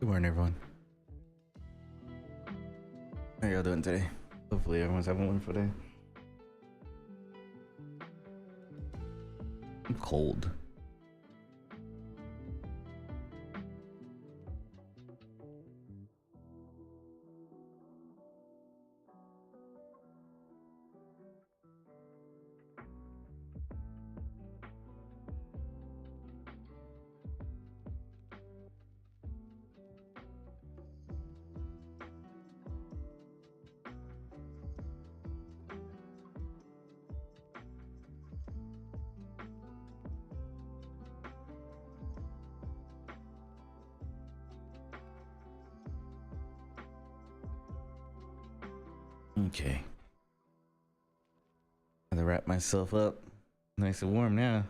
Good morning, everyone. How y'all doing today? Hopefully everyone's having a wonderful day. I'm cold. Okay. I'm gonna wrap myself up. Nice and warm now.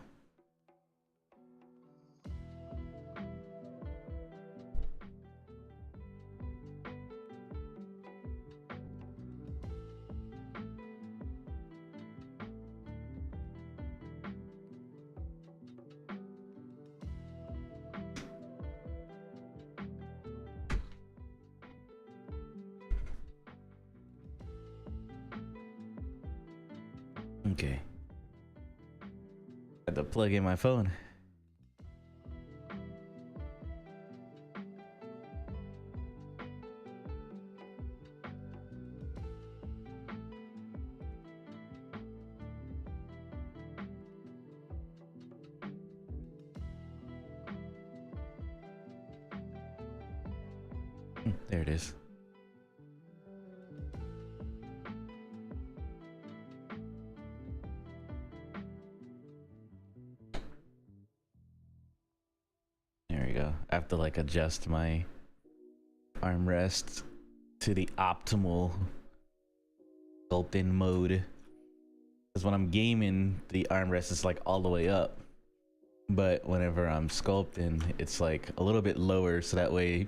Okay. Had to plug in my phone. There it is. There we go. I have to like adjust my armrest to the optimal sculpting mode. Because when I'm gaming, the armrest is like all the way up. But whenever I'm sculpting, it's like a little bit lower, so that way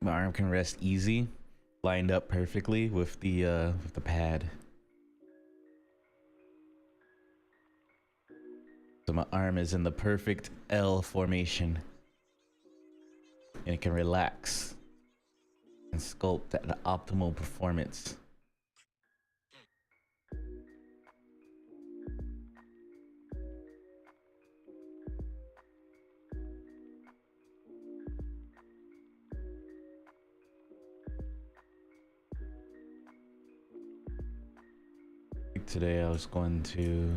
my arm can rest easy, lined up perfectly with the pad. So my arm is in the perfect L formation, and it can relax and sculpt at the optimal performance. Today I was going to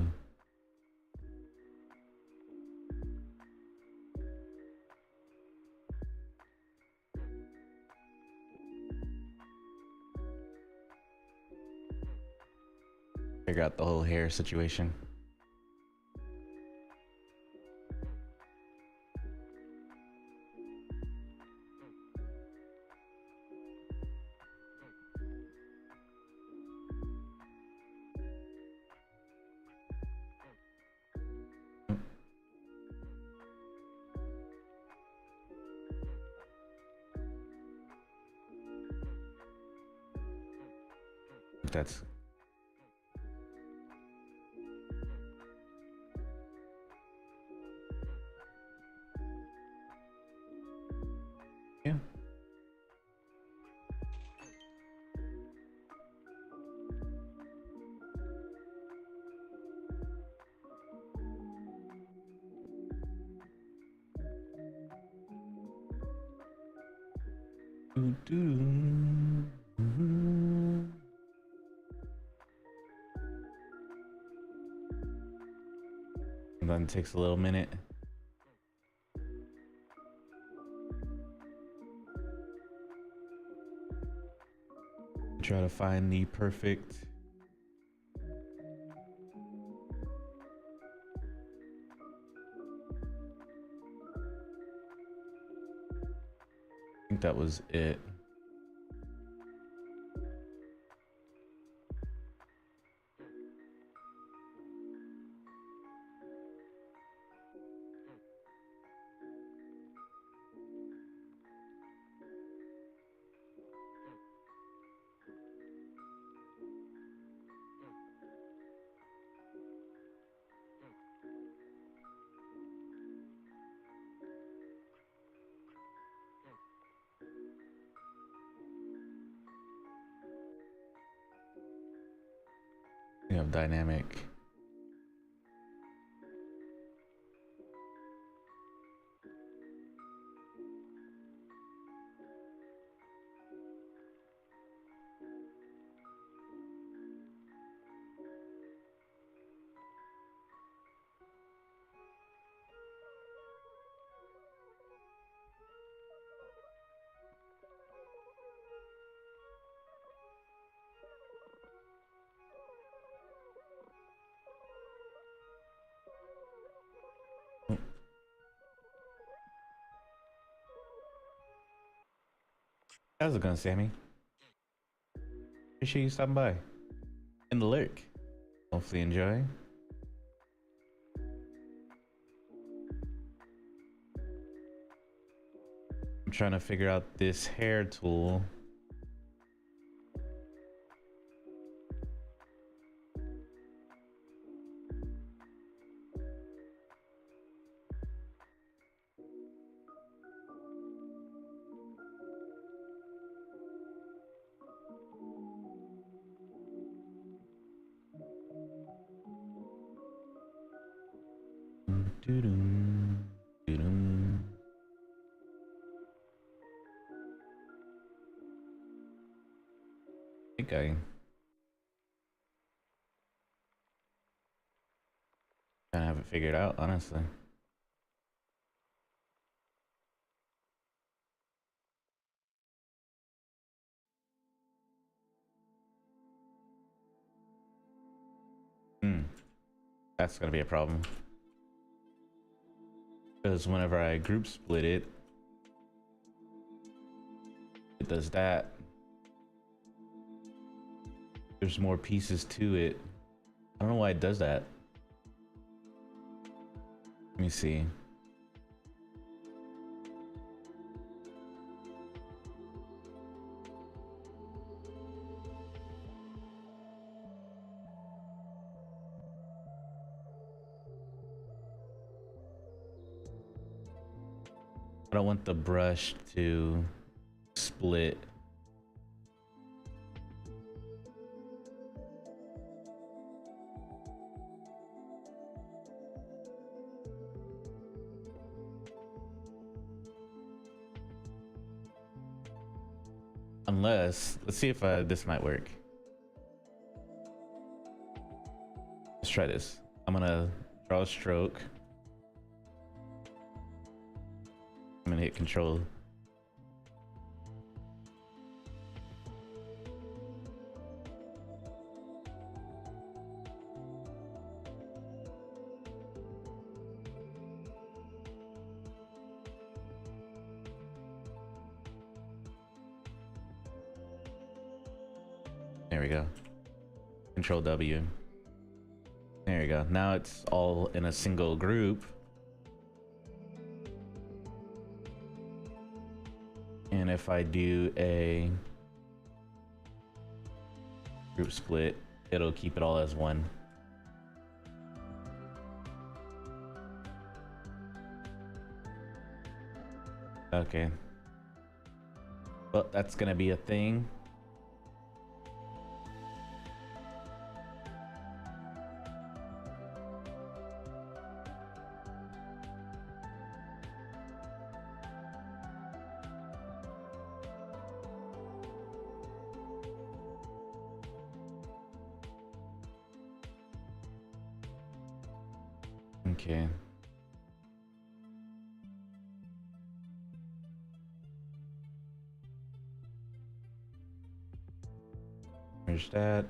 figure out the whole hair situation. That's yeah. And then it takes a little minute. Try to find the perfect I think that was it. You have dynamic. How's it going, Sammy? Appreciate you stopping by. In the lurk. Hopefully enjoy. I'm trying to figure out this hair tool. Doo-doo, doo-doo. I think I kind of have it figured out, honestly. That's gonna be a problem. Because whenever I group split it, it does that. There's more pieces to it. I don't know why it does that. Let me see. I don't want the brush to split. Unless, let's see if this might work. Let's try this. I'm gonna draw a stroke. I'm gonna hit control. There we go. Control W. There you go. Now it's all in a single group. And if I do a group split, it'll keep it all as one. Okay. Well, that's gonna be a thing. Okay. There's that.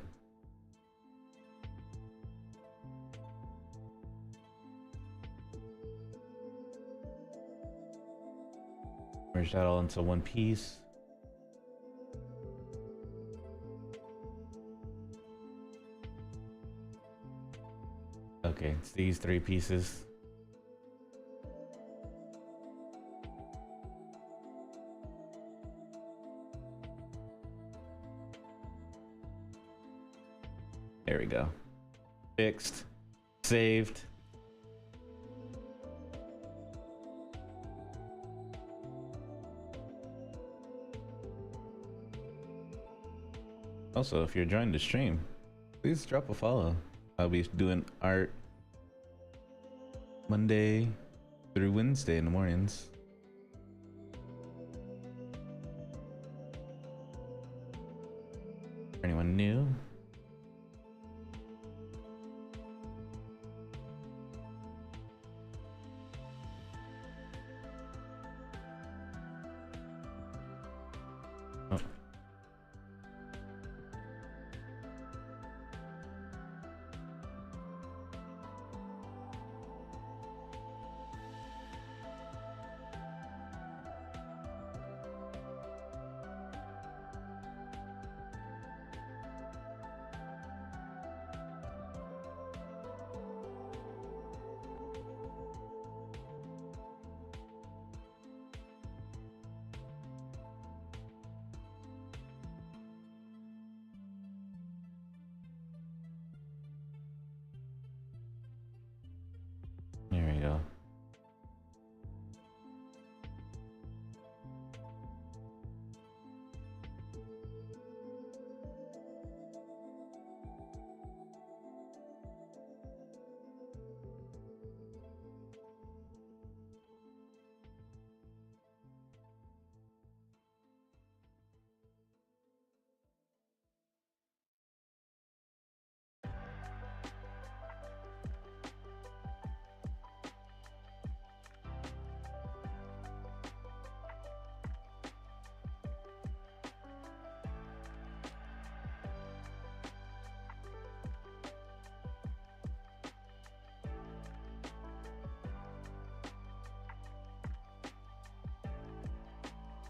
Merge that all into one piece. Okay, it's these three pieces. There we go. Fixed. Saved. Also, if you're joining the stream, Please drop a follow. I'll be doing art Monday through Wednesday in the mornings. For anyone new? Oh. There we go.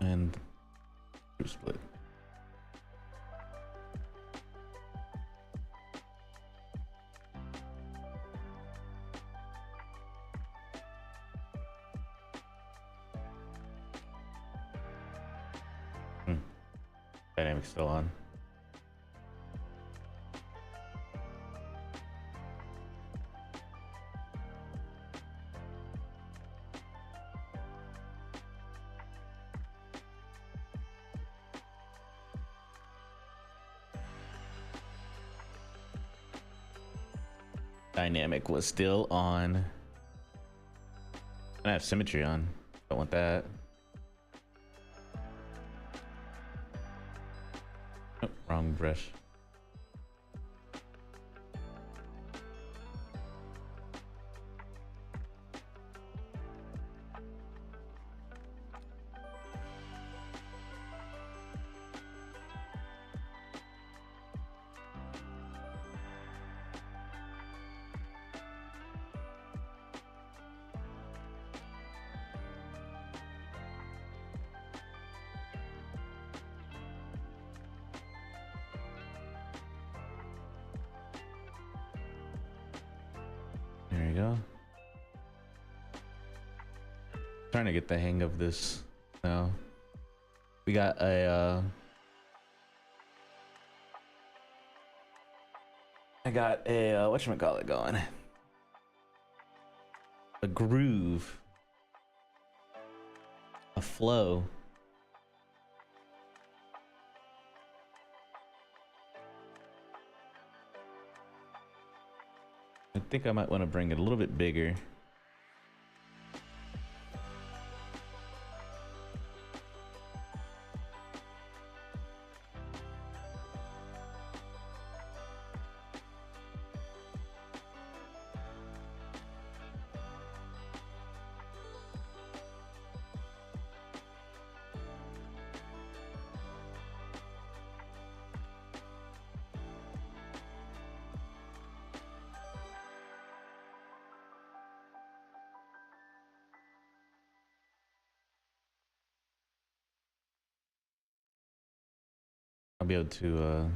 And split. Dynamic's still on. Dynamic was still on. I have symmetry on. Don't want that. Oh, wrong brush. There you go. Trying to get the hang of this now. We got a I got a whatchamacallit going. A groove. A flow. I think I might want to bring it a little bit bigger. I'll be able to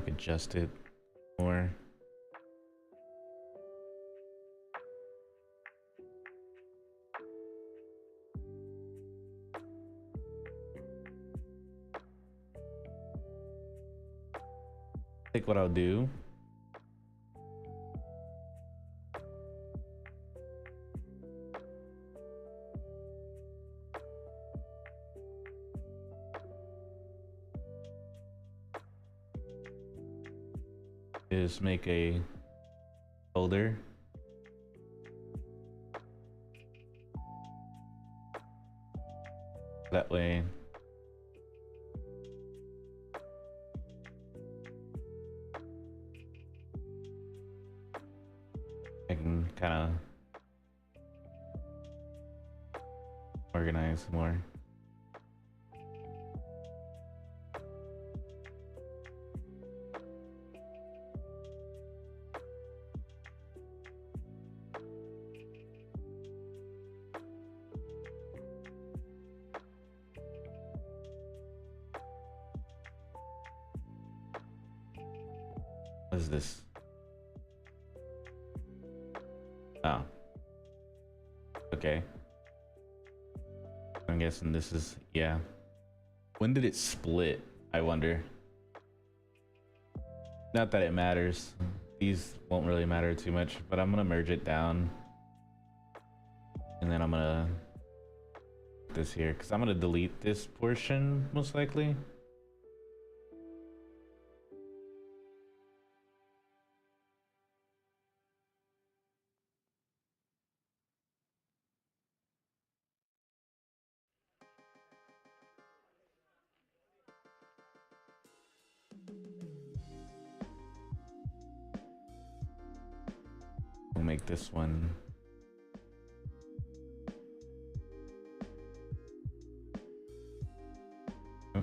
adjust it more. I think what I'll do is make a folder. That way I can kind of organize more. What is this? Oh. Okay. I'm guessing this is, yeah. When did it split? I wonder. Not that it matters. These won't really matter too much, but I'm gonna merge it down. And then I'm gonna put this here, because I'm gonna delete this portion most likely. We'll make this one. Oh.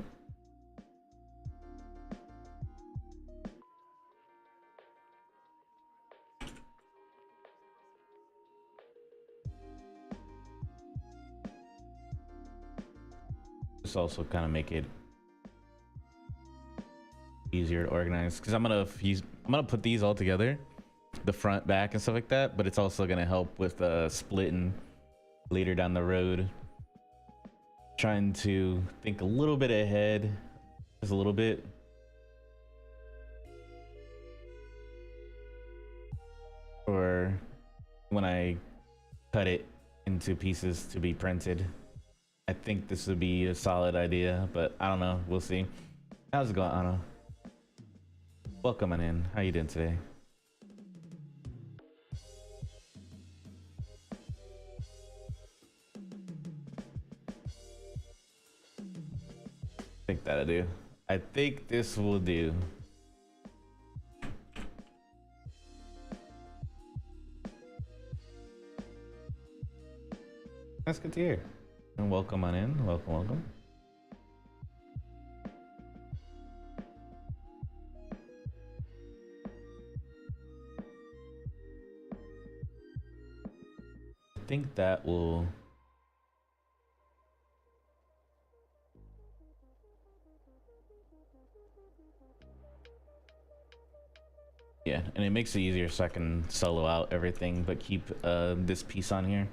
This also kind of make it easier to organize, because I'm gonna put these all together, the front, back, and stuff like that, but it's also gonna help with splitting later down the road. Trying to think a little bit ahead, just a little bit. Or when I cut it into pieces to be printed. I think this would be a solid idea, but I don't know. We'll see. How's it going, Anna? Welcome on in. How you doing today? I think that'll do. I think this will do. That's good to hear. And welcome on in. Welcome, welcome. I think that will... Yeah, and it makes it easier so I can solo out everything, but keep this piece on here.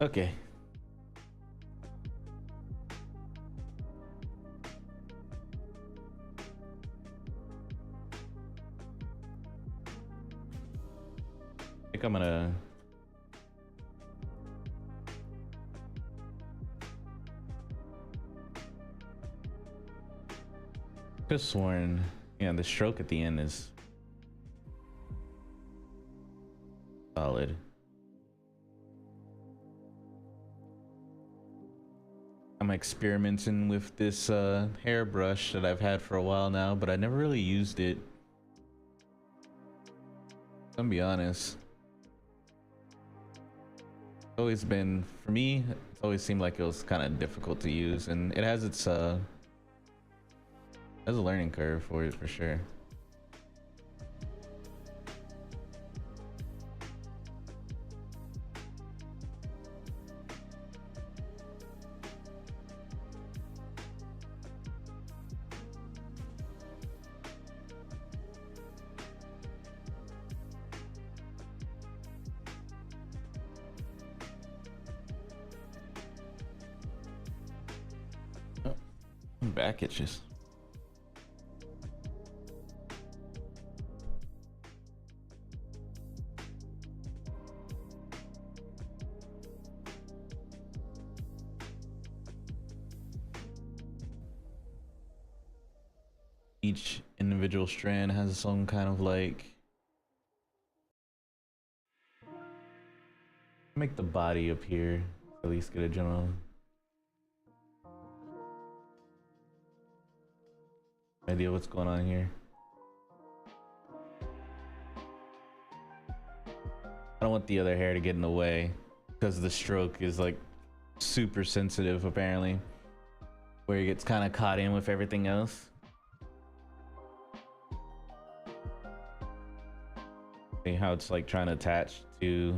Okay. I think I'm gonna... Could've sworn, yeah, the stroke at the end is solid. I'm experimenting with this hairbrush that I've had for a while now, but I never really used it. I'm gonna be honest. It's always been, for me, it's always seemed like it was kind of difficult to use, and it has its has a learning curve for it for sure. Oh, my back itches. each individual strand has some kind of like, make the body appear, at least get a general idea what's going on here. I don't want the other hair to get in the way because the stroke is like super sensitive apparently, where it gets kind of caught in with everything else. See how it's like trying to attach to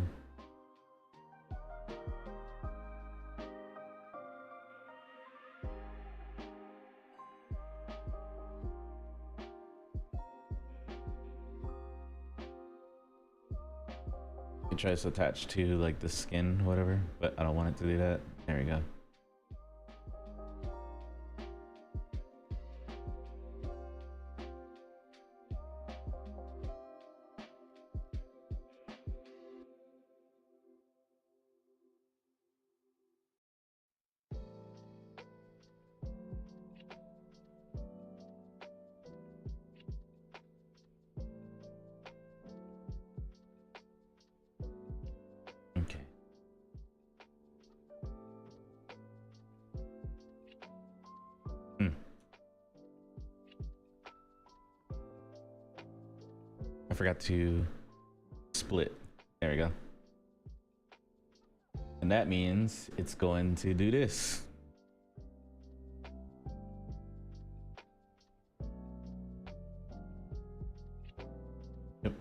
it tries to attach to like the skin, whatever, but I don't want it to do that. There we go. Okay. I forgot to split. There we go. And that means it's going to do this. Yep.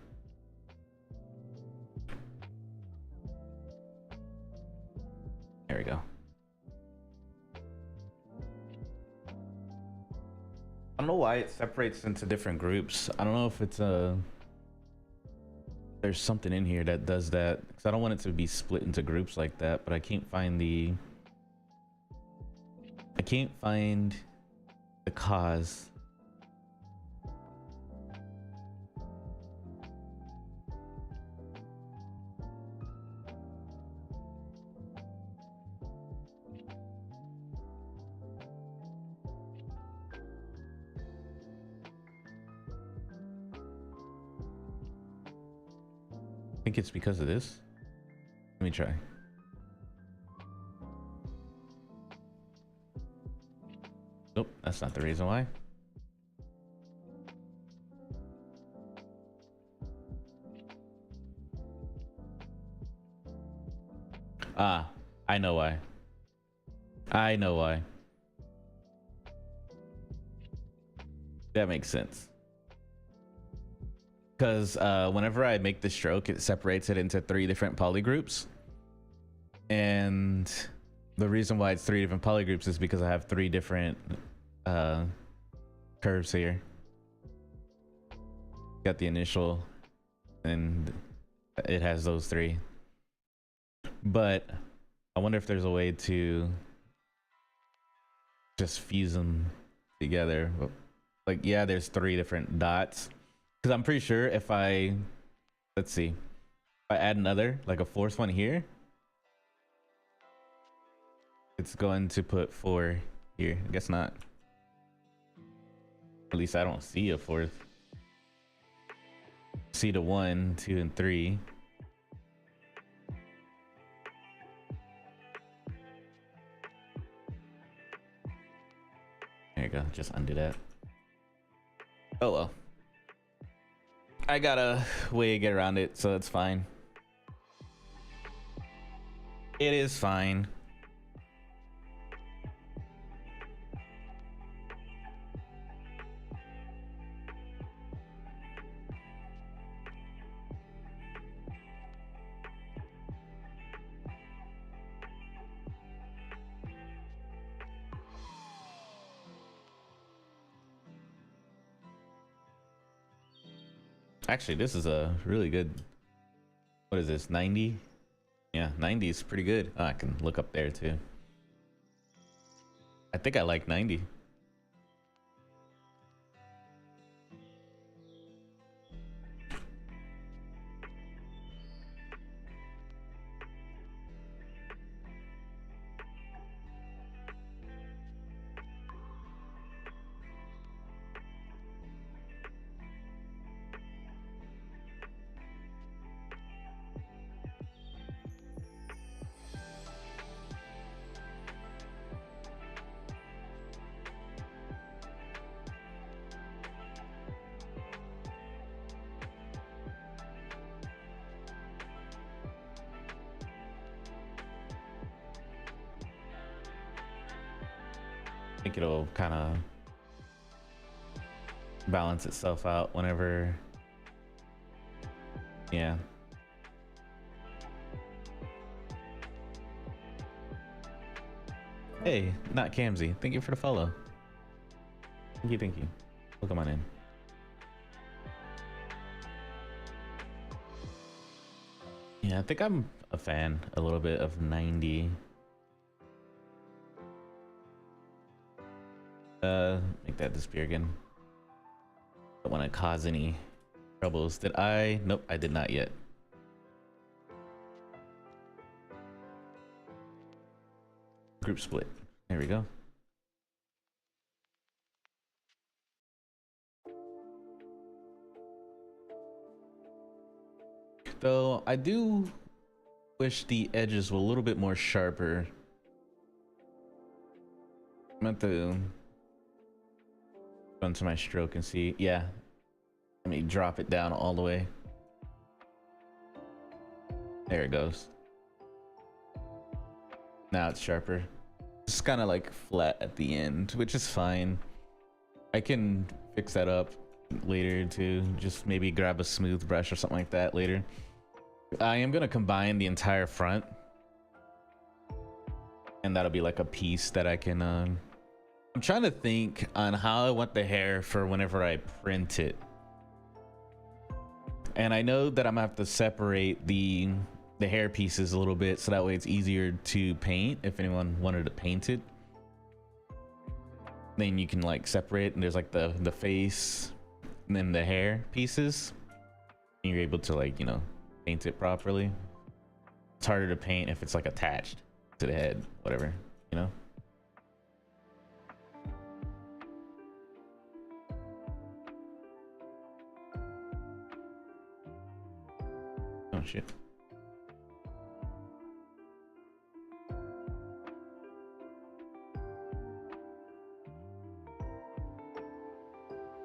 There we go. I don't know why it separates into different groups. I don't know if it's there's something in here that does that, because I don't want it to be split into groups like that, but I can't find the cause. I think it's because of this. Let me try. Nope, that's not the reason why. Ah, I know why. I know why. That makes sense. Because whenever I make the stroke, it separates it into 3 different polygroups. And the reason why it's 3 different polygroups is because I have 3 different curves here. Got the initial, and it has those 3. But I wonder if there's a way to just fuse them together. Like, yeah, there's 3 different dots. Because I'm pretty sure if I, let's see, if I add another, like a 4th one here, it's going to put 4 here. I guess not. At least I don't see a 4th. See the 1, 2, and 3. There you go. Just undo that. Oh well. I got a way to get around it, so it's fine. It is fine. Actually, this is a really good, what is this, 90? Yeah, 90 is pretty good. Oh, I can look up there too. I think I like 90. I think it'll kind of balance itself out whenever, yeah. Hey, not Kamzy. Thank you for the follow. Thank you, thank you. Welcome on in. Yeah, I think I'm a fan a little bit of 90. Make that disappear again. Don't want to cause any troubles. Did I? Nope, I did not yet. Group split. There we go. Though I do wish the edges were a little bit more sharper. I'm going to go into my stroke and see. Yeah. Let me drop it down all the way. There it goes. Now it's sharper. It's kind of like flat at the end, which is fine. I can fix that up later too. Just maybe grab a smooth brush or something like that later. I am going to combine the entire front. And that'll be like a piece that I can... I'm trying to think on how I want the hair for whenever I print it. And I know that I'm gonna have to separate the hair pieces a little bit so that way it's easier to paint. If anyone wanted to paint it, then you can like separate, and there's like the face and then the hair pieces, and you're able to, like, you know, paint it properly. It's harder to paint if it's like attached to the head, whatever, you know. Oh shit.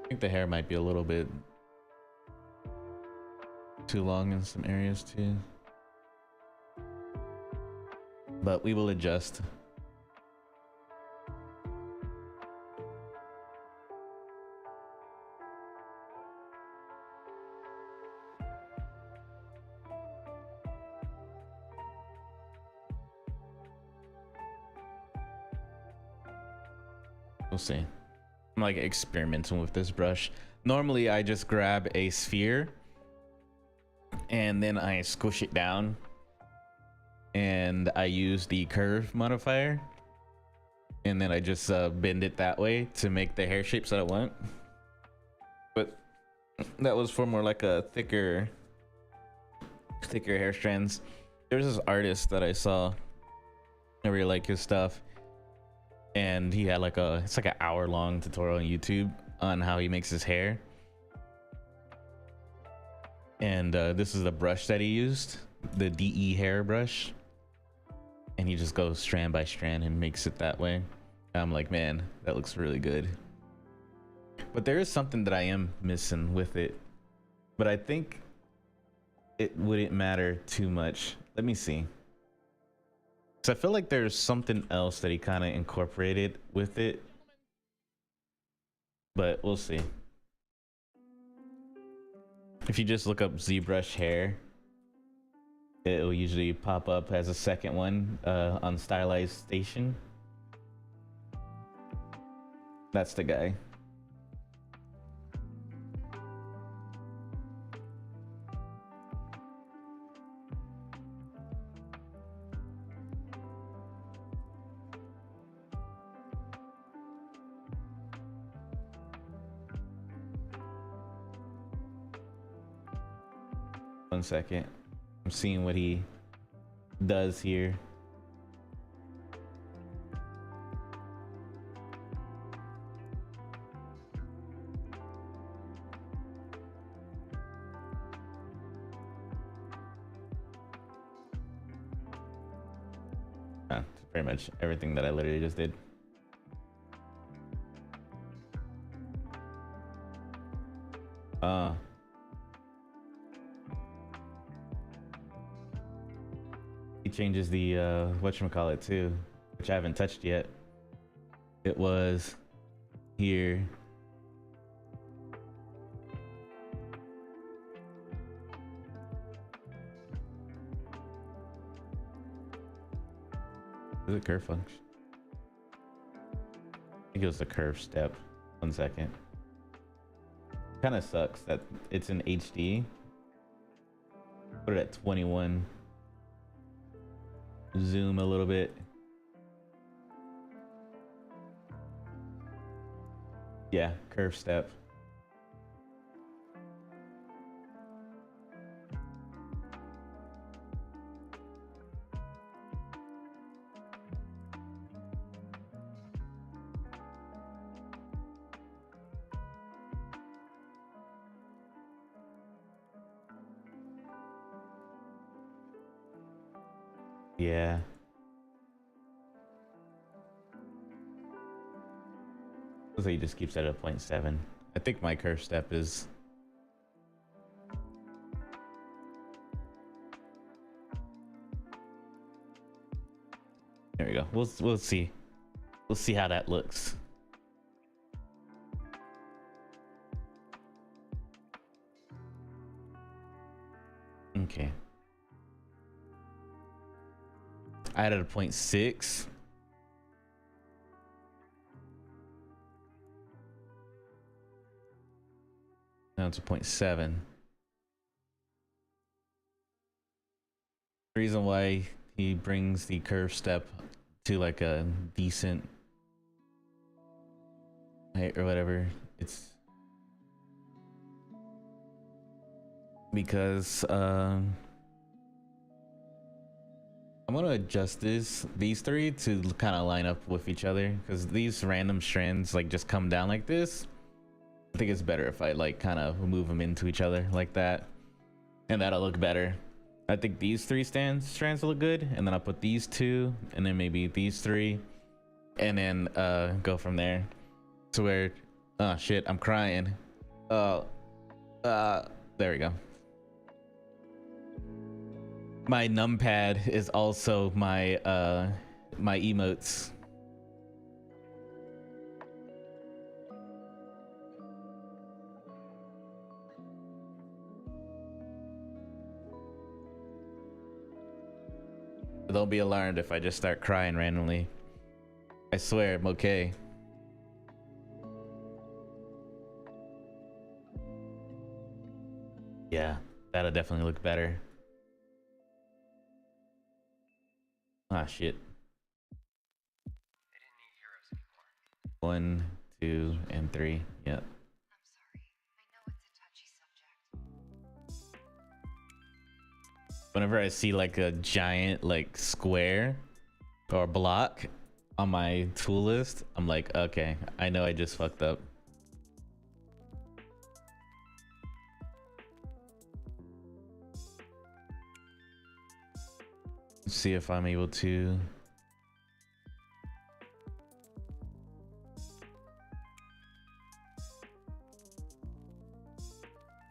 I think the hair might be a little bit too long in some areas too, but we will adjust. We'll see. I'm like experimenting with this brush. Normally I just grab a sphere and then I squish it down, and I use the curve modifier, and then I just bend it that way to make the hair shapes that I want. But that was for more like a thicker hair strands. There's this artist that I saw, I really like his stuff, and he had like it's like an hour-long tutorial on YouTube on how he makes his hair. And this is the brush that he used, the DE hair brush, and he just goes strand by strand and makes it that way. And I'm like, man, that looks really good. But there is something that I am missing with it, but I think it wouldn't matter too much. Let me see. So I feel like there's something else that he kind of incorporated with it, but we'll see. If you just look up Zbrush hair, it will usually pop up as a second one on Stylized Station. That's the guy. One second. I'm seeing what he does here. Pretty much everything that I literally just did. He changes the whatchamacallit too, which I haven't touched yet. It was here. Is it curve function? I think it was the curve step. 1 second. Kind of sucks that it's in HD. Put it at 21. Zoom a little bit. Yeah, curve step. Yeah. Looks like he just keeps it at 0.7. I think my curve step is... There we go. We'll see. We'll see how that looks. Okay. I added a 0.6. Now it's a 0.7. The reason why he brings the curve step to like a decent height or whatever, it's because I'm gonna adjust these three to kind of line up with each other, because these random strands like just come down like this. I think it's better if I like kind of move them into each other like that, and that'll look better. I think these three strands will look good, and then I'll put these two, and then maybe these three, and then go from there to where... Oh shit, I'm crying. There we go. My numpad is also my my emotes. Don't be alarmed if I just start crying randomly. I swear I'm okay. Yeah, that'll definitely look better. Ah, shit. 1, 2, and 3. Yep. I'm sorry. I know it's a touchy subject. Whenever I see like a giant like square or block on my tool list, I'm like, okay, I know I just fucked up. Let's see if I'm able to...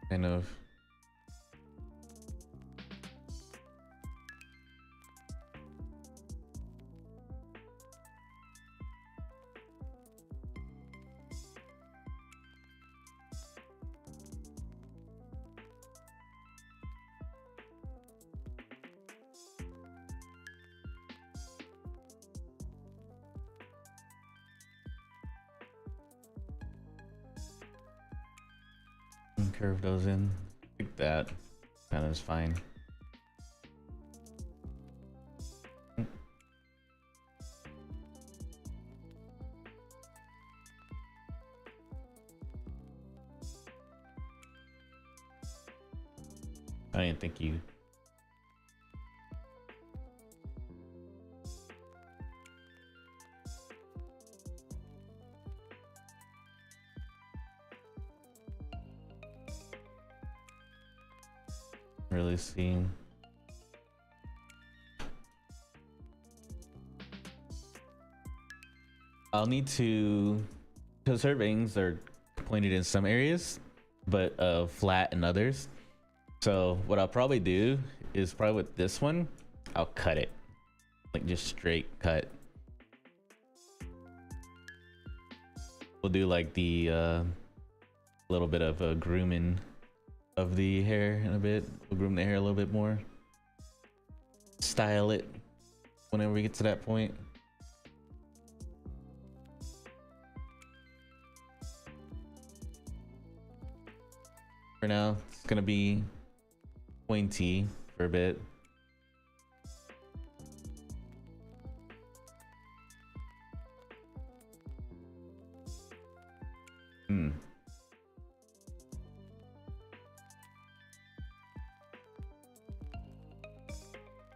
kind of... curve those in. I think that kind of is fine. I didn't think you... really seeing. I'll need to, because her bangs are pointed in some areas, but flat in others. So what I'll probably do is probably with this one, I'll cut it, like just straight cut. we'll do like the little bit of a grooming of the hair in a bit. We'll groom the hair a little bit more. Style it whenever we get to that point. For now, it's gonna be pointy for a bit.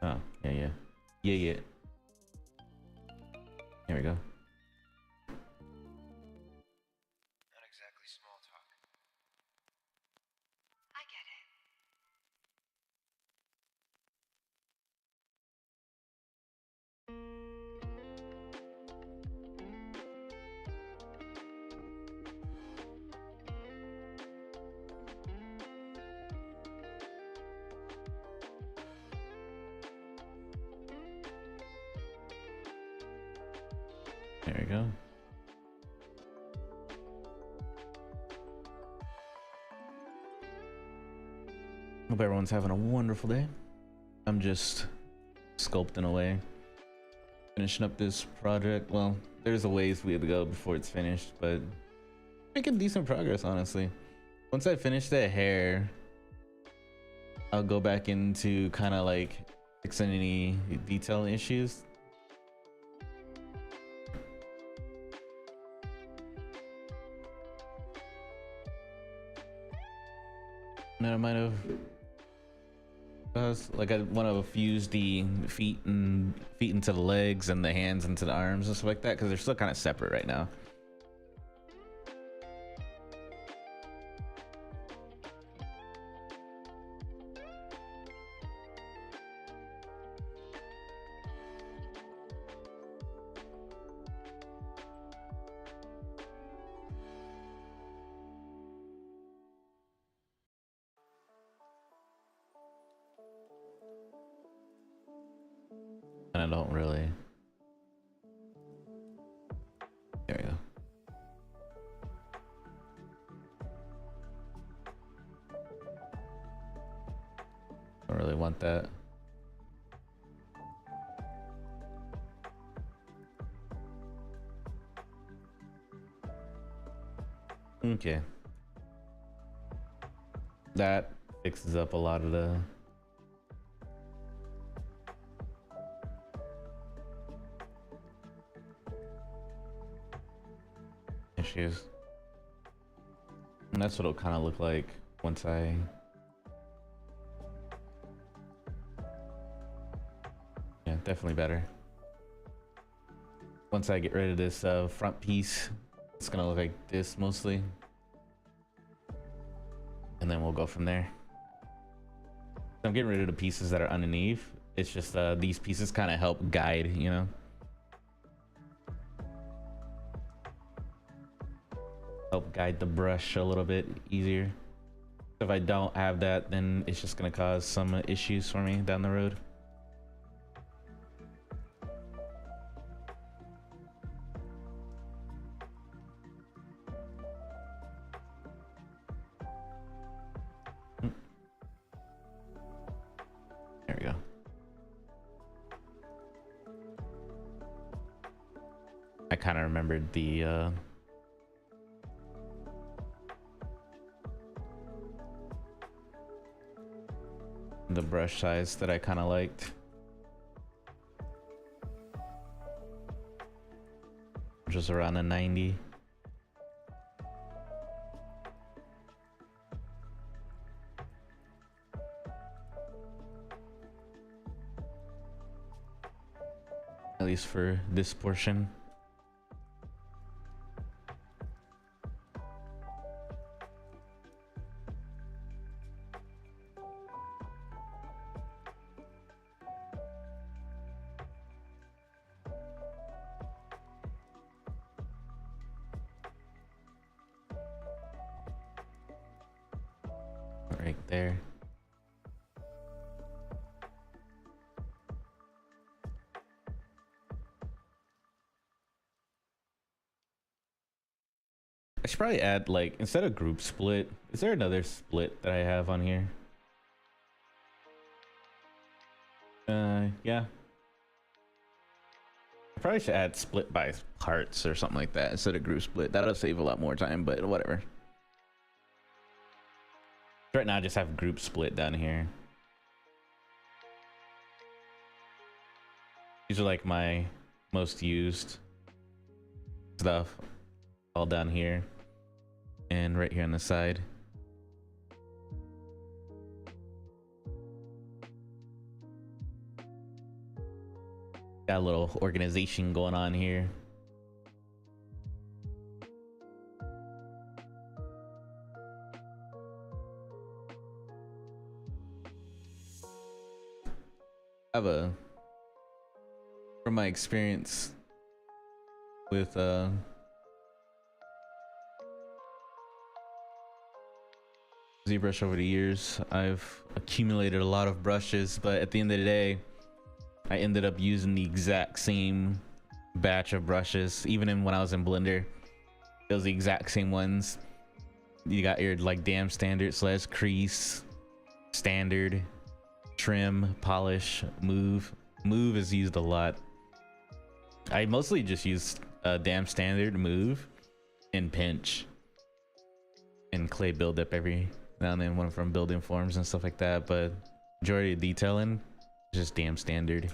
Oh, yeah. Here we go. Not exactly small talk. I get it. There we go. Hope everyone's having a wonderful day. I'm just sculpting away, finishing up this project. Well, there's a ways we have to go before it's finished, but making decent progress, honestly. Once I finish the hair, I'll go back into kind of like fixing any detail issues. And I might have like I want to fuse the feet into the legs and the hands into the arms and stuff like that, because they're still kind of separate right now. And I don't really. There we go. Don't really want that. Okay. That fixes up a lot of the issues. And that's what it'll kind of look like once I definitely better. Once I get rid of this front piece, it's gonna look like this mostly, and then we'll go from there. I'm getting rid of the pieces that are underneath. It's just these pieces kind of help guide, you know, help guide the brush a little bit easier. If I don't have that, then it's just gonna cause some issues for me down the road. There we go. I kind of remembered the brush size that I kind of liked, which was around a 90. At least for this portion. Right there. I should probably add, like, instead of group split, is there another split that I have on here? Yeah. I probably should add split by parts or something like that instead of group split. That'll save a lot more time, but whatever. Right now, I just have group split down here. These are like my most used stuff, all down here and right here on the side. Got a little organization going on here. I have a, from my experience with ZBrush over the years, I've accumulated a lot of brushes, but at the end of the day, I ended up using the exact same batch of brushes. Even when I was in Blender, it was the exact same ones. You got your like damn standard slash crease, standard, trim, polish, move. Move is used a lot. I mostly just use damn standard, move, and pinch, and clay buildup every now and then when from building forms and stuff like that. But majority of detailing, just damn standard.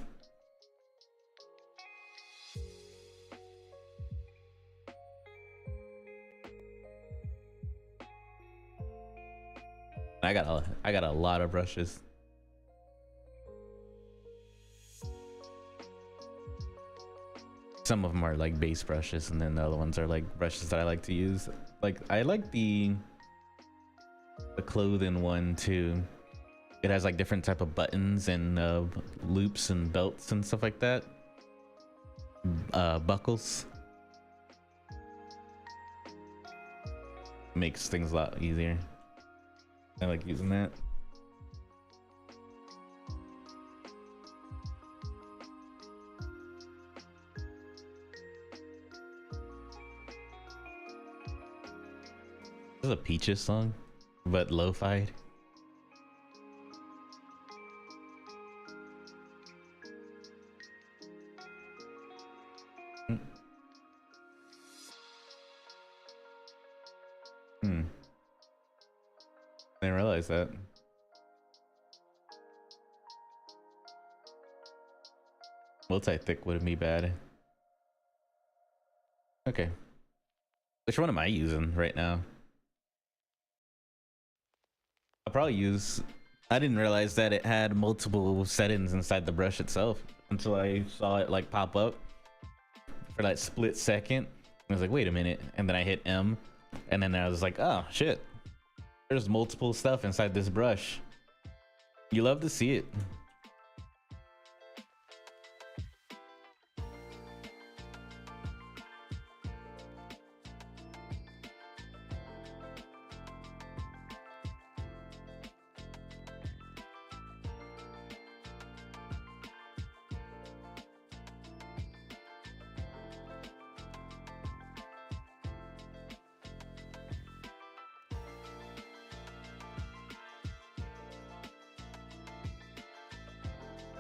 I got a lot of brushes. Some of them are like base brushes, and then the other ones are like brushes that I like to use. Like I like the clothing one too. It has like different type of buttons and loops and belts and stuff like that. Buckles. Makes things a lot easier. I like using that. This is a Peaches song, but lo-fied. I didn't realize that. Multi-thick wouldn't be bad. Okay. Which one am I using right now? I'll probably use... I didn't realize that it had multiple settings inside the brush itself until I saw it like pop up for that split second. I was like, wait a minute. And then I hit M. And then I was like, oh, shit. There's multiple stuff inside this brush. You love to see it.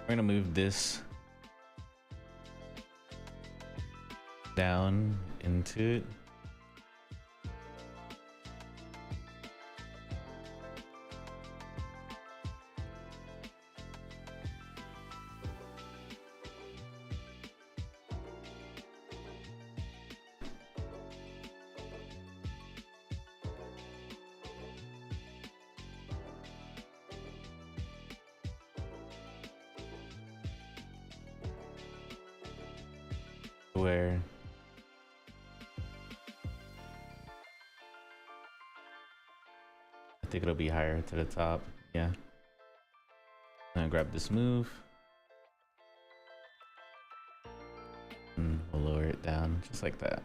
We're gonna move this down into it. Where I think it'll be higher to the top. Yeah. I'm gonna grab this move and we'll lower it down just like that.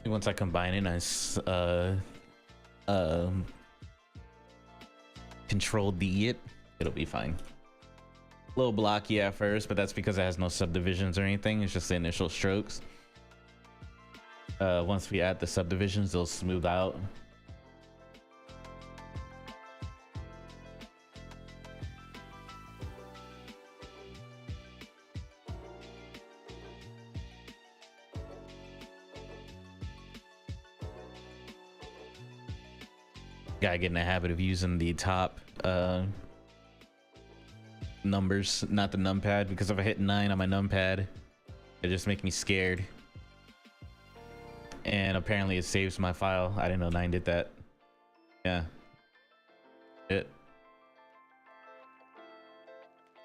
Once I combine it, um, Control D it, it'll be fine. A little blocky at first, but that's because it has no subdivisions or anything. It's just the initial strokes. Once we add the subdivisions, they'll smooth out. Gotta get in the habit of using the top numbers, not the numpad, because if I hit 9 on my numpad, it just makes me scared. And apparently it saves my file. I didn't know 9 did that. Yeah. It.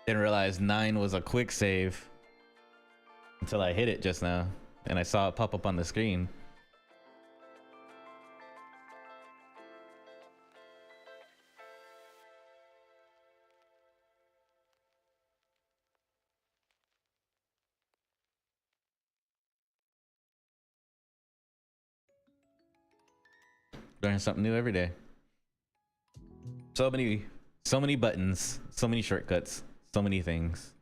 Didn't realize 9 was a quick save until I hit it just now. And I saw it pop up on the screen. Learn something new every day. So many buttons, so many shortcuts, so many things.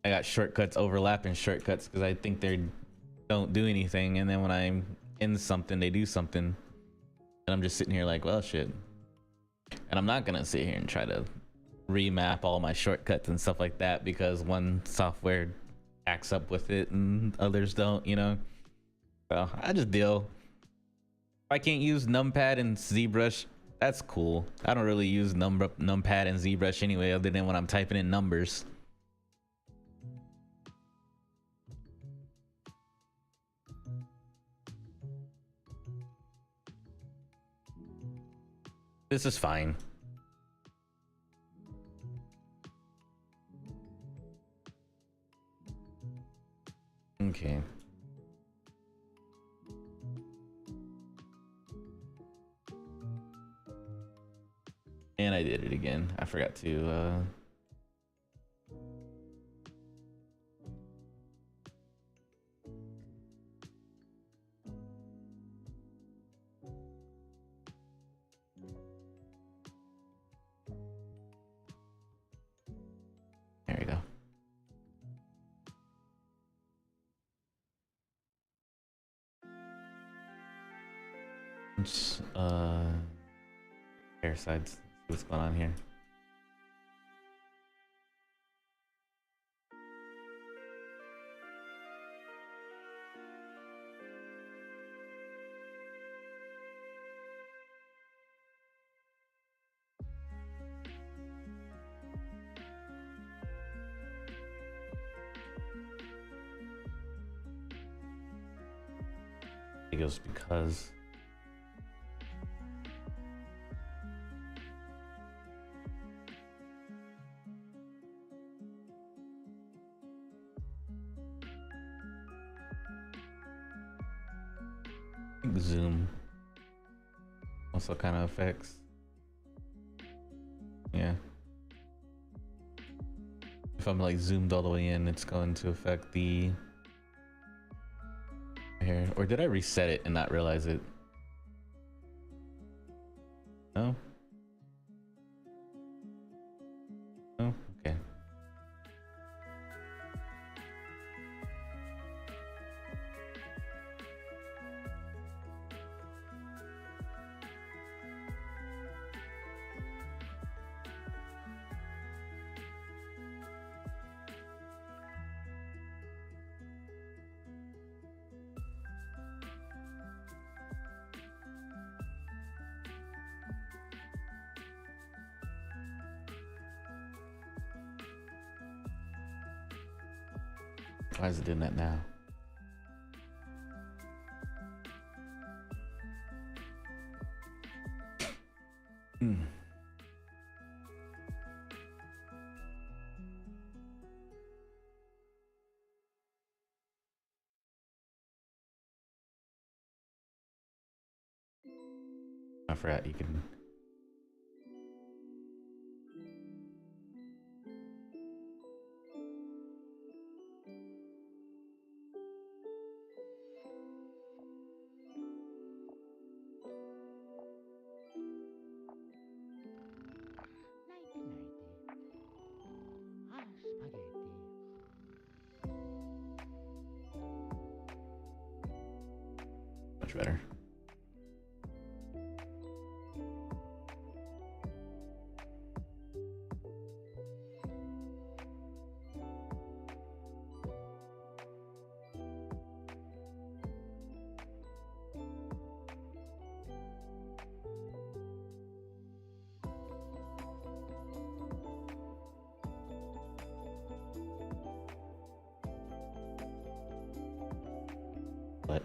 I got shortcuts overlapping shortcuts because I think they don't do anything, and then when I'm in something, they do something, and I'm just sitting here like, well, shit. And I'm not gonna sit here and try to remap all my shortcuts and stuff like that because one software acts up with it and others don't, you know. So I just deal. If I can't use numpad and Zbrush, that's cool. I don't really use numpad and Zbrush anyway, other than when I'm typing in numbers. This is fine. Okay. And I did it again. I forgot to there we go. Let's hair sides. See what's going on here. It goes because zoom also kind of affects. Yeah. If I'm like zoomed all the way in, it's going to affect the hair. Or did I reset it and not realize it? No? No? Okay. Why is it doing that now? I forgot you can. Much better. What?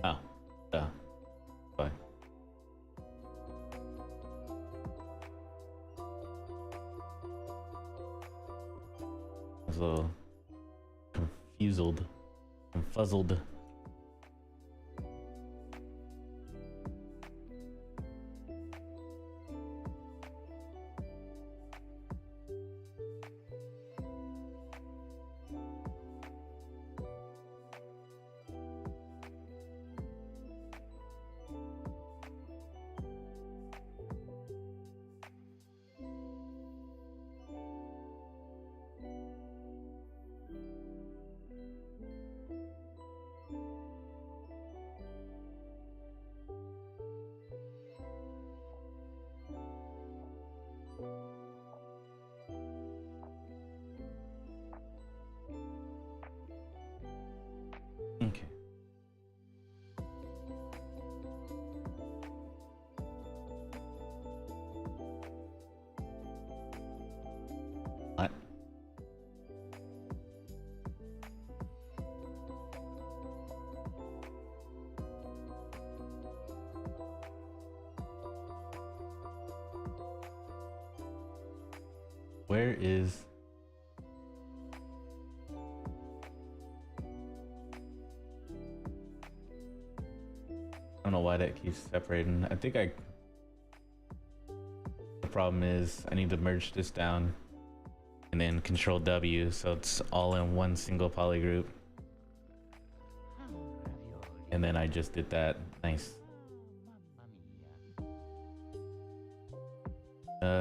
Oh, fine. I was a little confuzzled. Okay. What? Where is... I don't know why that keeps separating. I think the problem is I need to merge this down and then Control W so it's all in one single poly group. And then I just did that. Nice.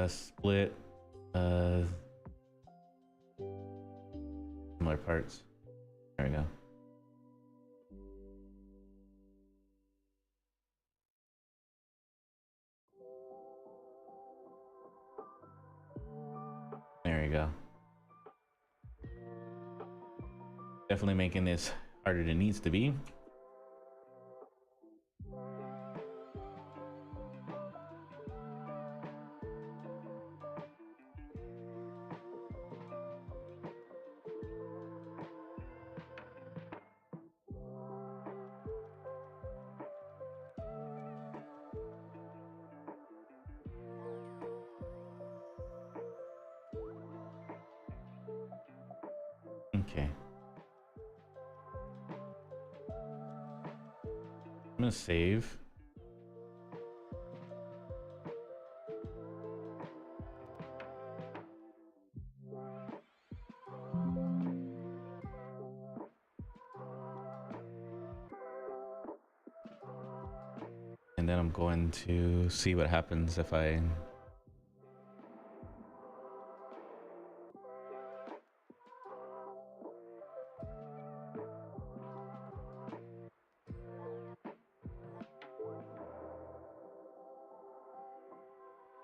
Split similar parts. There we go. There we go. Definitely making this harder than it needs to be. Okay. I'm gonna save. And then I'm going to see what happens if I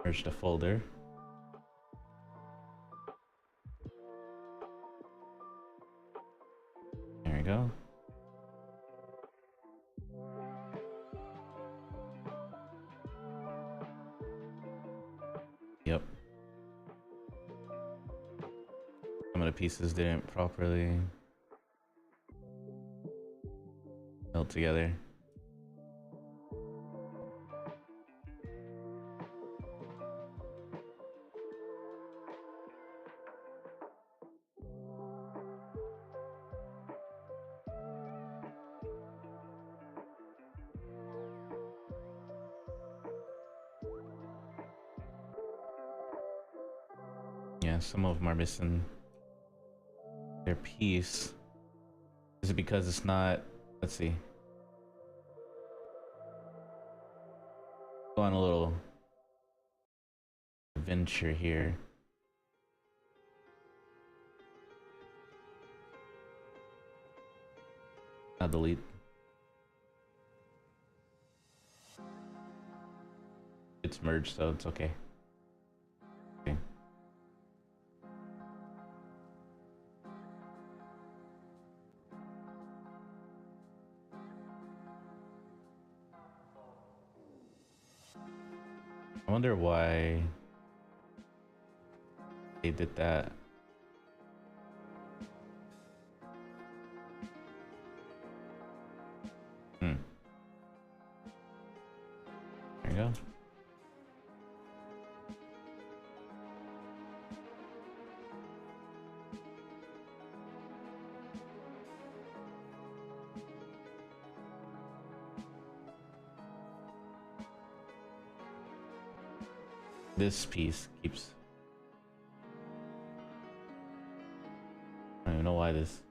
merge the folder. There we go. Yep. Some of the pieces didn't properly melt together. Yeah, some of them are missing their piece. Is it because it's not, let's see. Go on a little adventure here. I'll delete. It's merged, so it's okay. Okay. I wonder why they did that. There you go. This piece keeps. I don't even know why this.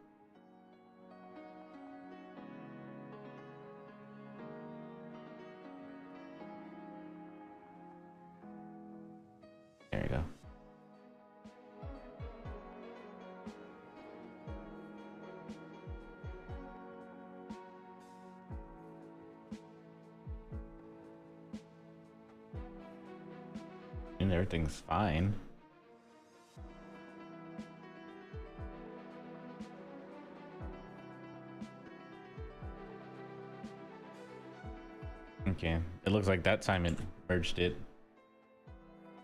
There you go. And everything's fine. Okay, it looks like that time it merged it,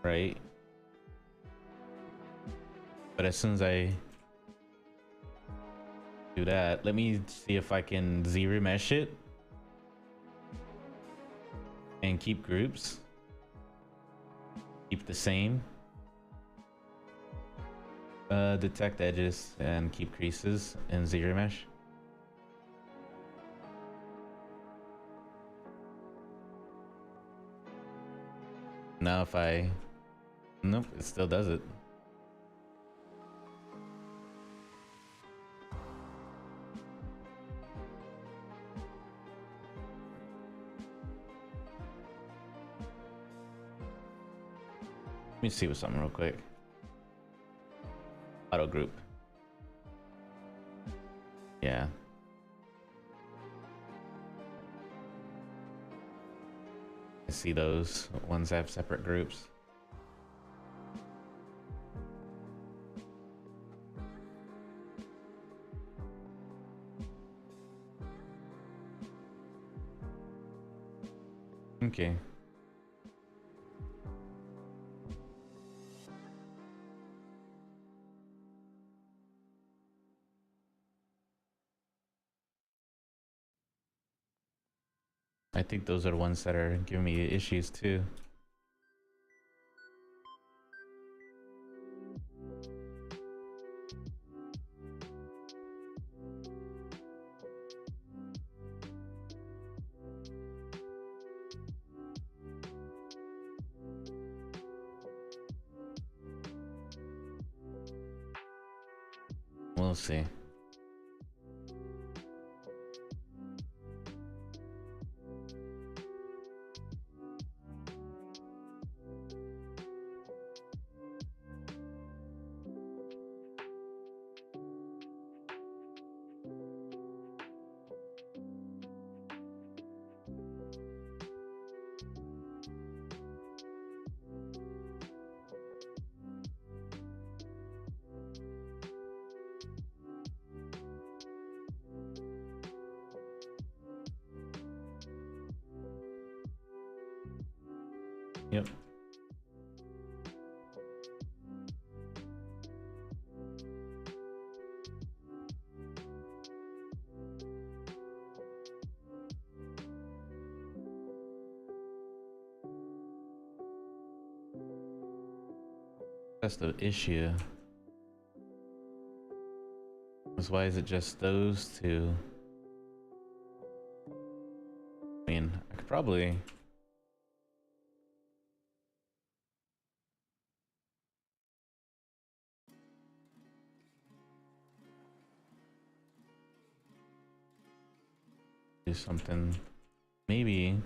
right? But as soon as I do that, let me see if I can Z-remesh it and keep groups. Keep the same. Detect edges and keep creases and Z-remesh. Now if I... Nope, it still does it. Let me see what's something real quick. Auto group. Yeah. I see those ones have separate groups. Okay. I think those are the ones that are giving me issues too. We'll see. Yep. That's the issue. Is why is it just those two? I mean, I could probably do something. Maybe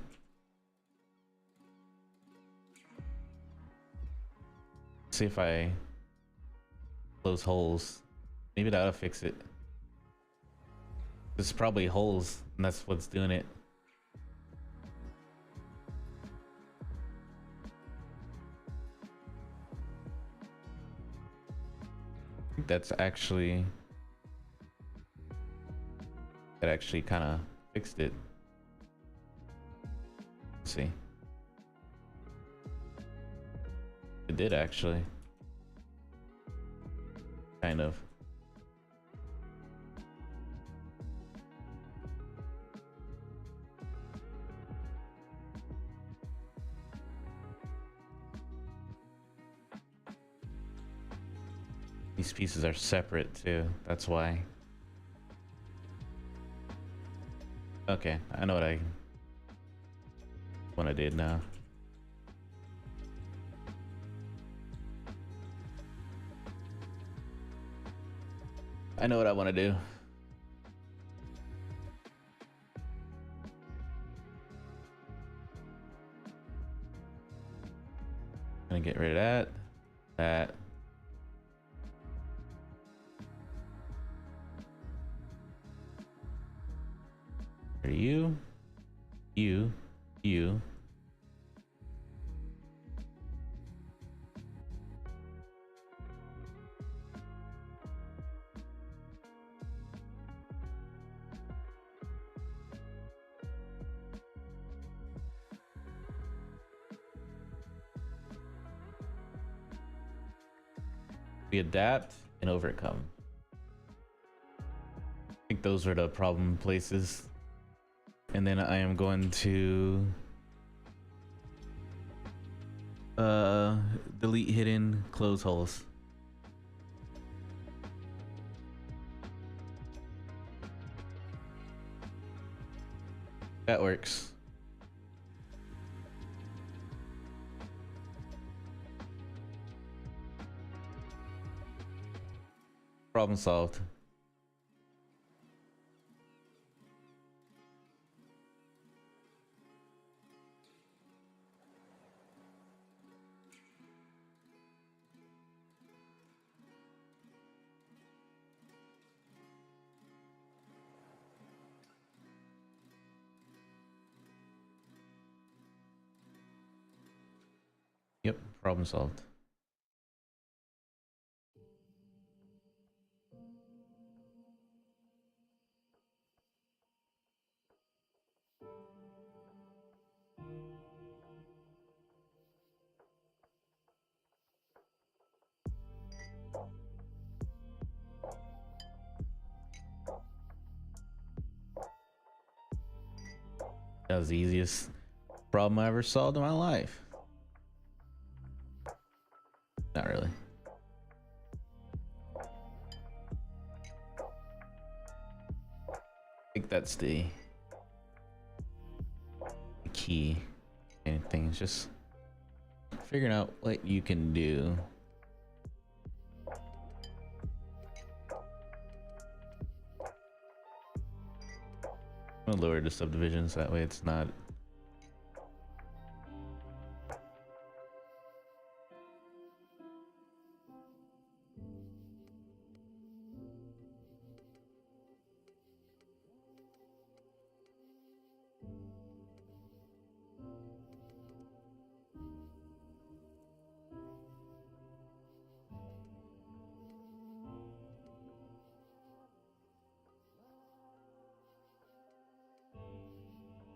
see if I close holes. Maybe that'll fix it. It's probably holes, and that's what's doing it. I think that's actually... That actually kind of fixed it. Let's see. It did actually. Kind of. These pieces are separate too, that's why. Okay, I know what I did now. I know what I want to do. Gonna get rid of that. You. We adapt and overcome. I think those are the problem places. And then I am going to delete hidden, close holes. That works. Problem solved. Yep, problem solved. That was the easiest problem I ever solved in my life. Not really. I think that's the key. Anything is just figuring out what you can do. I'm gonna lower the subdivisions, that way it's not.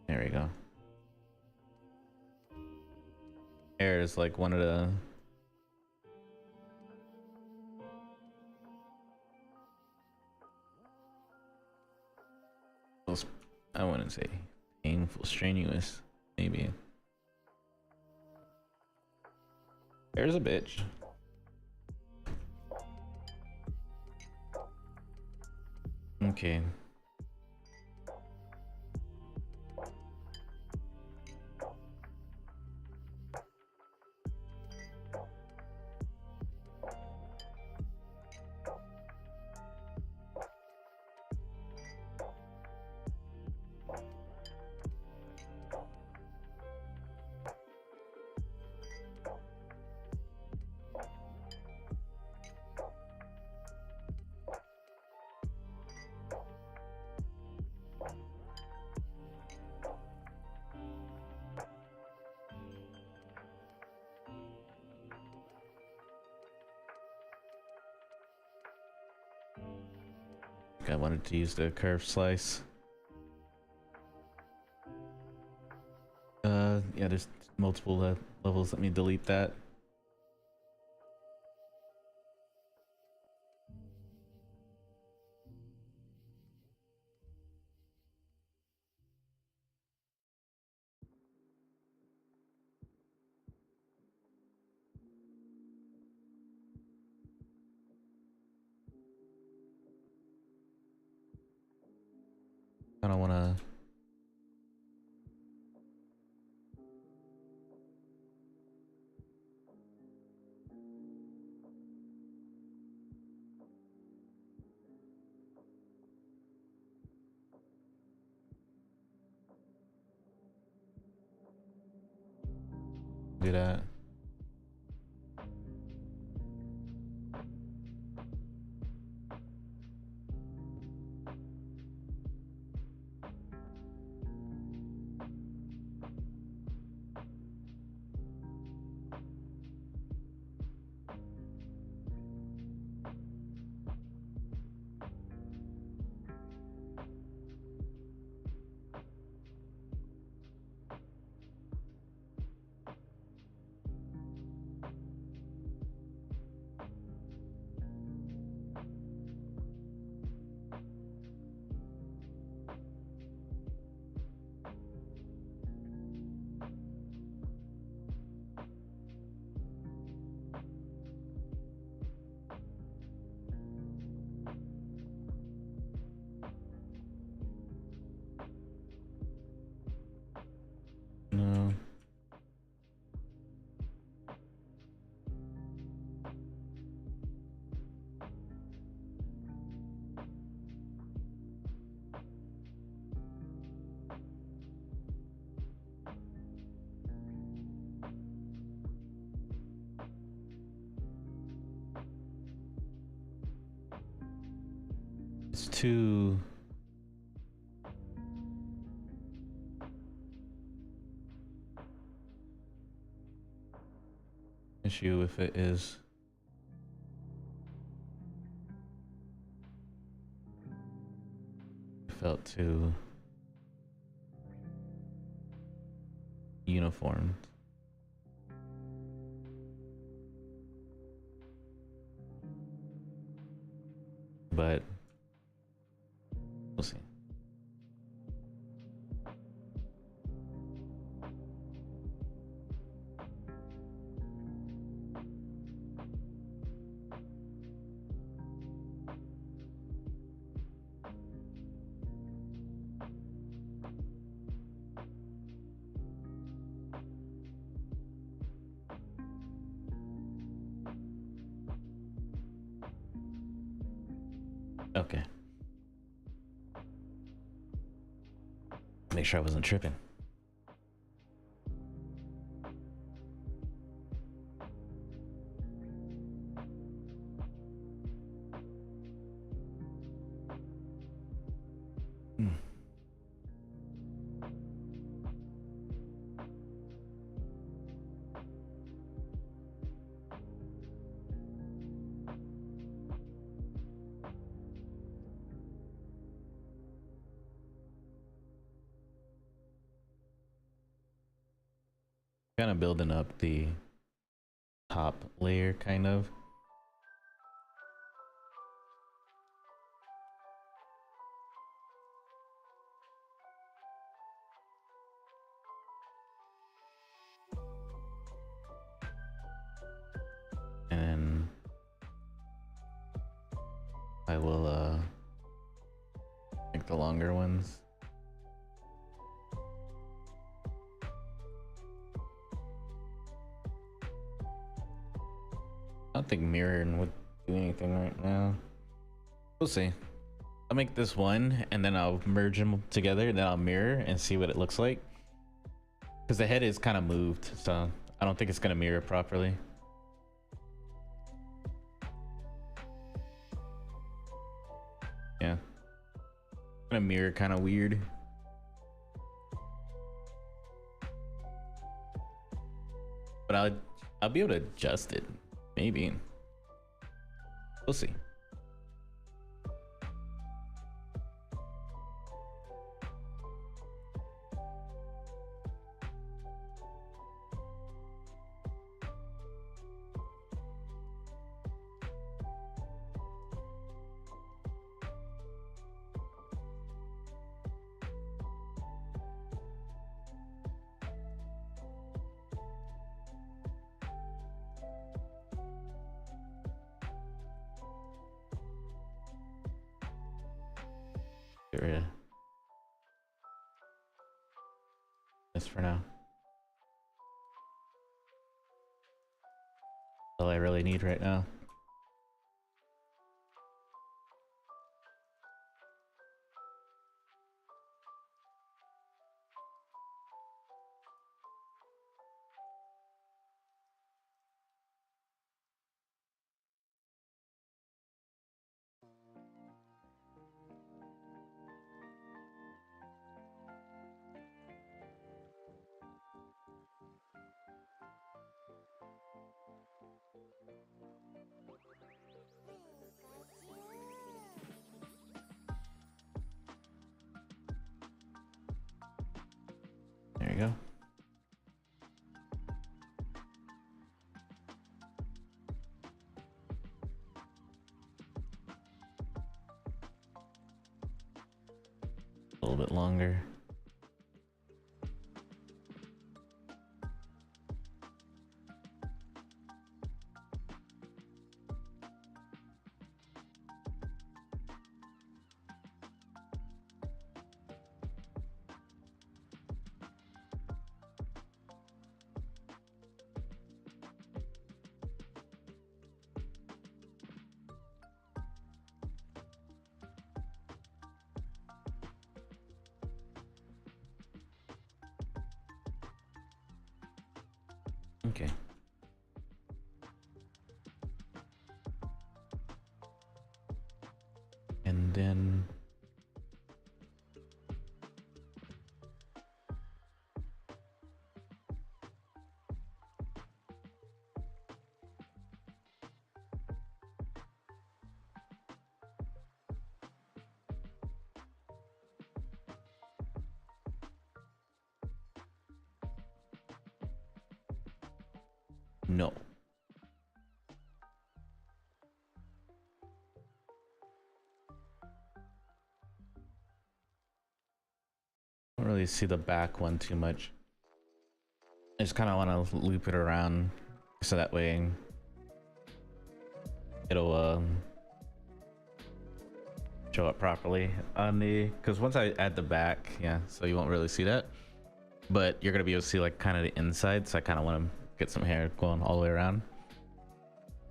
There we go. Air is like one of the most, I wouldn't say painful, strenuous, maybe. Air's a bitch. Okay. I wanted to use the curve slice. Yeah, there's multiple levels. Let me delete that. I don't want to. Do that. No. It's too. Issue if it is. It felt too uniform. But we'll see. Okay. Make sure I wasn't tripping. Kind of building up the top layer, kind of. And then I will make the longer ones. I don't think mirroring would do anything right now. We'll see. I'll make this one and then I'll merge them together and then I'll mirror and see what it looks like. Because the head is kind of moved, so I don't think it's going to mirror properly. Yeah. Gonna mirror kind of weird. But I'll be able to adjust it. Maybe. We'll see. Get rid of this for now. All I really need right now. There you go. A little bit longer. Okay. And then no. I don't really see the back one too much. I just kind of want to loop it around so that way it'll show up properly on the, because once I add the back, yeah, so you won't really see that, but you're gonna be able to see like kind of the inside. So I kind of want to get some hair going all the way around,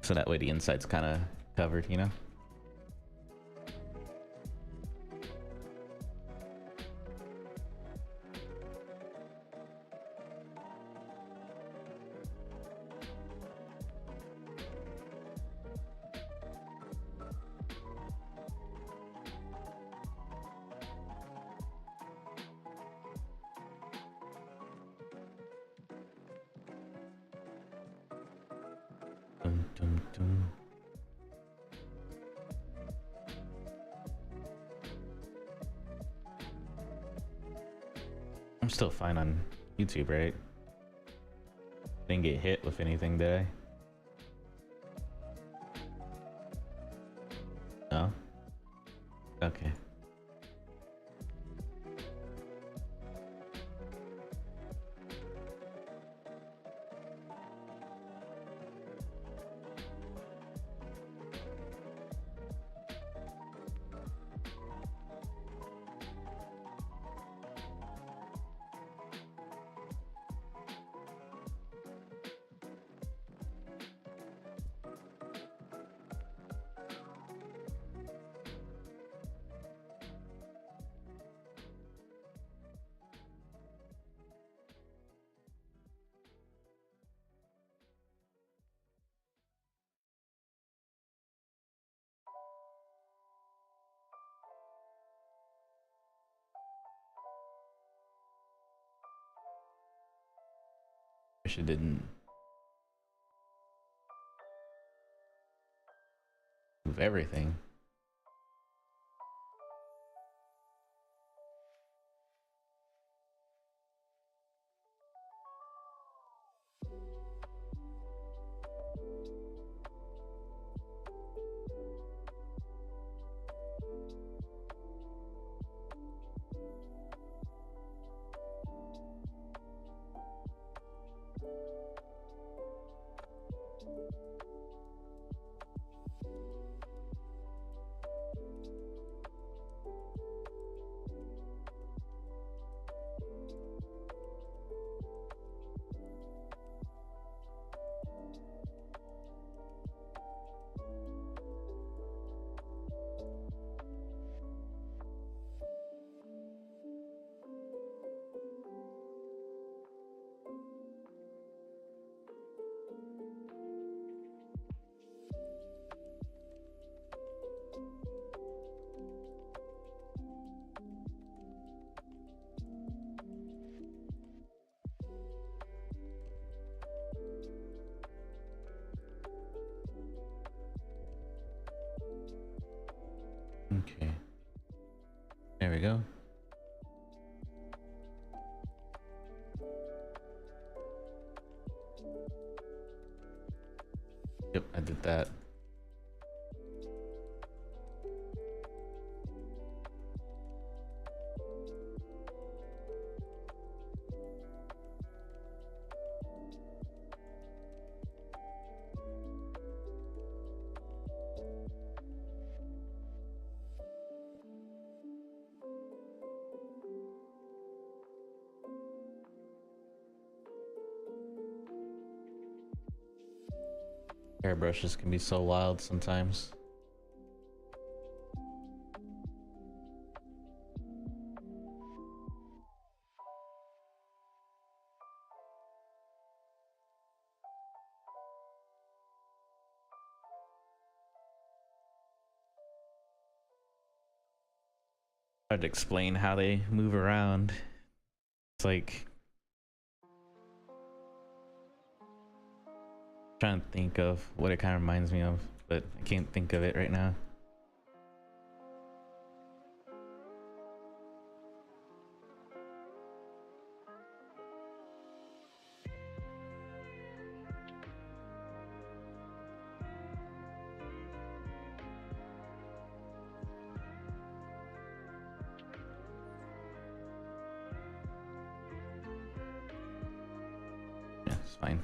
so that way the inside's kind of covered, you know. Dum, dum, dum. I'm still fine on YouTube, right? Didn't get hit with anything, did I? No? Okay. Wish it didn't move everything. There we go. Yep, I did that. Airbrushes can be so wild sometimes. Hard to explain how they move around. It's like trying to think of what it kind of reminds me of, but I can't think of it right now. Yeah, it's fine.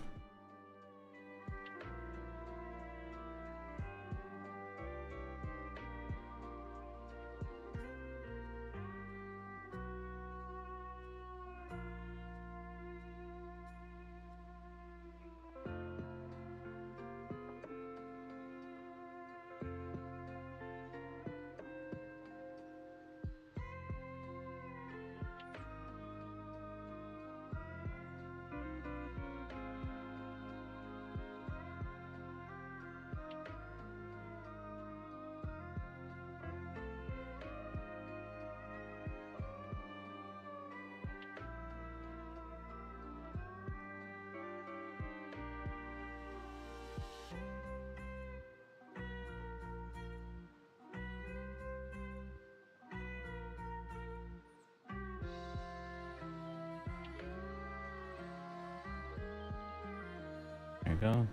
There you go.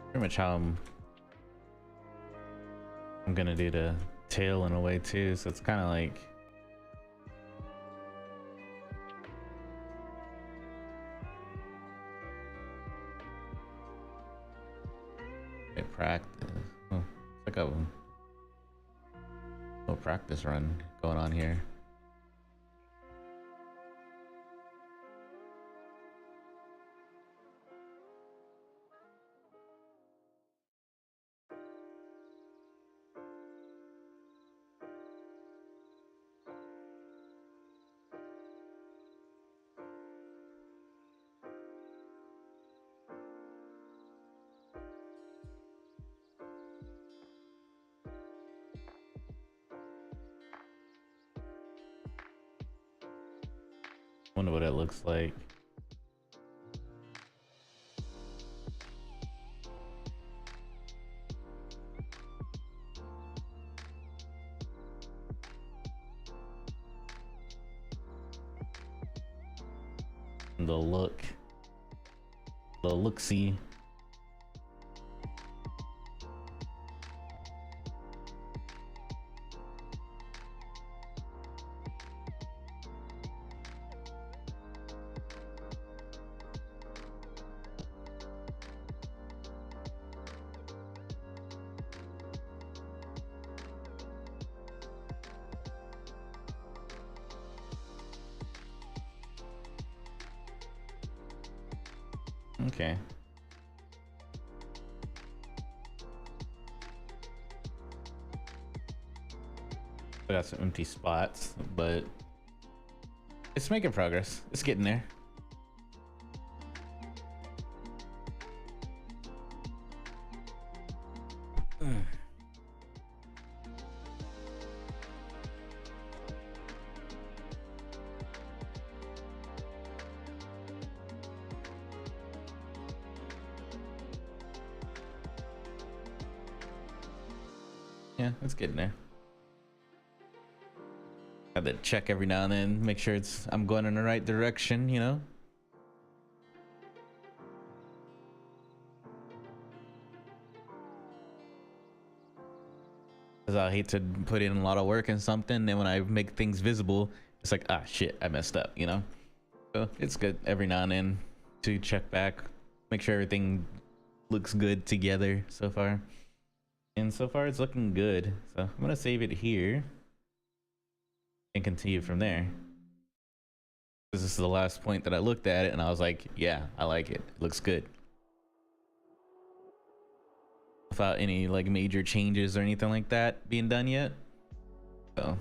Pretty much how I'm gonna do the tail in a way too, so it's kind of like practice. Oh, it's like a little practice run going on here. Wonder what it looks like. The look-see. Okay. I got some empty spots, but it's making progress. It's getting there. Yeah, it's getting there. Have to check every now and then, make sure I'm going in the right direction, you know. Cause I hate to put in a lot of work in something, and when I make things visible, it's like, ah, shit, I messed up, you know. So it's good every now and then to check back, make sure everything looks good together so far. And so far it's looking good. So I'm gonna save it here and continue from there. This is the last point that I looked at it and I was like, yeah, I like it. It looks good. Without any like major changes or anything like that being done yet. So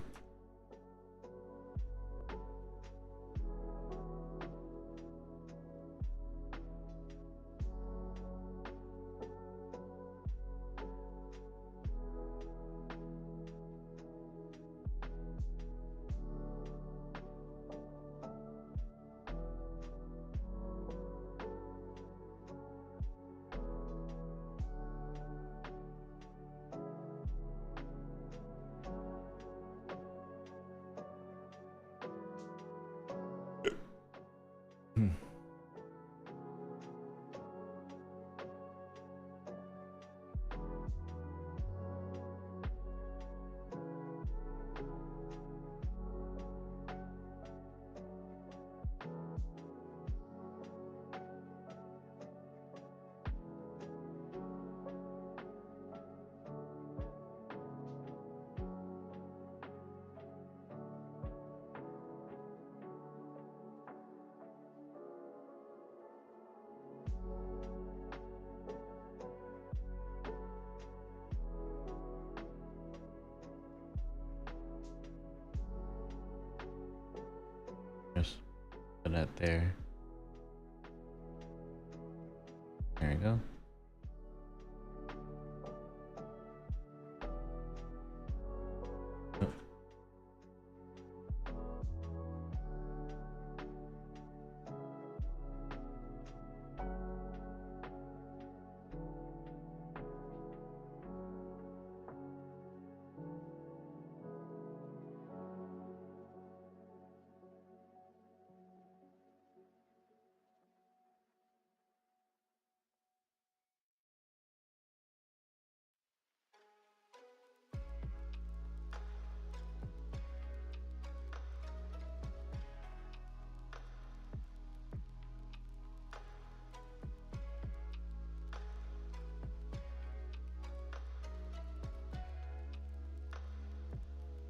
just put that there. There we go.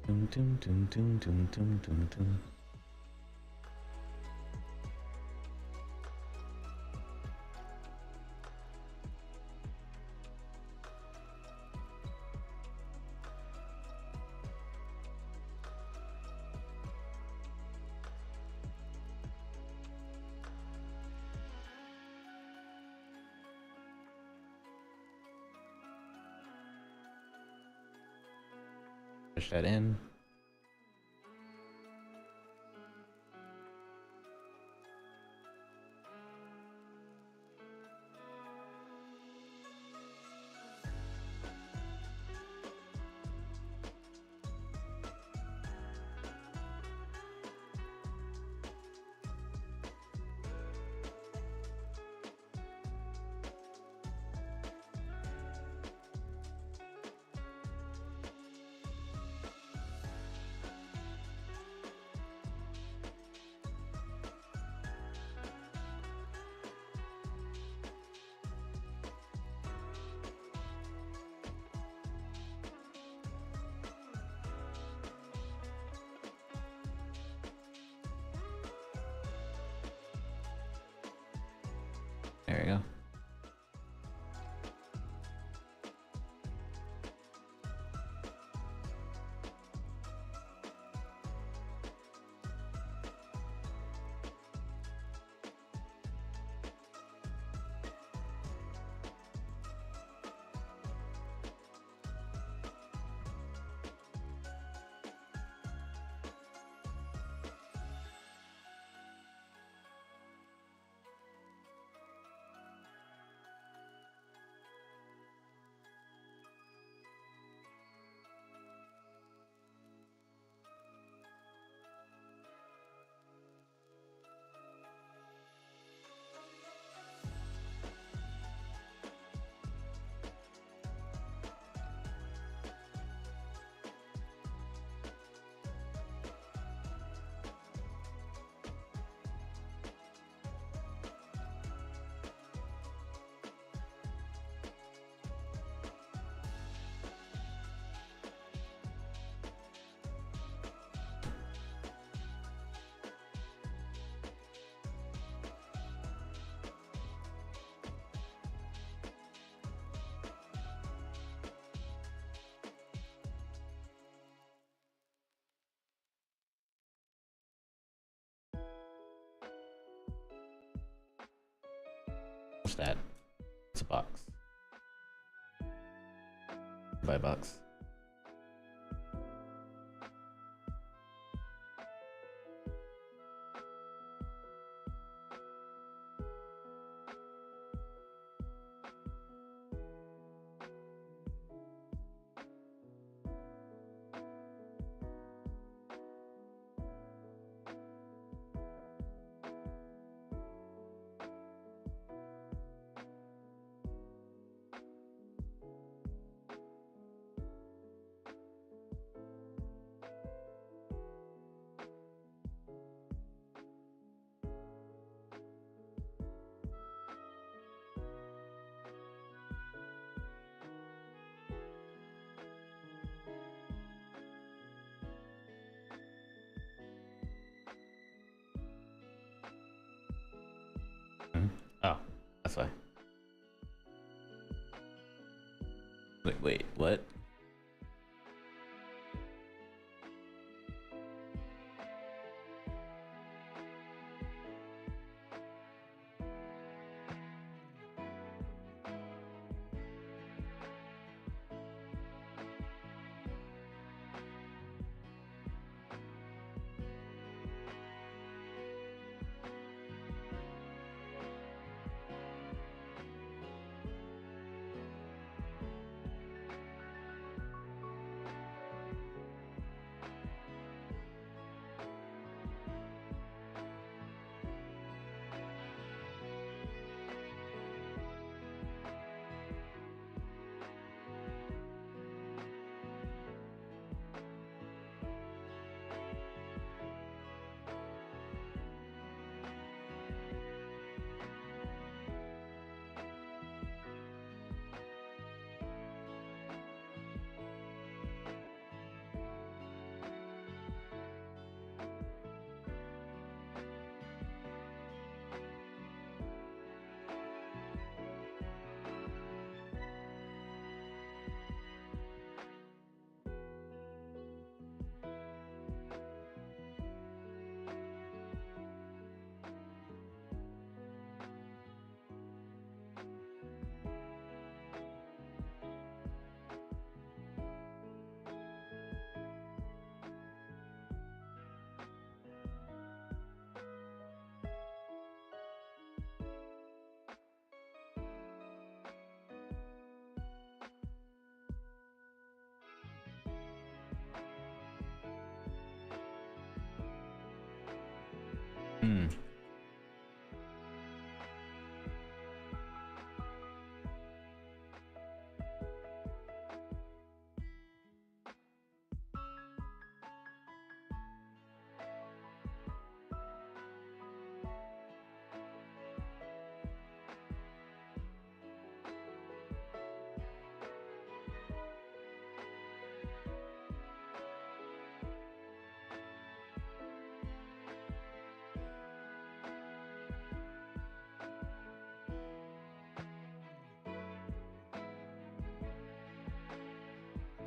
Dun, dun, dun, dun, dun, dun, dun, dun. Push that in. There we go. that. It's a box. Buy a box. Oh, that's why. Wait, what? Hmm.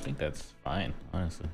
I think that's fine, honestly.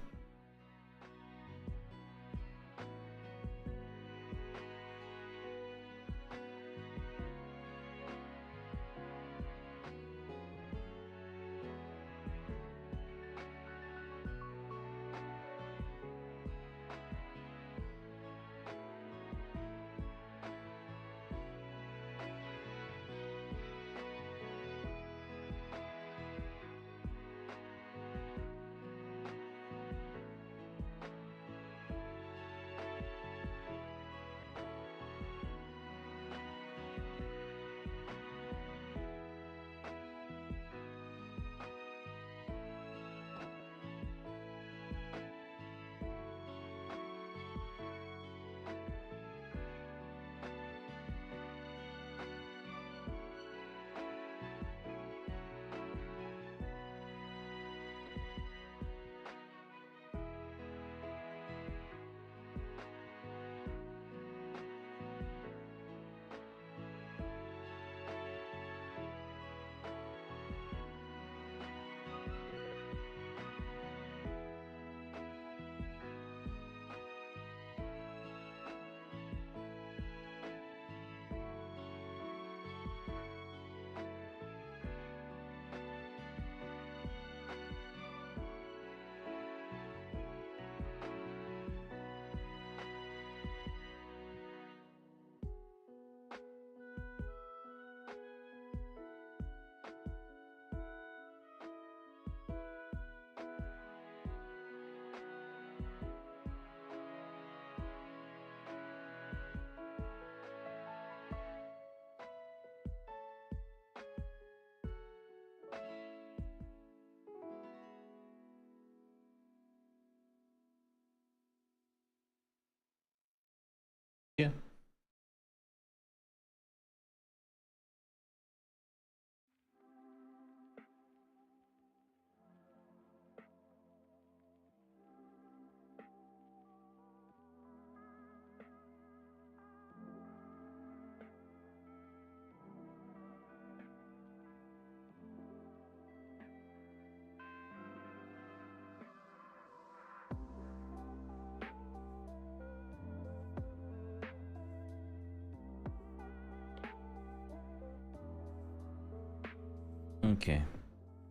Okay,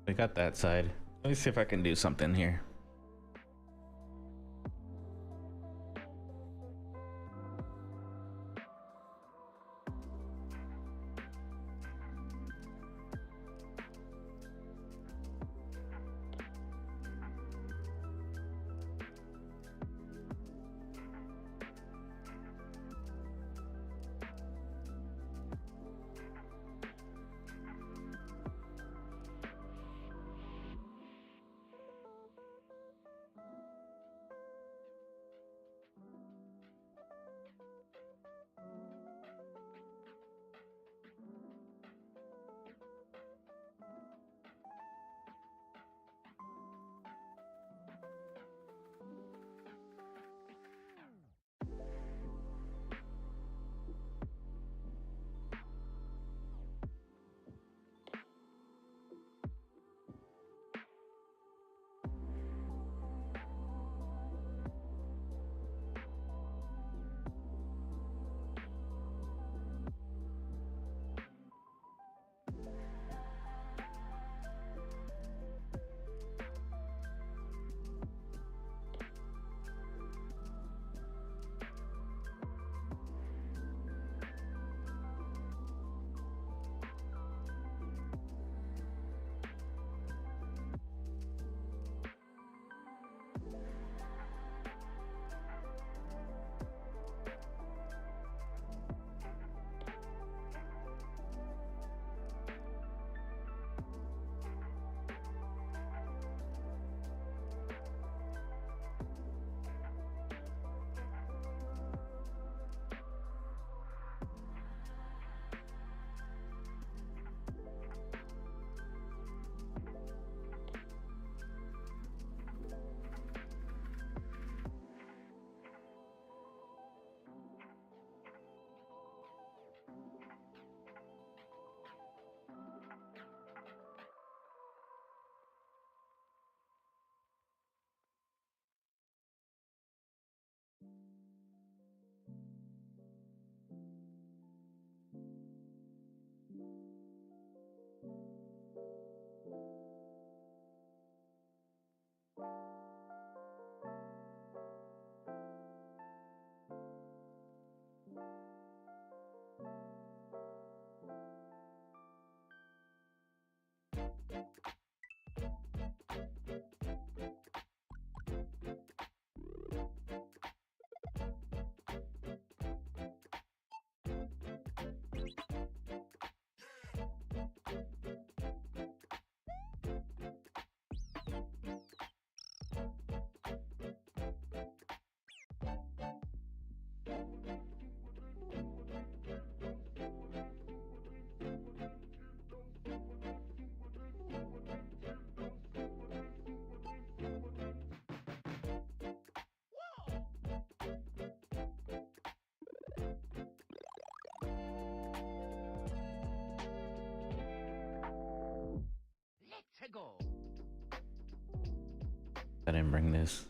we got that side. Let me see if I can do something here. I didn't bring this.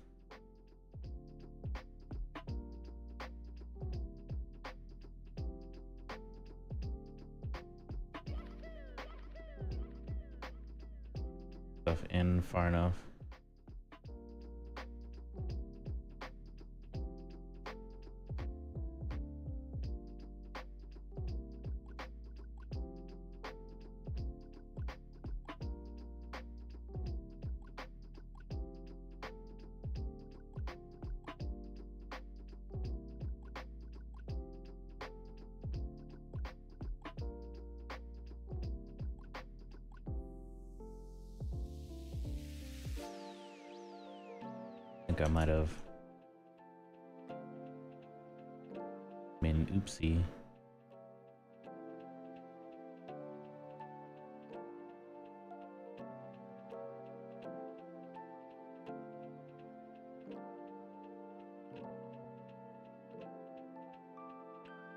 Stuff in far enough. I might have made an oopsie.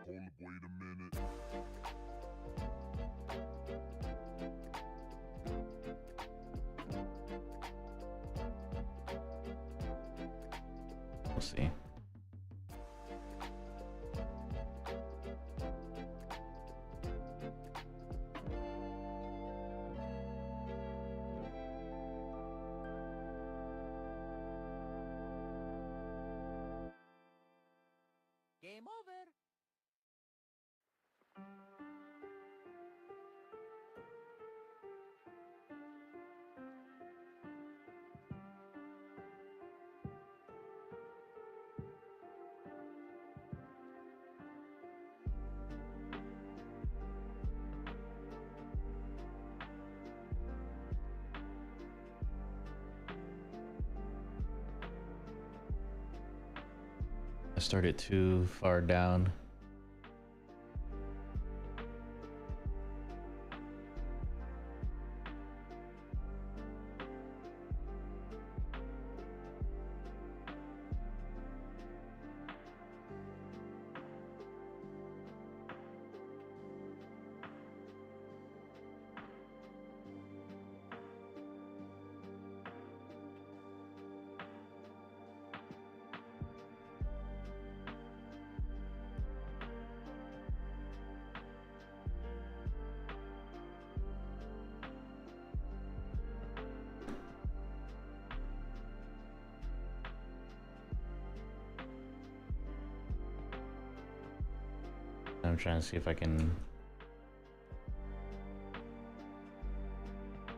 Hold up, wait a minute. We'll see. I started too far down. I'm trying to see if I can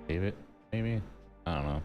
save it, maybe? I don't know.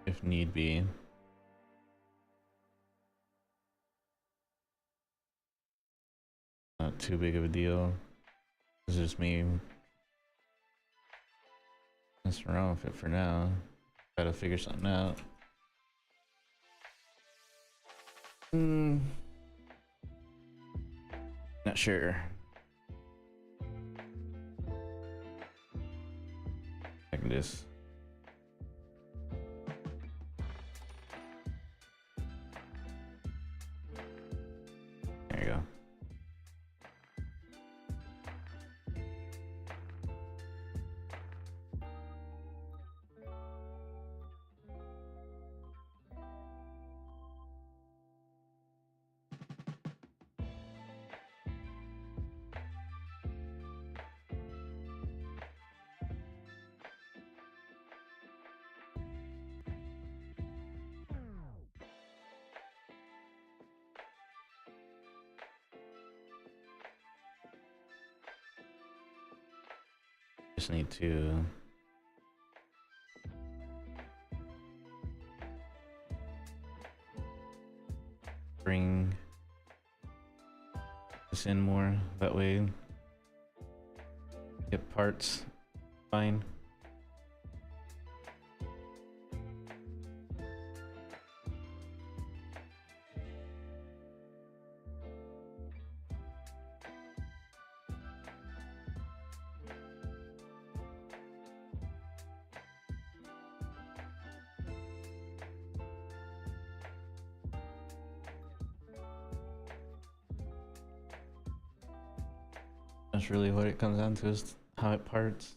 If need be. Not too big of a deal. It's just me messing around with it for now. Try to figure something out. Not sure. I can just there you go. Just need to bring this in more, that way get parts fine. That's really what it comes down to, is how it parts.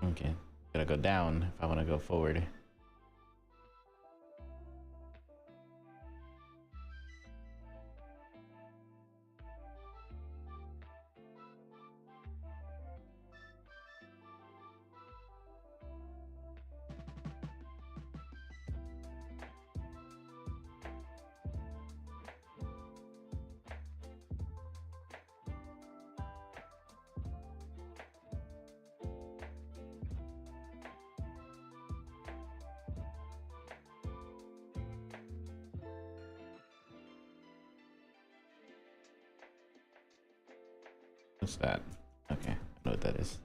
Okay, gotta go down if I want to go forward. What's that? Okay, I know what that is.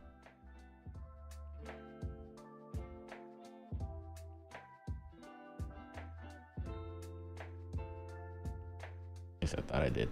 At least I thought I did.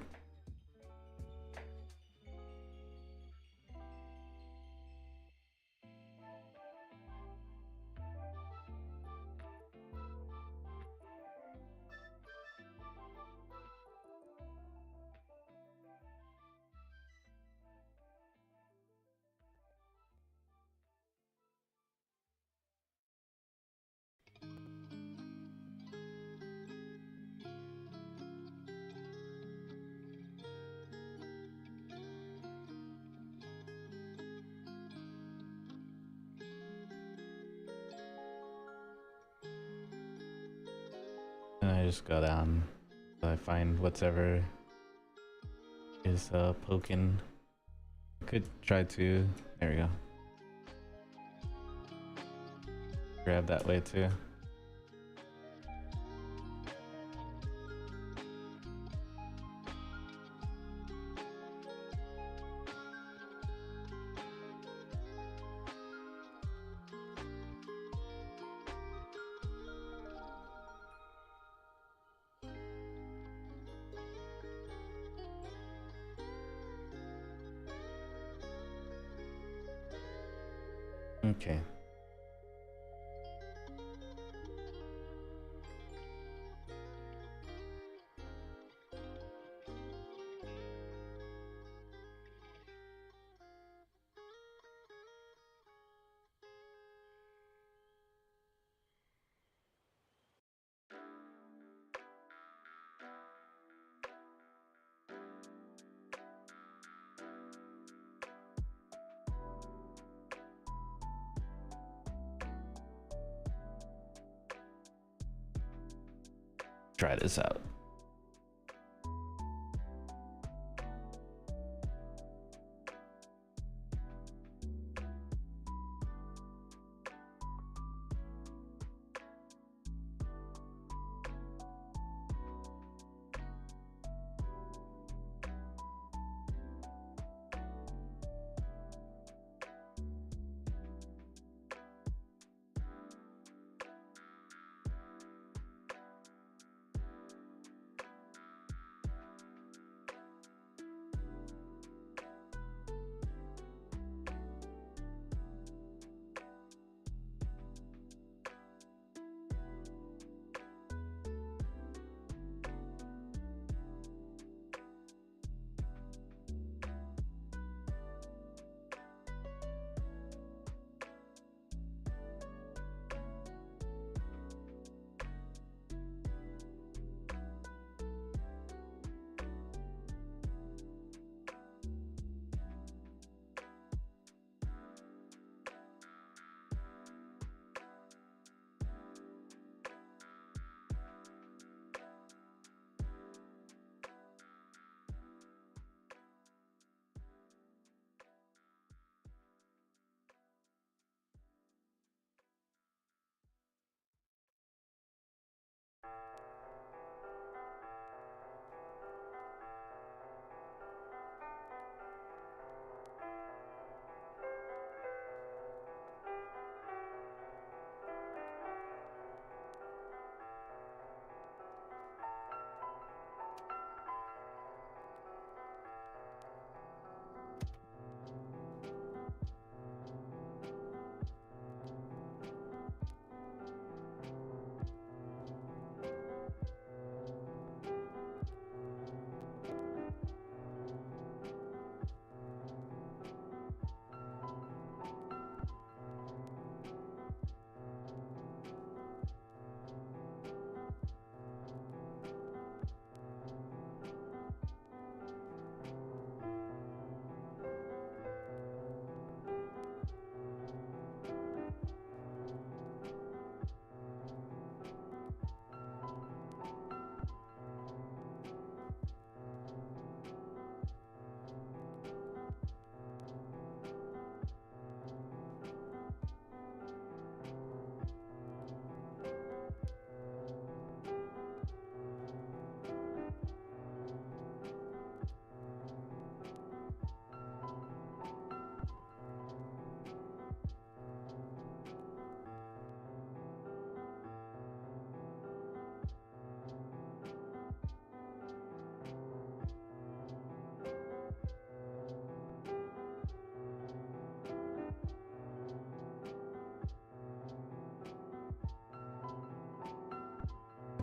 I just go down till I find whatever is poking. I could try to. There we go. Grab that way too. Okay. Try this out.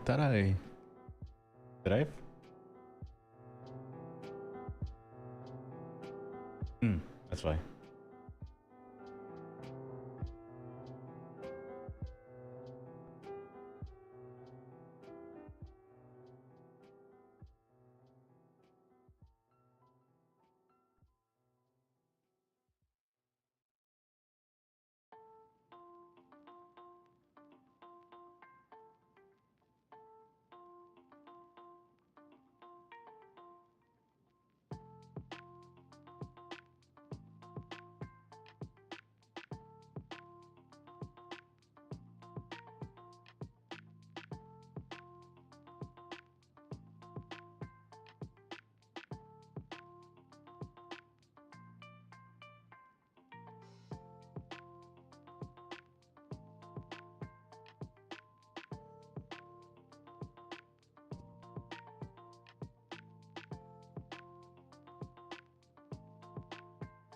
Thought I did I? That's why.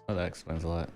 Oh, that explains a lot.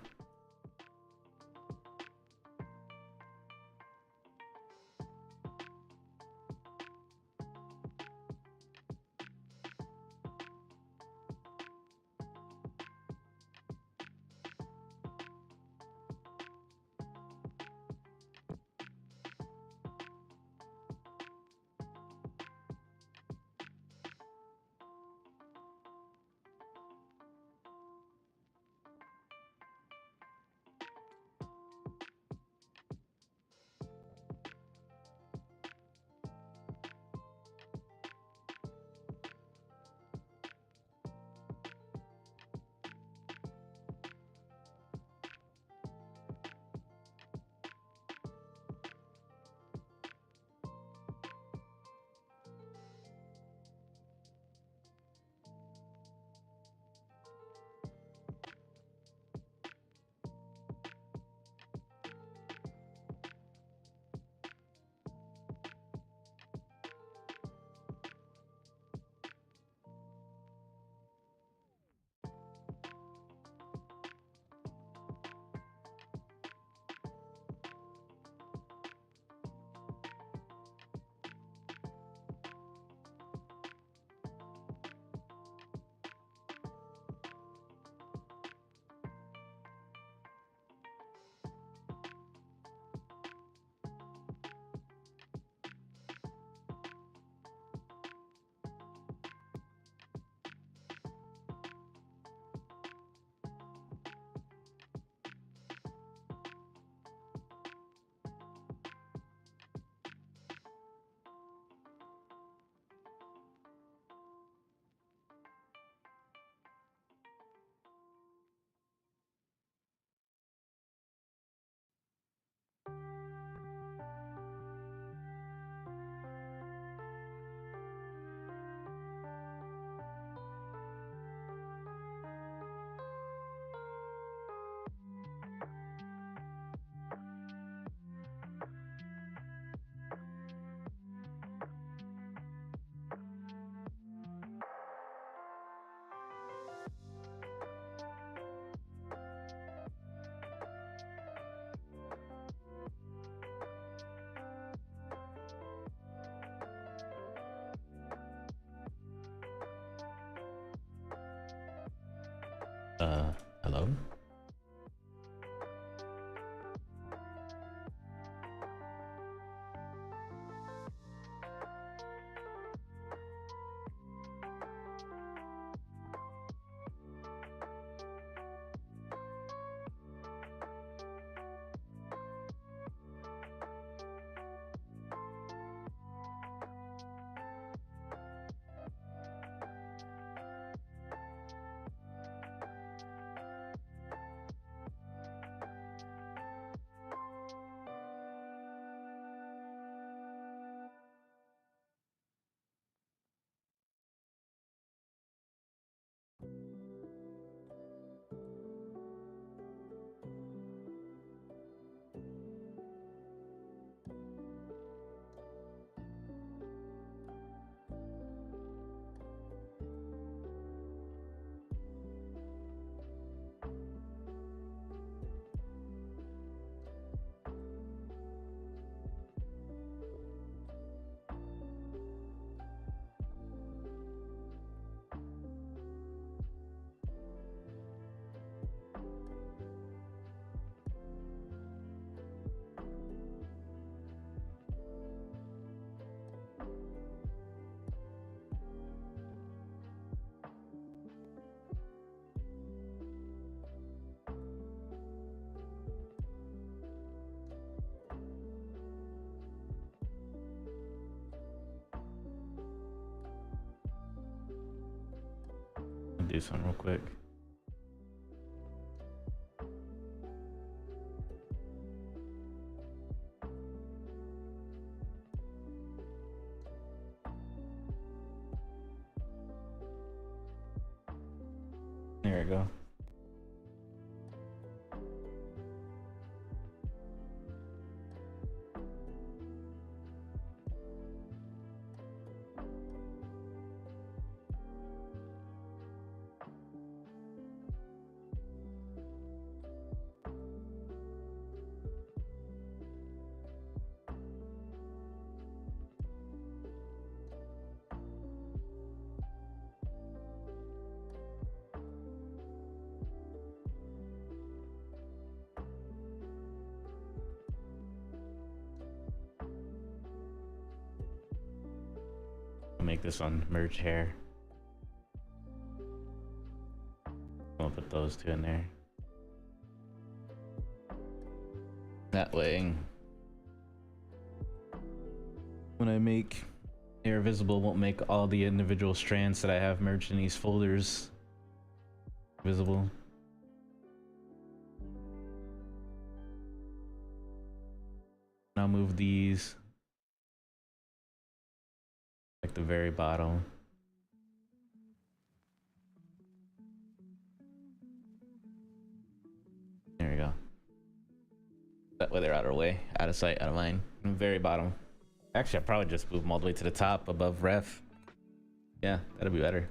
Hello? Do something real quick. There we go. make this one merge hair. I'll put those two in there. That way, when I make hair visible, it won't make all the individual strands that I have merged in these folders visible. I'll move these like the very bottom. There we go. That way they're out of our way, out of sight, out of mind. Very bottom. Actually, I'll probably just move them all the way to the top above ref. Yeah, that'll be better.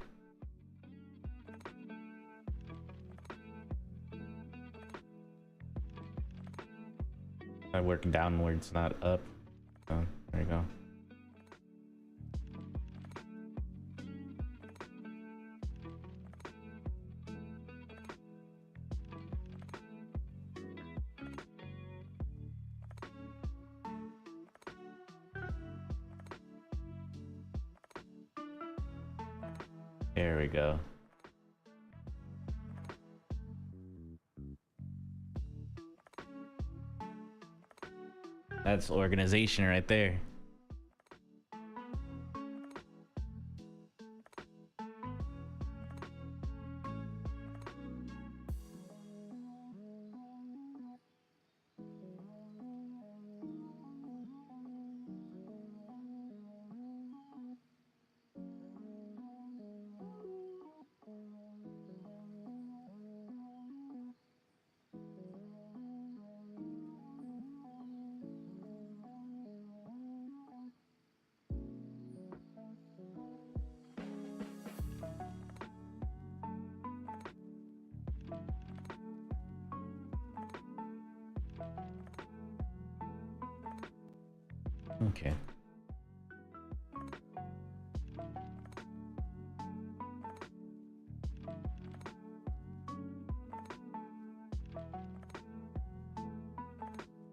I'm working downwards, not up. Oh, there you go. There we go. That's organization right there. Okay.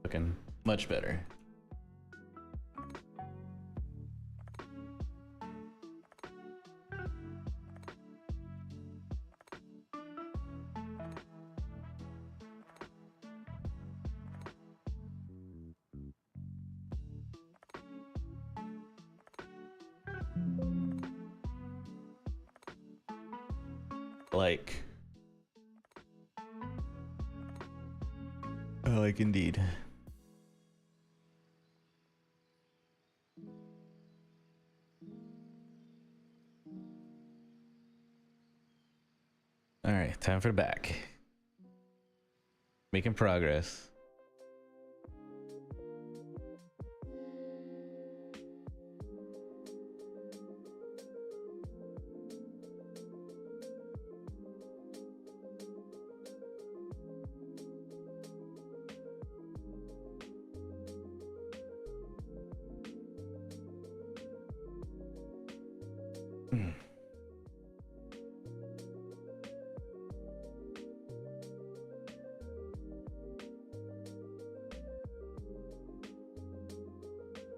Looking much better. Like indeed. All right, time for the back. Making progress.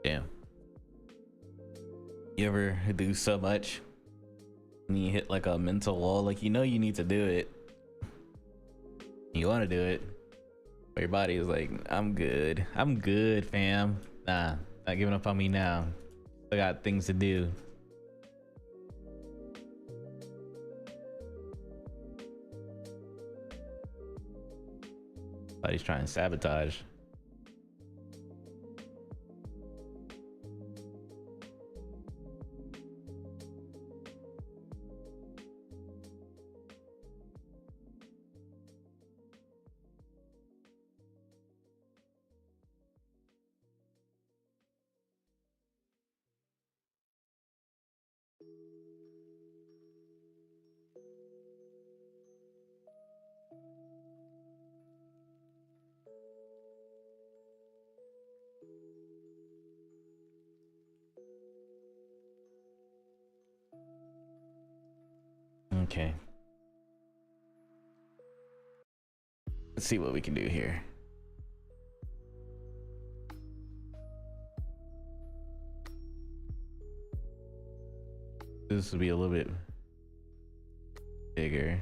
Damn. You ever do so much and you hit like a mental wall, like you know you need to do it, you want to do it, but your body is like, I'm good, fam. Nah, not giving up on me now. I got things to do. Body's trying to sabotage. Okay. Let's see what we can do here. This would be a little bit bigger.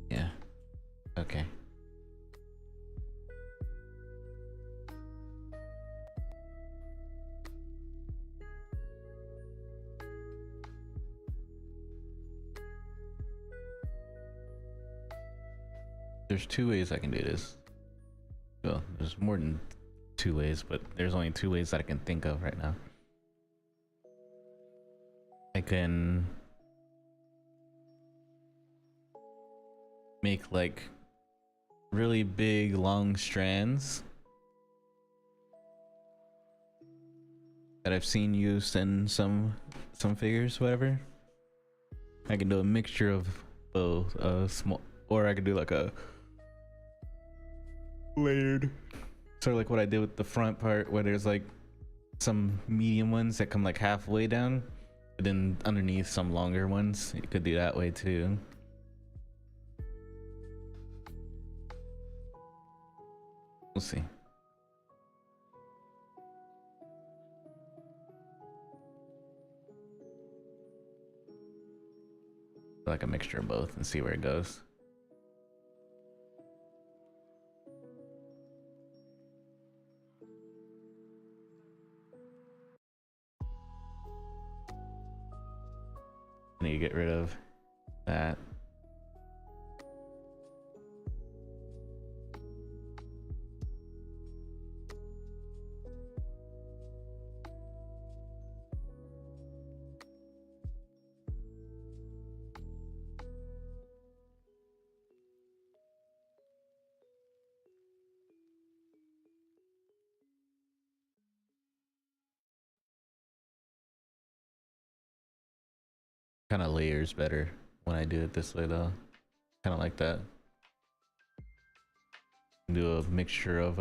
Yeah. Okay. There's two ways I can do this. Well, there's more than two ways, but there's only two ways that I can think of right now. I can make like really big long strands that I've seen used in some figures, whatever. I can do a mixture of both, small, or I could do like a layered, sort of like what I did with the front part, where there's like some medium ones that come like halfway down, but then underneath some longer ones. You could do that way too. We'll see. Like a mixture of both and see where it goes. I need to get rid of that. Kind of layers better when I do it this way though. Kind of like that. Do a mixture of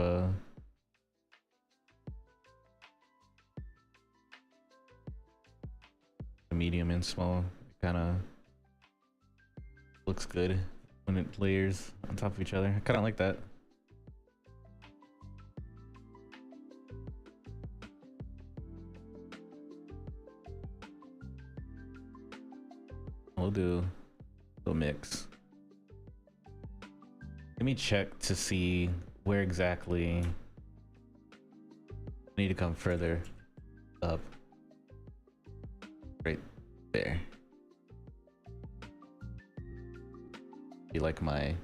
medium and small. Kind of looks good when it layers on top of each other. I kind of like that. We'll do a mix. Let me check to see where exactly I need to come further up. Right there. Be like my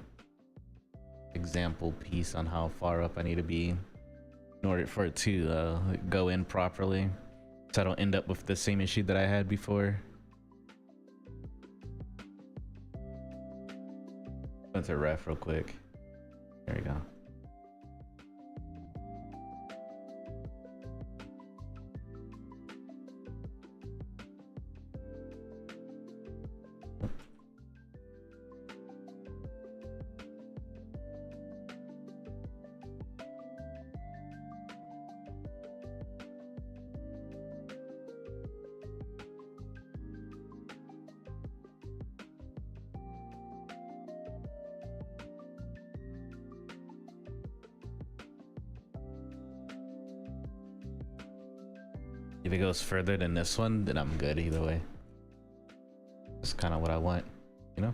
example piece on how far up I need to be in order for it to go in properly, so I don't end up with the same issue that I had before. Went to ref real quick. There we go. If it goes further than this one, then I'm good either way. That's kind of what I want, you know?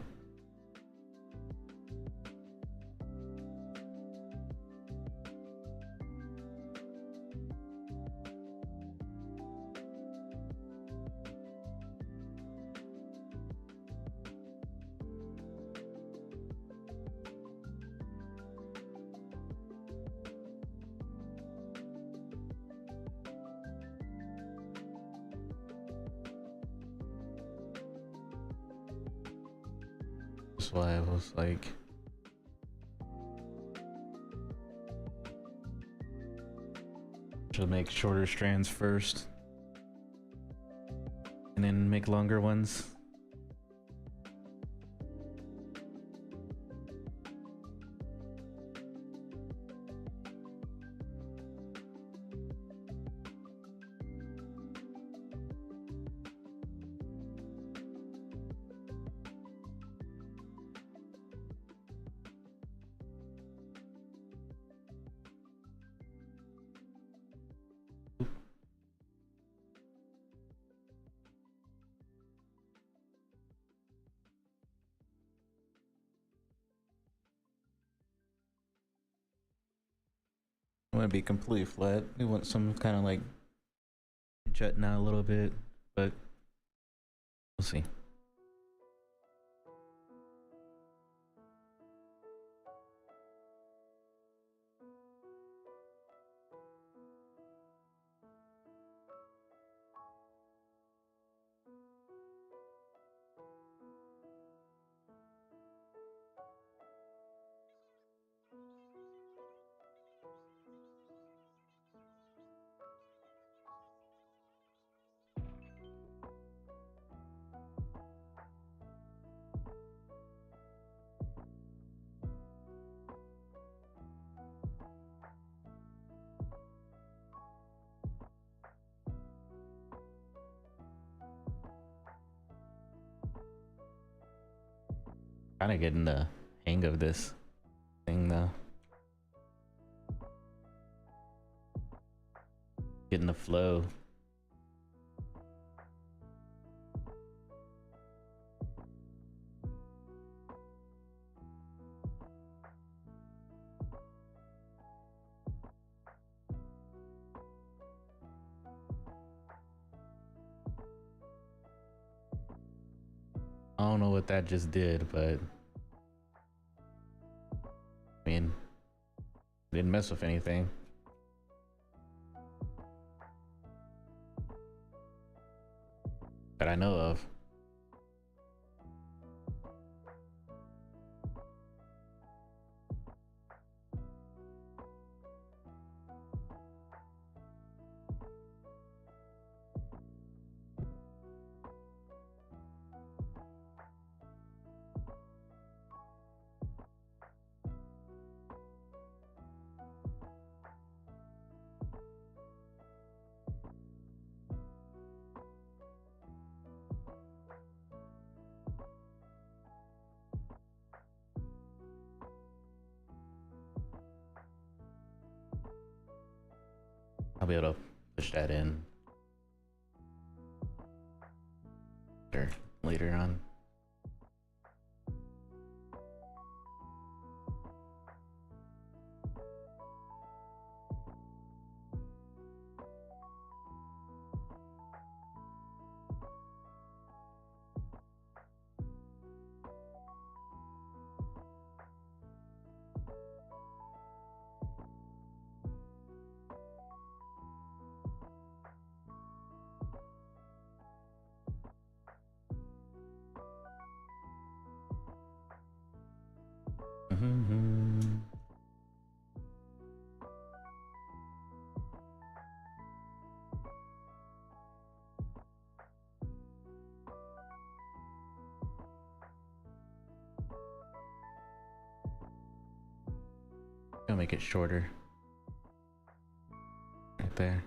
That's why I was like, should make shorter strands first and then make longer ones. want to be completely flat. We want some kind of like jutting out a little bit, but we'll see. Kind of getting the hang of this thing though. Getting the flow. I don't know what that just did, but I mean, didn't mess with anything. That I know of. I'll be able to push that in later on. Gonna make it shorter. Right there.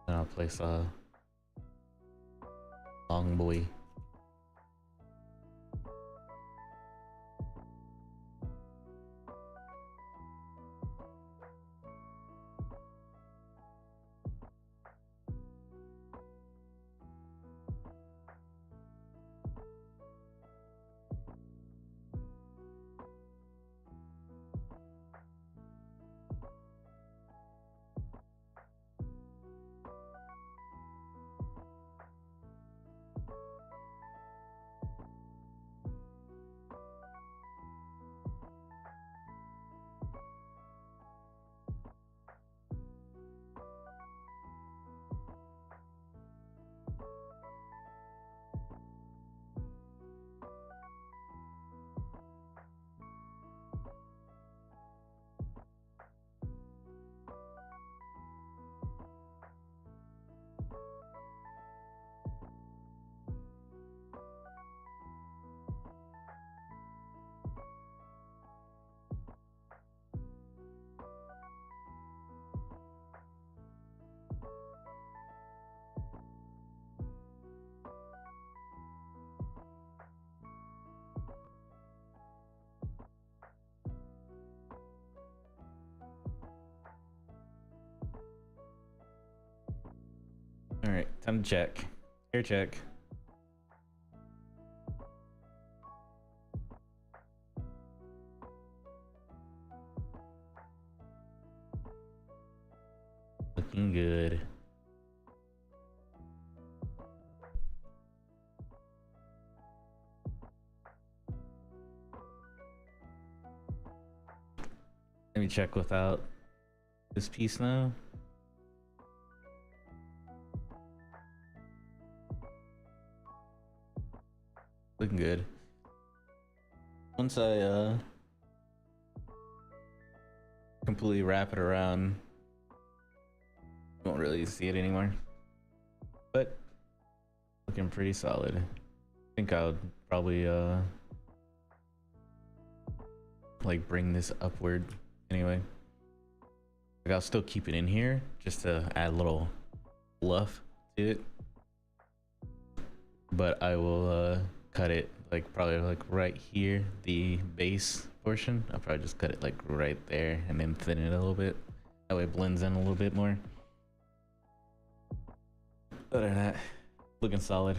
Then I'll place a long boy. Time to check. Hair check. Looking good. Let me check without this piece now. Looking good. Once I completely wrap it around, you won't really see it anymore. But looking pretty solid. I think I would probably like bring this upward anyway. Like I'll still keep it in here just to add a little fluff to it. But I will cut it like probably like right here, the base portion. I'll probably just cut it like right there and then thin it a little bit. That way it blends in a little bit more. Other than that, looking solid.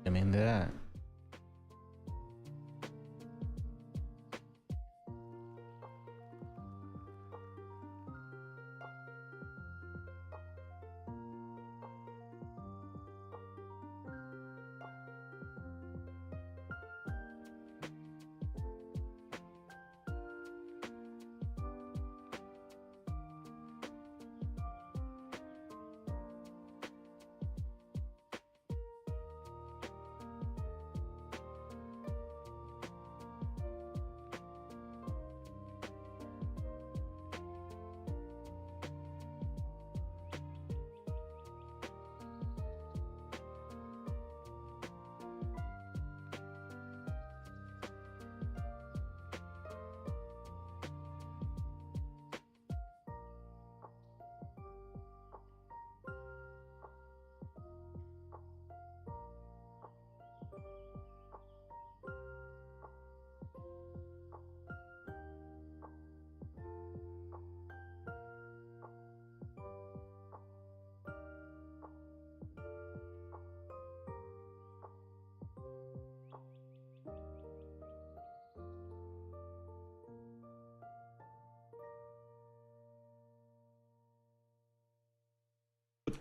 I'm into that.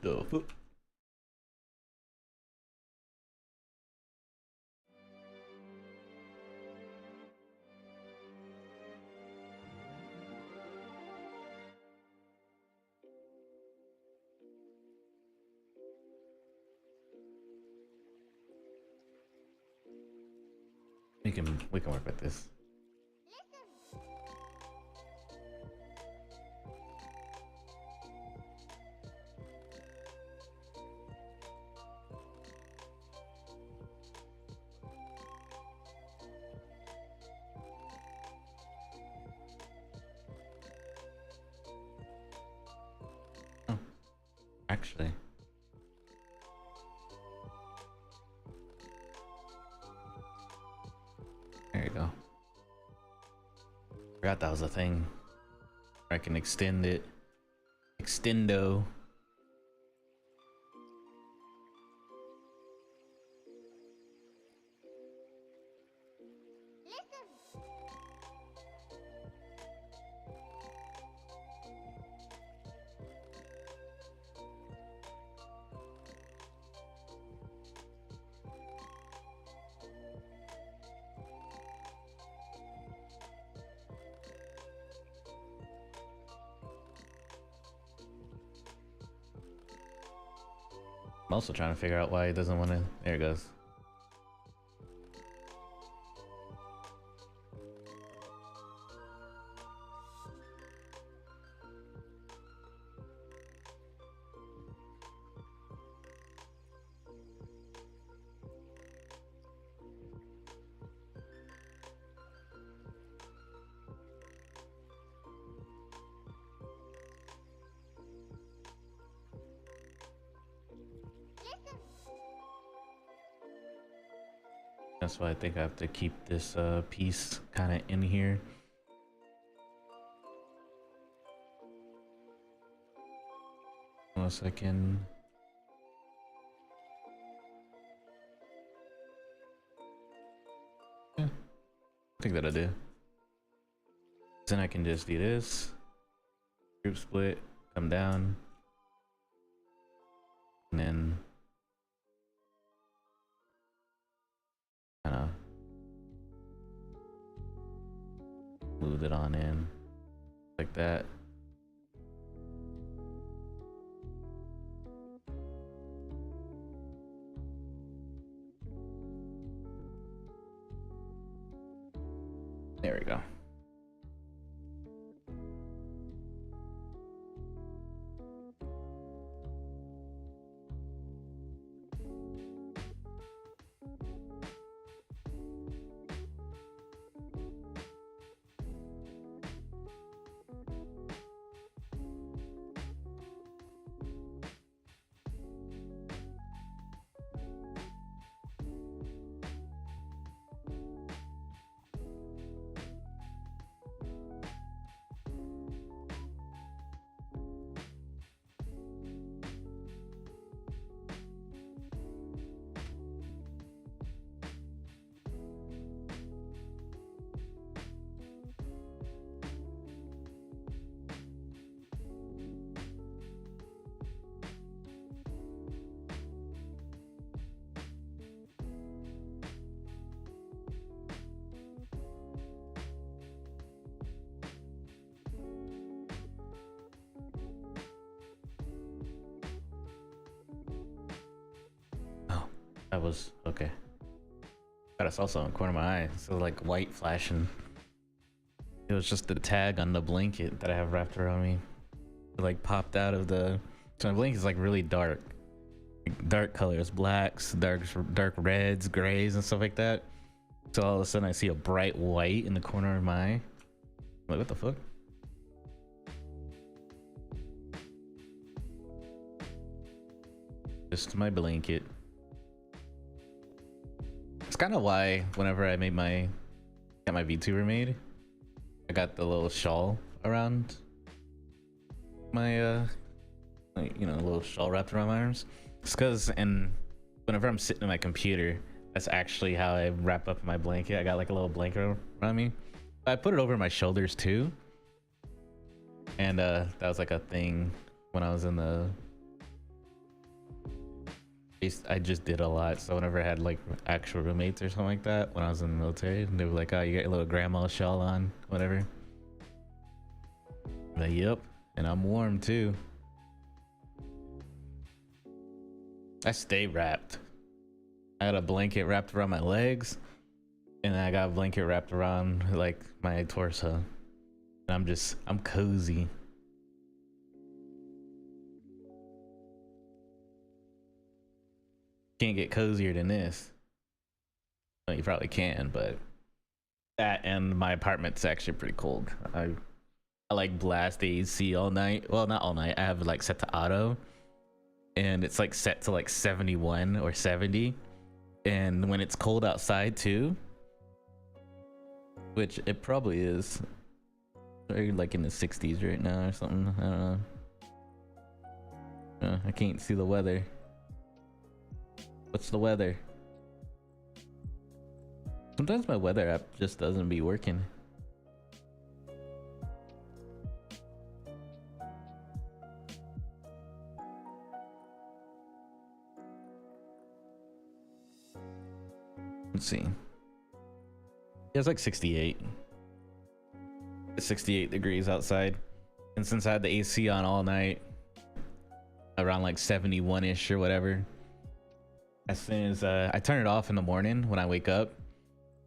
the fuck? We can work with this. Oh, actually. There you go. Forgot that was a thing. I can extend it. Extendo. I'm also trying to figure out why he doesn't want to. There it goes. That's why I think I have to keep this piece kind of in here. Unless I can. Yeah, I think that'll do. Then I can just do this. Group split, come down. And then kind of move it on in like that. There we go. That was okay. God, I saw something in the corner of my eye. So like white flashing. It was just the tag on the blanket that I have wrapped around me. It like popped out of the. So my blanket is like really dark, like dark colors, blacks, dark reds, grays, and stuff like that. So all of a sudden I see a bright white in the corner of my eye. I'm like, what the fuck? Just my blanket. It's kind of why whenever I got my VTuber made, I got the little shawl around my like, you know, a little shawl wrapped around my arms. It's because whenever I'm sitting in my computer, that's actually how I wrap up my blanket. I got like a little blanket around me. I put it over my shoulders too, and that was like a thing when I was in the I just did a lot. So whenever I had like actual roommates or something like that when I was in the military, they were like, "Oh, you got your little grandma shawl on, whatever." I'm like, yep, and I'm warm too. I stay wrapped. I got a blanket wrapped around my legs, and I got a blanket wrapped around like my torso. And I'm cozy. Can't get cozier than this. Well, you probably can, but that and my apartment's actually pretty cold. I like blast the AC all night. Well, not all night. I have it like set to auto, and it's like set to like 71 or 70. And when it's cold outside too, which it probably is, or like in the 60s right now or something. I don't know. I can't see the weather. What's the weather? Sometimes my weather app just doesn't be working. Let's see. It's like 68. It's 68 degrees outside. And since I had the AC on all night, around like 71-ish or whatever, as soon as I turn it off in the morning when I wake up,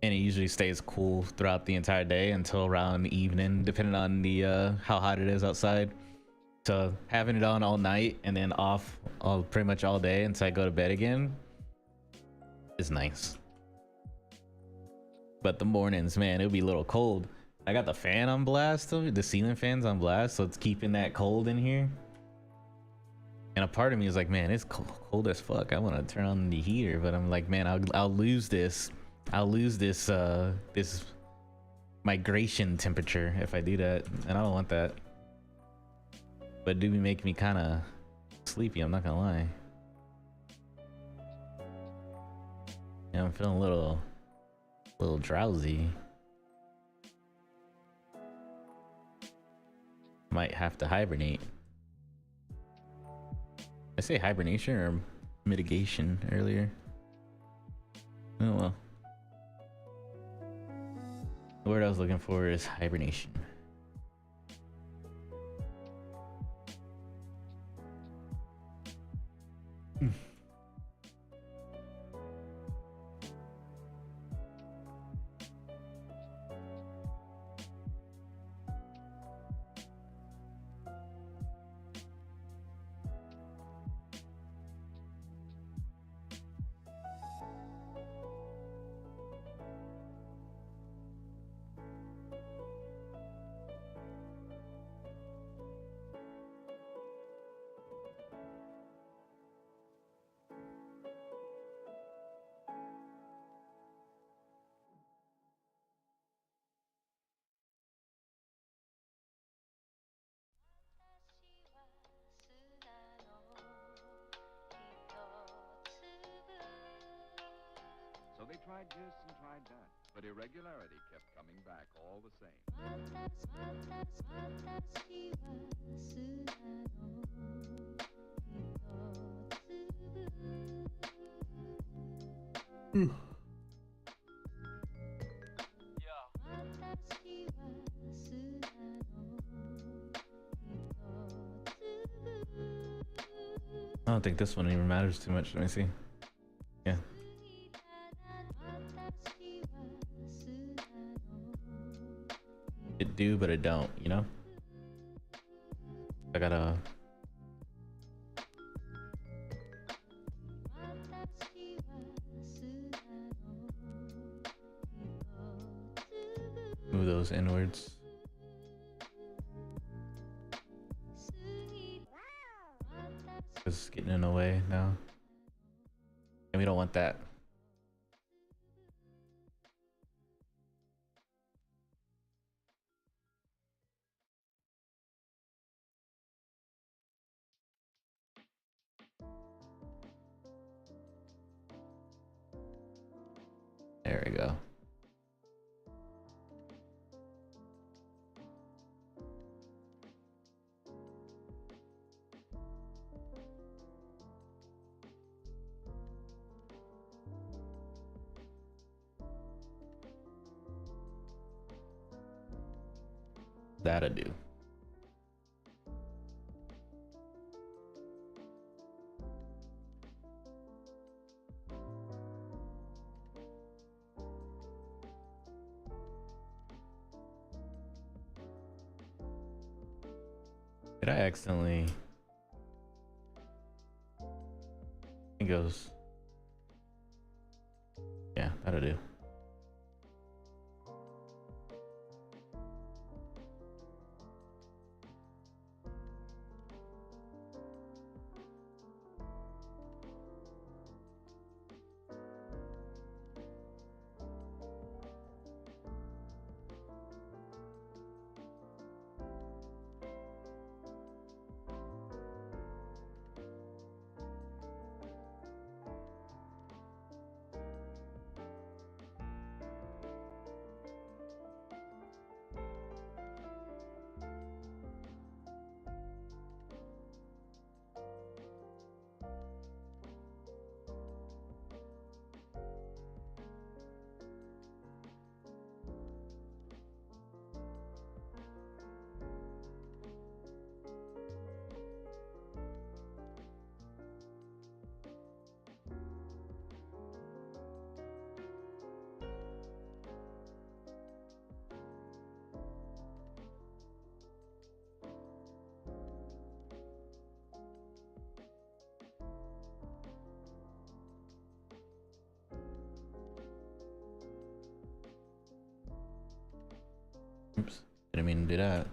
and it usually stays cool throughout the entire day until around the evening, depending on the how hot it is outside. So having it on all night and then off pretty much all day until I go to bed again is nice. But the mornings, man, it'll be a little cold. I got the fan on blast, the ceiling fan's on blast, so it's keeping that cold in here. And a part of me is like, man, it's cold as fuck. I want to turn on the heater, but I'm like, man, I'll lose this. I'll lose this this migration temperature if I do that, and I don't want that. But it do make me kind of sleepy, I'm not gonna lie. Yeah, I'm feeling a little drowsy. Might have to hibernate. I say hibernation or mitigation earlier. Oh well. The word I was looking for is hibernation. So they tried this and tried that, but irregularity kept coming back all the same. I don't think this one even matters too much. Let me see. Yeah. It do, but it don't, you know? I gotta... move those inwards. It's getting in the way now. And we don't want that. There we go. That'll do. Did I accidentally? It goes. Yeah, that'll do. Oops, didn't mean to do that.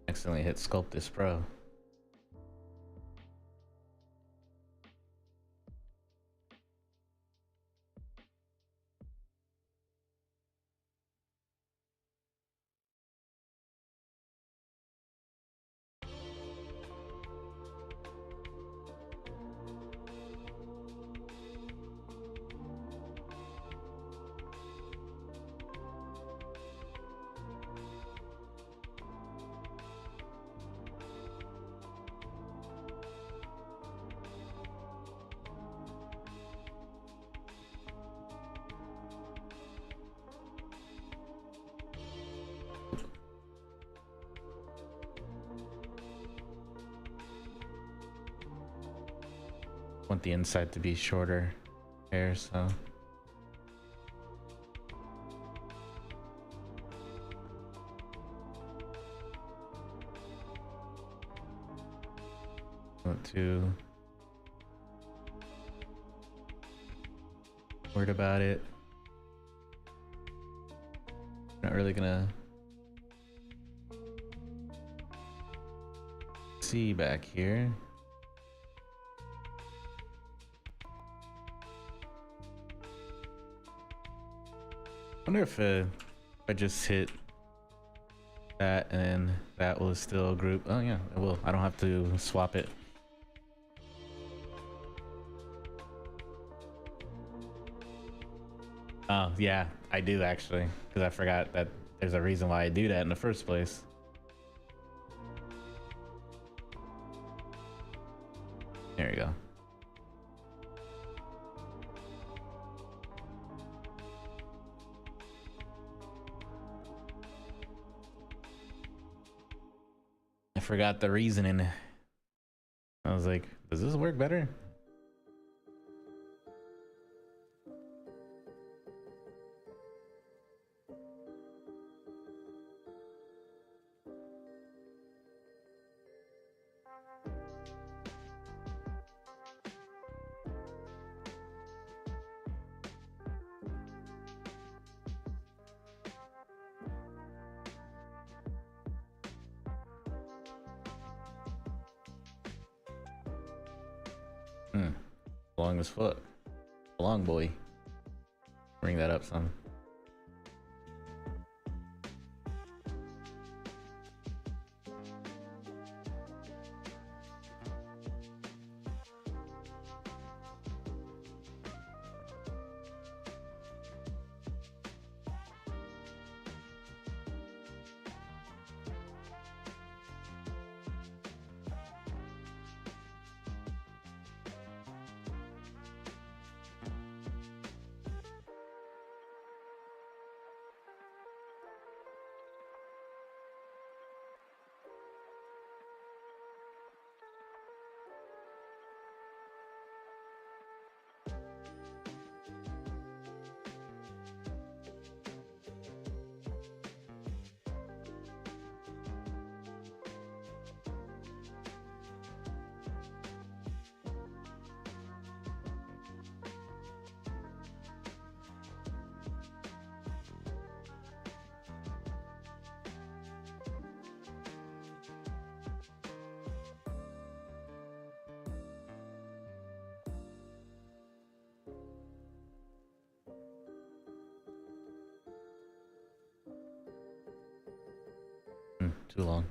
Accidentally hit Sculpt this Pro. Want the inside to be shorter hair, so not too worried about it. Not really gonna see back here. Wonder if I just hit that and then that will still group. Oh yeah, it will. I don't have to swap it. Oh yeah, I do actually, because I forgot that there's a reason why I do that in the first place. There you go. I forgot the reasoning. I was like, does this work better? Along his foot. Long boy. Bring that up some. too long.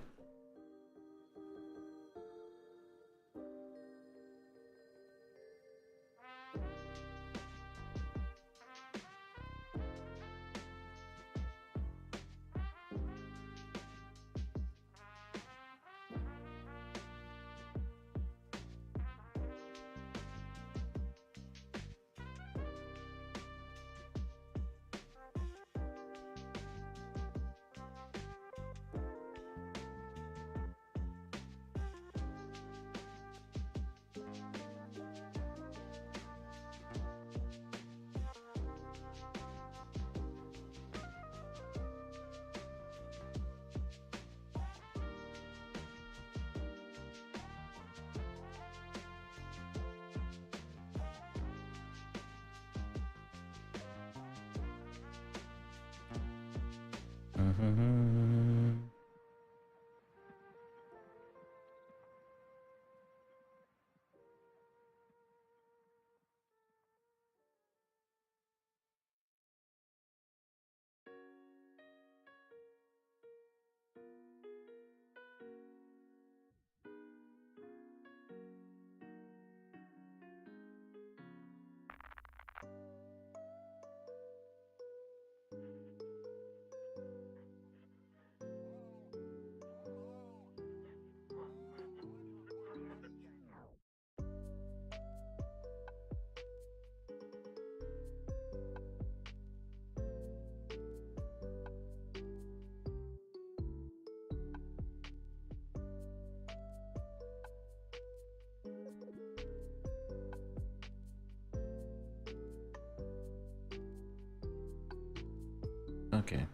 Okay.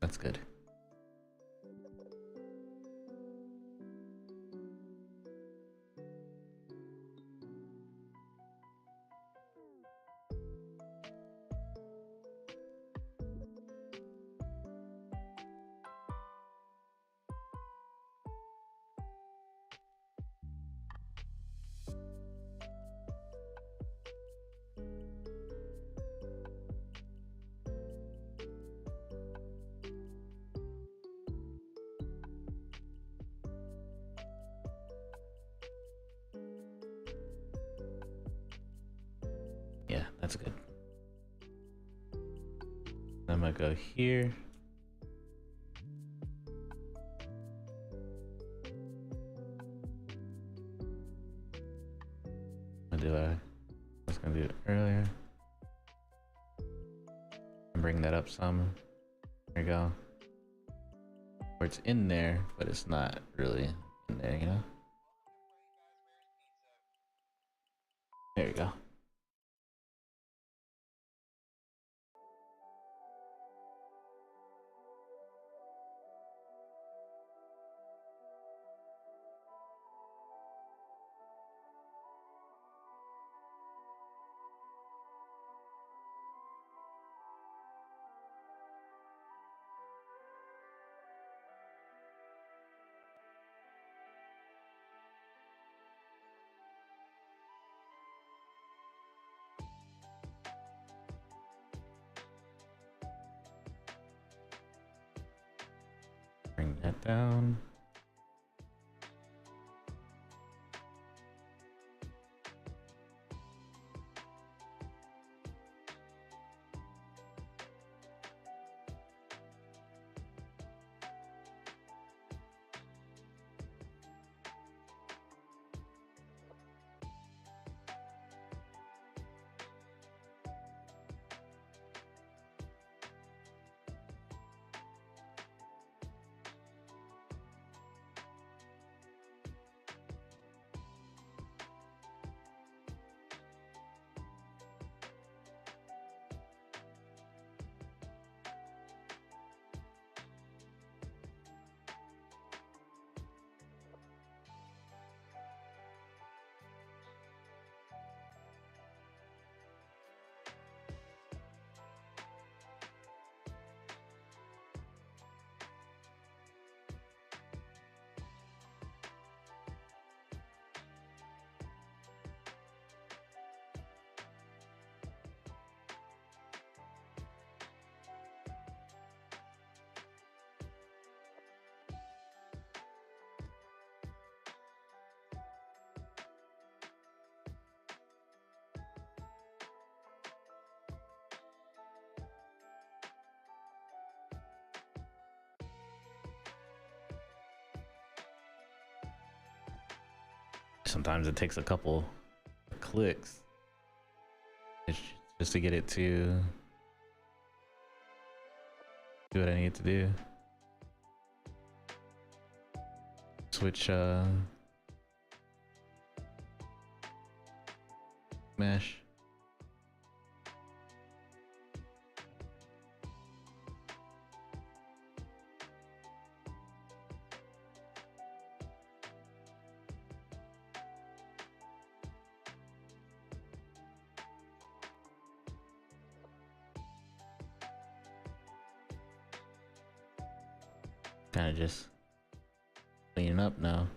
That's good. Yeah, that's good. I'm gonna go here. I was gonna do it earlier. Bring that up some. There you go. Where it's in there, but it's not really in there, you know? There you go. Bring that down. sometimes it takes a couple clicks just to get it to do what I need to do. Switch mesh. Kind of just cleaning up now.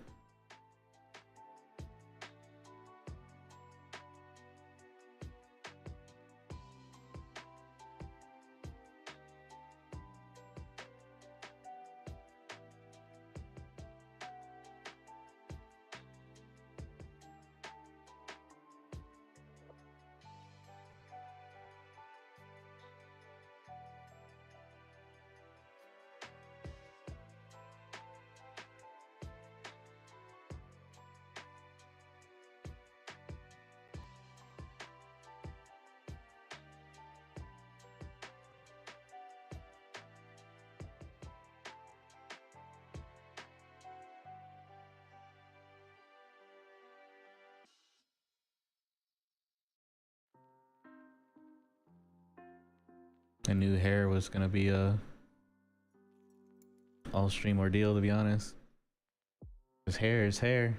I knew hair was gonna be a all stream ordeal, to be honest. Cause hair is hair.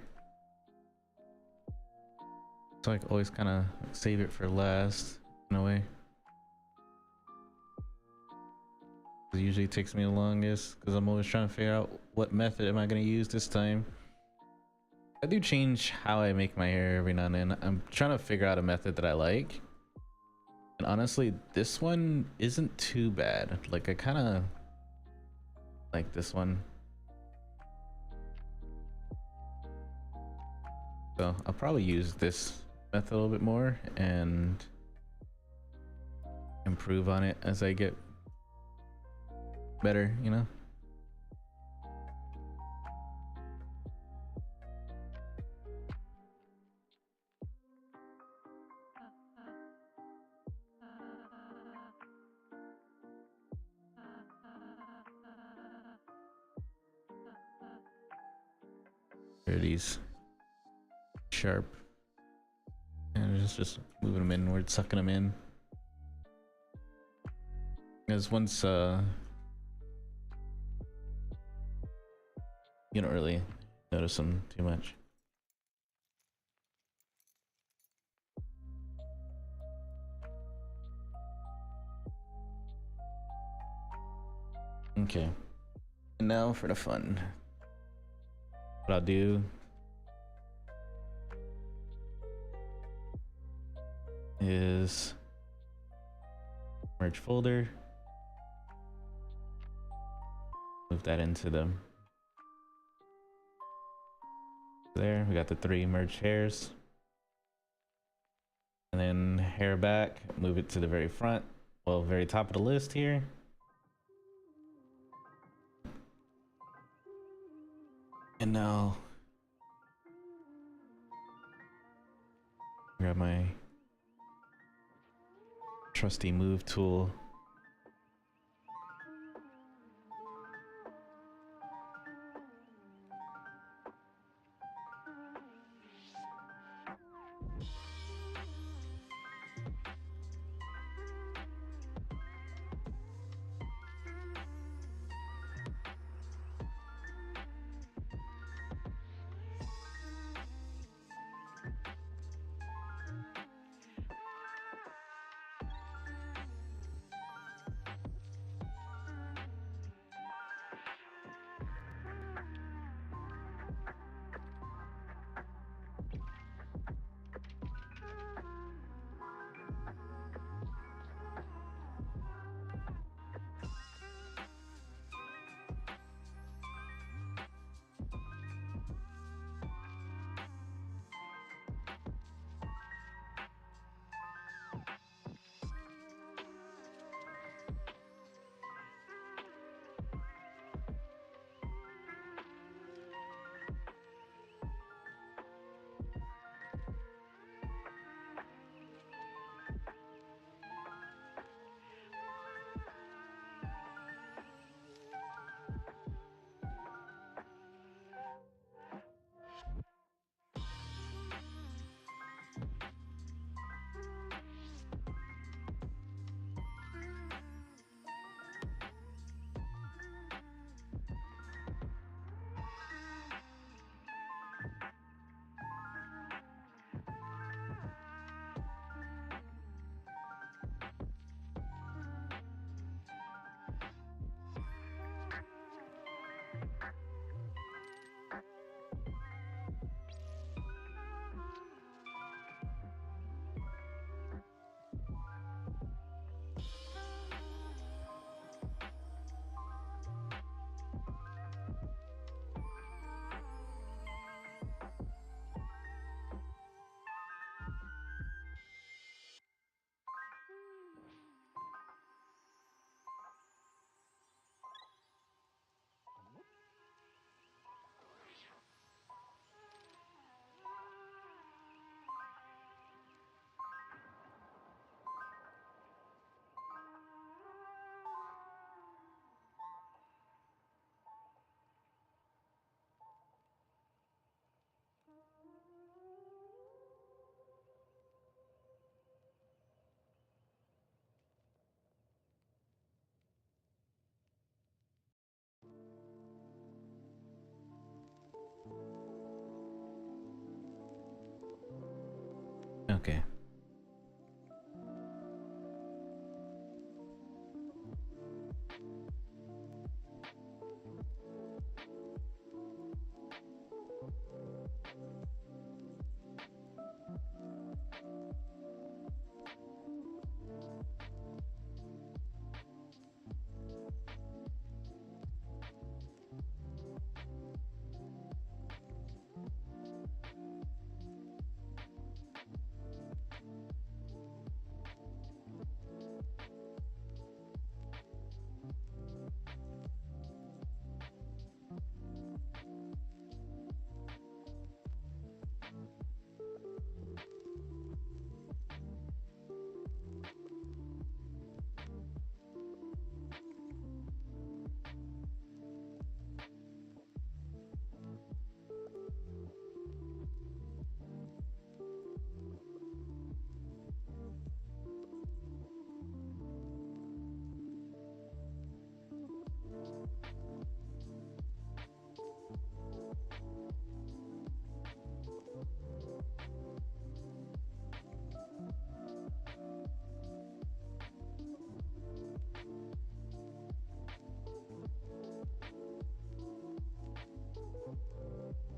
So I always kind of save it for last in a way. It usually takes me the longest because I'm always trying to figure out what method am I gonna use this time. I do change how I make my hair every now and then. I'm trying to figure out a method that I like. And honestly, this one isn't too bad. Like, I kind of like this one. So I'll probably use this method a little bit more and improve on it as I get better, you know? Here are these sharp, and just moving them inward, sucking them in. Because once you don't really notice them too much. Okay, and now for the fun. What I'll do is merge folder, move that into the there. We got the 3 merged hairs, and then hair back, move it to the very front, well, very top of the list here. And now grab my trusty move tool. Okay.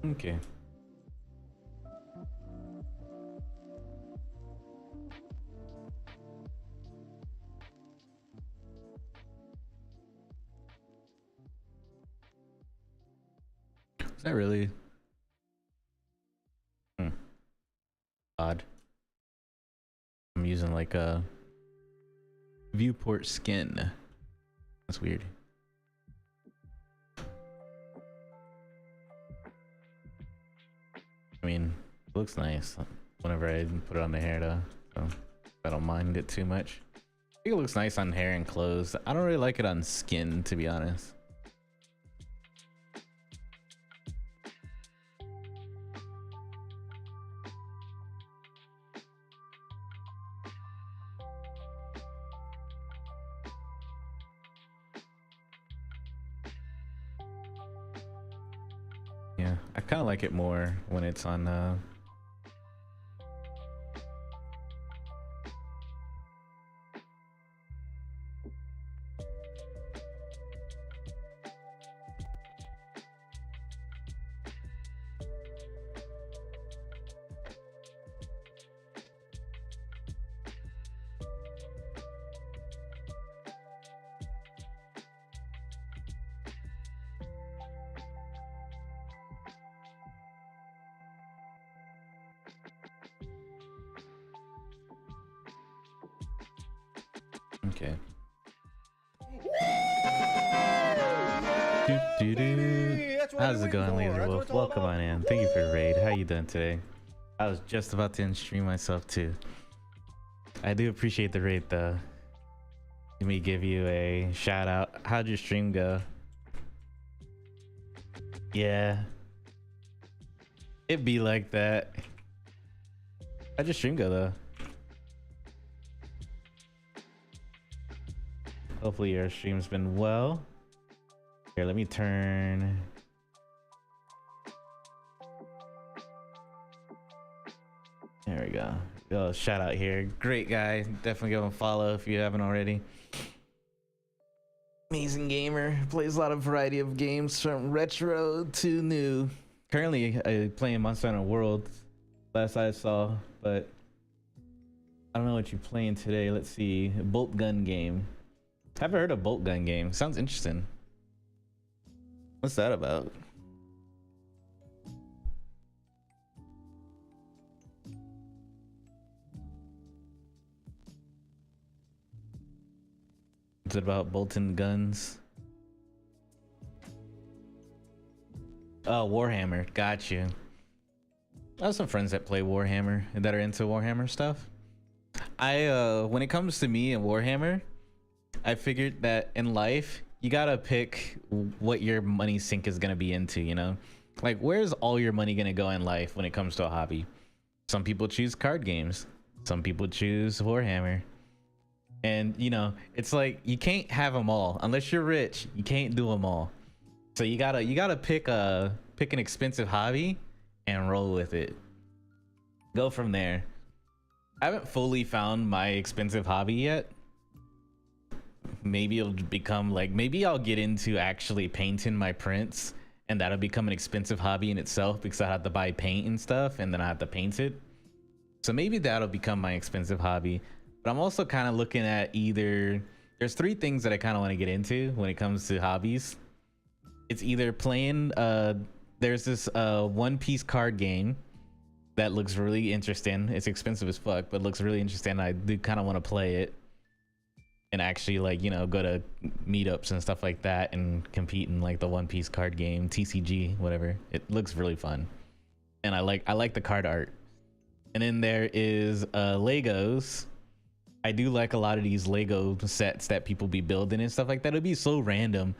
Okay. Is that really odd? I'm using like a viewport skin. That's weird. I mean, it looks nice whenever I put it on the hair though, so I don't mind it too much. I think it looks nice on hair and clothes. I don't really like it on skin, to be honest. Yeah, I kind of like it more when it's on okay. How's it going, Laser Wolf? Welcome on in. Thank you for the raid. How you doing today? I was just about to stream myself too. I do appreciate the raid though. Let me give you a shout out. How'd your stream go? Yeah. It'd be like that. How'd your stream go though? Hopefully your stream's been well. Here, let me turn. There we go. Oh, shout out here. Great guy. Definitely give him a follow if you haven't already. Amazing gamer. Plays a lot of variety of games from retro to new. Currently, playing Monster Hunter World. Last I saw, but I don't know what you're playing today. Let's see. Bolt gun game. Haven't heard of bolt gun game. Sounds interesting. What's that about? Is it about bolting guns? Oh, Warhammer. Got you. I have some friends that play Warhammer and that are into Warhammer stuff. When it comes to me and Warhammer, I figured that in life, you gotta pick what your money sink is gonna be into, you know? Like, where's all your money gonna go in life when it comes to a hobby? Some people choose card games. Some people choose Warhammer. And, you know, it's like, you can't have them all. Unless you're rich, you can't do them all. So you gotta pick an expensive hobby and roll with it. Go from there. I haven't fully found my expensive hobby yet. Maybe it'll become like, maybe I'll get into actually painting my prints, and that'll become an expensive hobby in itself because I have to buy paint and stuff and then I have to paint it. So maybe that'll become my expensive hobby. But I'm also kind of looking at either, there's three things that I kind of want to get into when it comes to hobbies. It's either playing, there's this One Piece card game that looks really interesting. It's expensive as fuck, but looks really interesting. I do kind of want to play it and actually, like, you know, go to meetups and stuff like that and compete in like the One Piece card game, TCG, whatever. It looks really fun, and I like the card art. And then there is Legos. I do like a lot of these Lego sets that people be building and stuff like that. It'd be so random.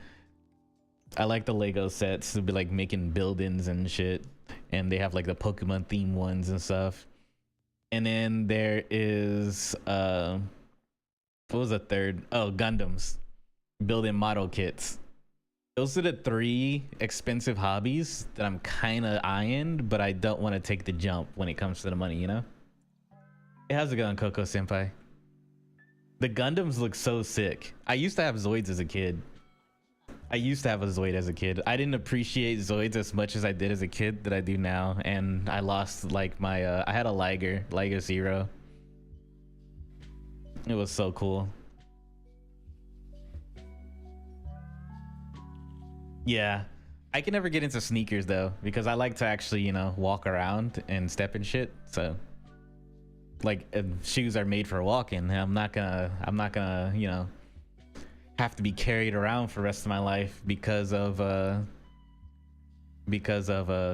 I like the Lego sets to be like making buildings and shit, and they have like the Pokemon theme ones and stuff. And then there is what was the third? Oh, Gundams, building model kits. Those are the three expensive hobbies that I'm kind of eyeing, but I don't want to take the jump when it comes to the money, you know? Hey, how's it going, Coco Senpai? The Gundams look so sick. I used to have Zoids as a kid. I used to have a Zoid as a kid. I didn't appreciate Zoids as much as I did as a kid that I do now, and I lost like my I had a Liger Zero. It was so cool. Yeah, I can never get into sneakers though, because I like to actually, you know, walk around and step and shit. So like shoes are made for walking, and I'm not gonna, you know, have to be carried around for the rest of my life because of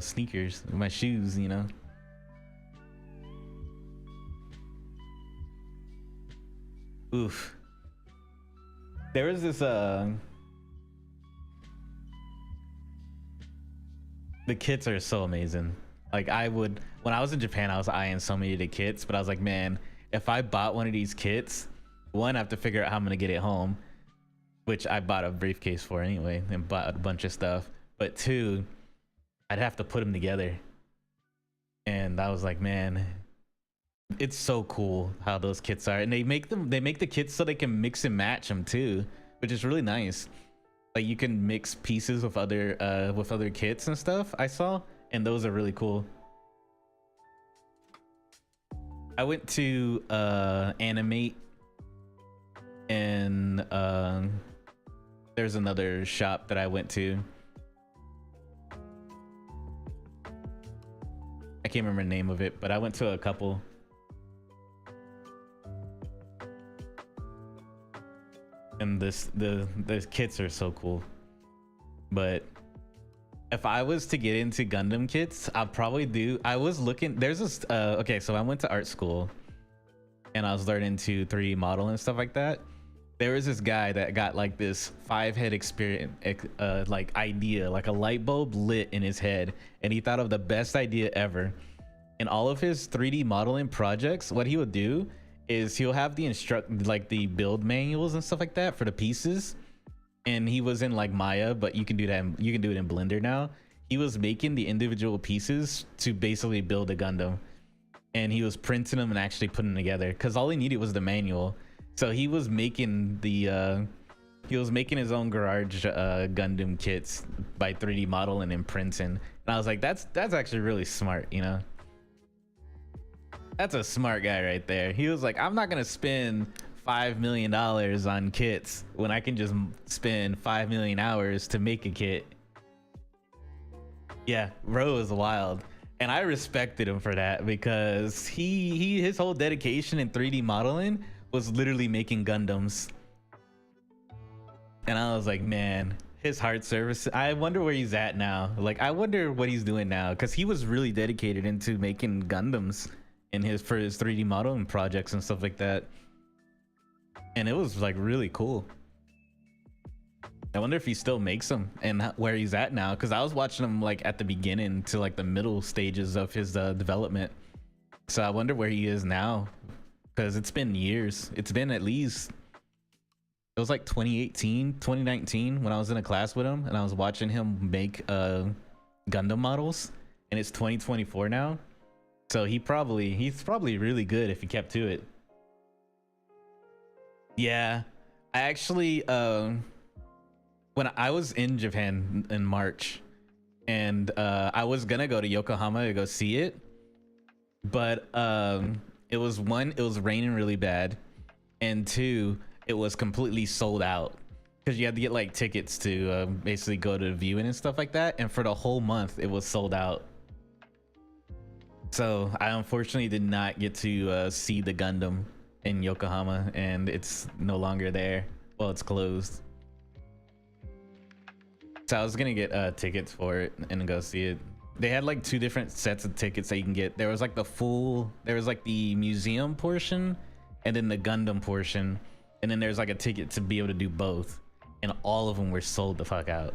sneakers, my shoes, you know. Oof. There was this the kits are so amazing. Like, when I was in Japan, I was eyeing so many of the kits, but I was like, man, if I bought one of these kits, one, I have to figure out how I'm gonna get it home, which I bought a briefcase for anyway and bought a bunch of stuff. But two, I'd have to put them together. And I was like, man, it's so cool how those kits are. And they make the kits so they can mix and match them too, which is really nice. Like, you can mix pieces with other kits and stuff, I saw, and those are really cool. I went to Animate, and there's another shop that I went to. I can't remember the name of it, but I went to a couple. And the kits are so cool. But if I was to get into Gundam kits, I'll probably do, I was looking, there's this okay, so I went to art school and I was learning to 3D model and stuff like that. There was this guy that got like this 5-head experience, like idea, like a light bulb lit in his head, and he thought of the best idea ever. And all of his 3D modeling projects, what he would do is he'll have the build manuals and stuff like that for the pieces. And he was in like Maya, but you can do that. You can do it in Blender now. He was making the individual pieces to basically build a Gundam, and he was printing them and actually putting them together, because all he needed was the manual. So he was making his own garage Gundam kits by 3D modeling and printing. And I was like, that's actually really smart, you know. That's a smart guy right there. He was like, I'm not gonna spend $5 million on kits when I can just spend 5 million hours to make a kit. Yeah, bro is wild, and I respected him for that, because his whole dedication in 3D modeling was literally making Gundams. And I was like, man, his heart service, I wonder where he's at now. Like, I wonder what he's doing now, because he was really dedicated into making Gundams for his 3D modeling projects and stuff like that. And it was like really cool. I wonder if he still makes them and where he's at now, because I was watching him like at the beginning to like the middle stages of his development. So I wonder where he is now, because it's been years. It's been at least, it was like 2018, 2019 when I was in a class with him and I was watching him make Gundam models, and it's 2024 now. So he's probably really good if he kept to it. Yeah, I actually when I was in Japan in March, and I was gonna go to Yokohama to go see it, but it was raining really bad, and two, it was completely sold out because you had to get like tickets to basically go to the viewing and stuff like that, and for the whole month it was sold out. So I unfortunately did not get to see the Gundam in Yokohama, and it's no longer there. Well, it's closed. So I was gonna get tickets for it and go see it. They had like 2 different sets of tickets that you can get. There was like the museum portion, and then the Gundam portion, and then there's like a ticket to be able to do both, and all of them were sold the fuck out.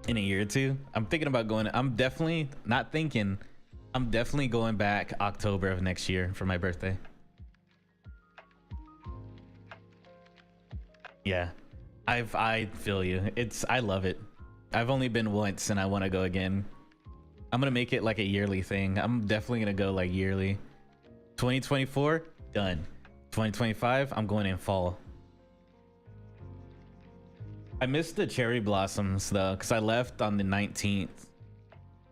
In a year or two, I'm thinking about going. I'm definitely going back October of next year for my birthday. Yeah, I feel you. I love it. I've only been once and I want to go again. I'm gonna make it like a yearly thing. I'm definitely gonna go like yearly. 2024 done. 2025 I'm going in fall. I missed the cherry blossoms though, because I left on the 19th.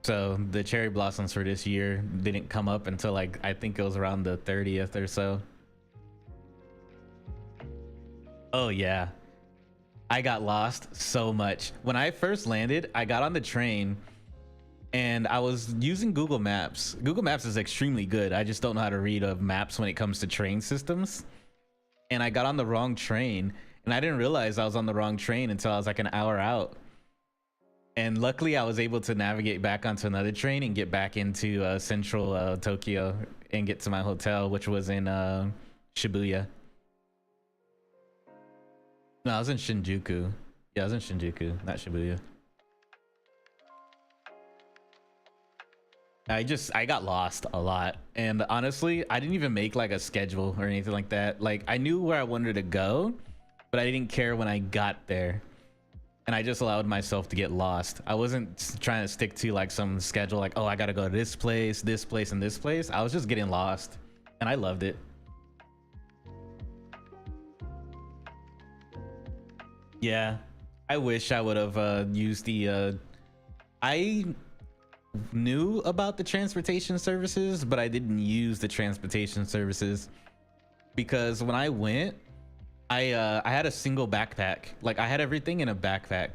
So the cherry blossoms for this year didn't come up until like, I think it was around the 30th or so. Oh yeah. I got lost so much. When I first landed, I got on the train and I was using Google Maps. Google Maps is extremely good. I just don't know how to read maps when it comes to train systems. And I got on the wrong train, and I didn't realize I was on the wrong train until I was like an hour out. And luckily I was able to navigate back onto another train and get back into central Tokyo and get to my hotel, which was in Shibuya. No, I was in Shinjuku. Yeah, I was in Shinjuku, not Shibuya. I got lost a lot, and honestly I didn't even make like a schedule or anything like that. Like, I knew where I wanted to go, but I didn't care when I got there, and I just allowed myself to get lost. I wasn't trying to stick to like some schedule, like, oh, I gotta go to this place, and this place. I was just getting lost, and I loved it. Yeah, I wish I would have used the I knew about the transportation services, but I didn't use the transportation services because when I went, I had a single backpack. Like, I had everything in a backpack,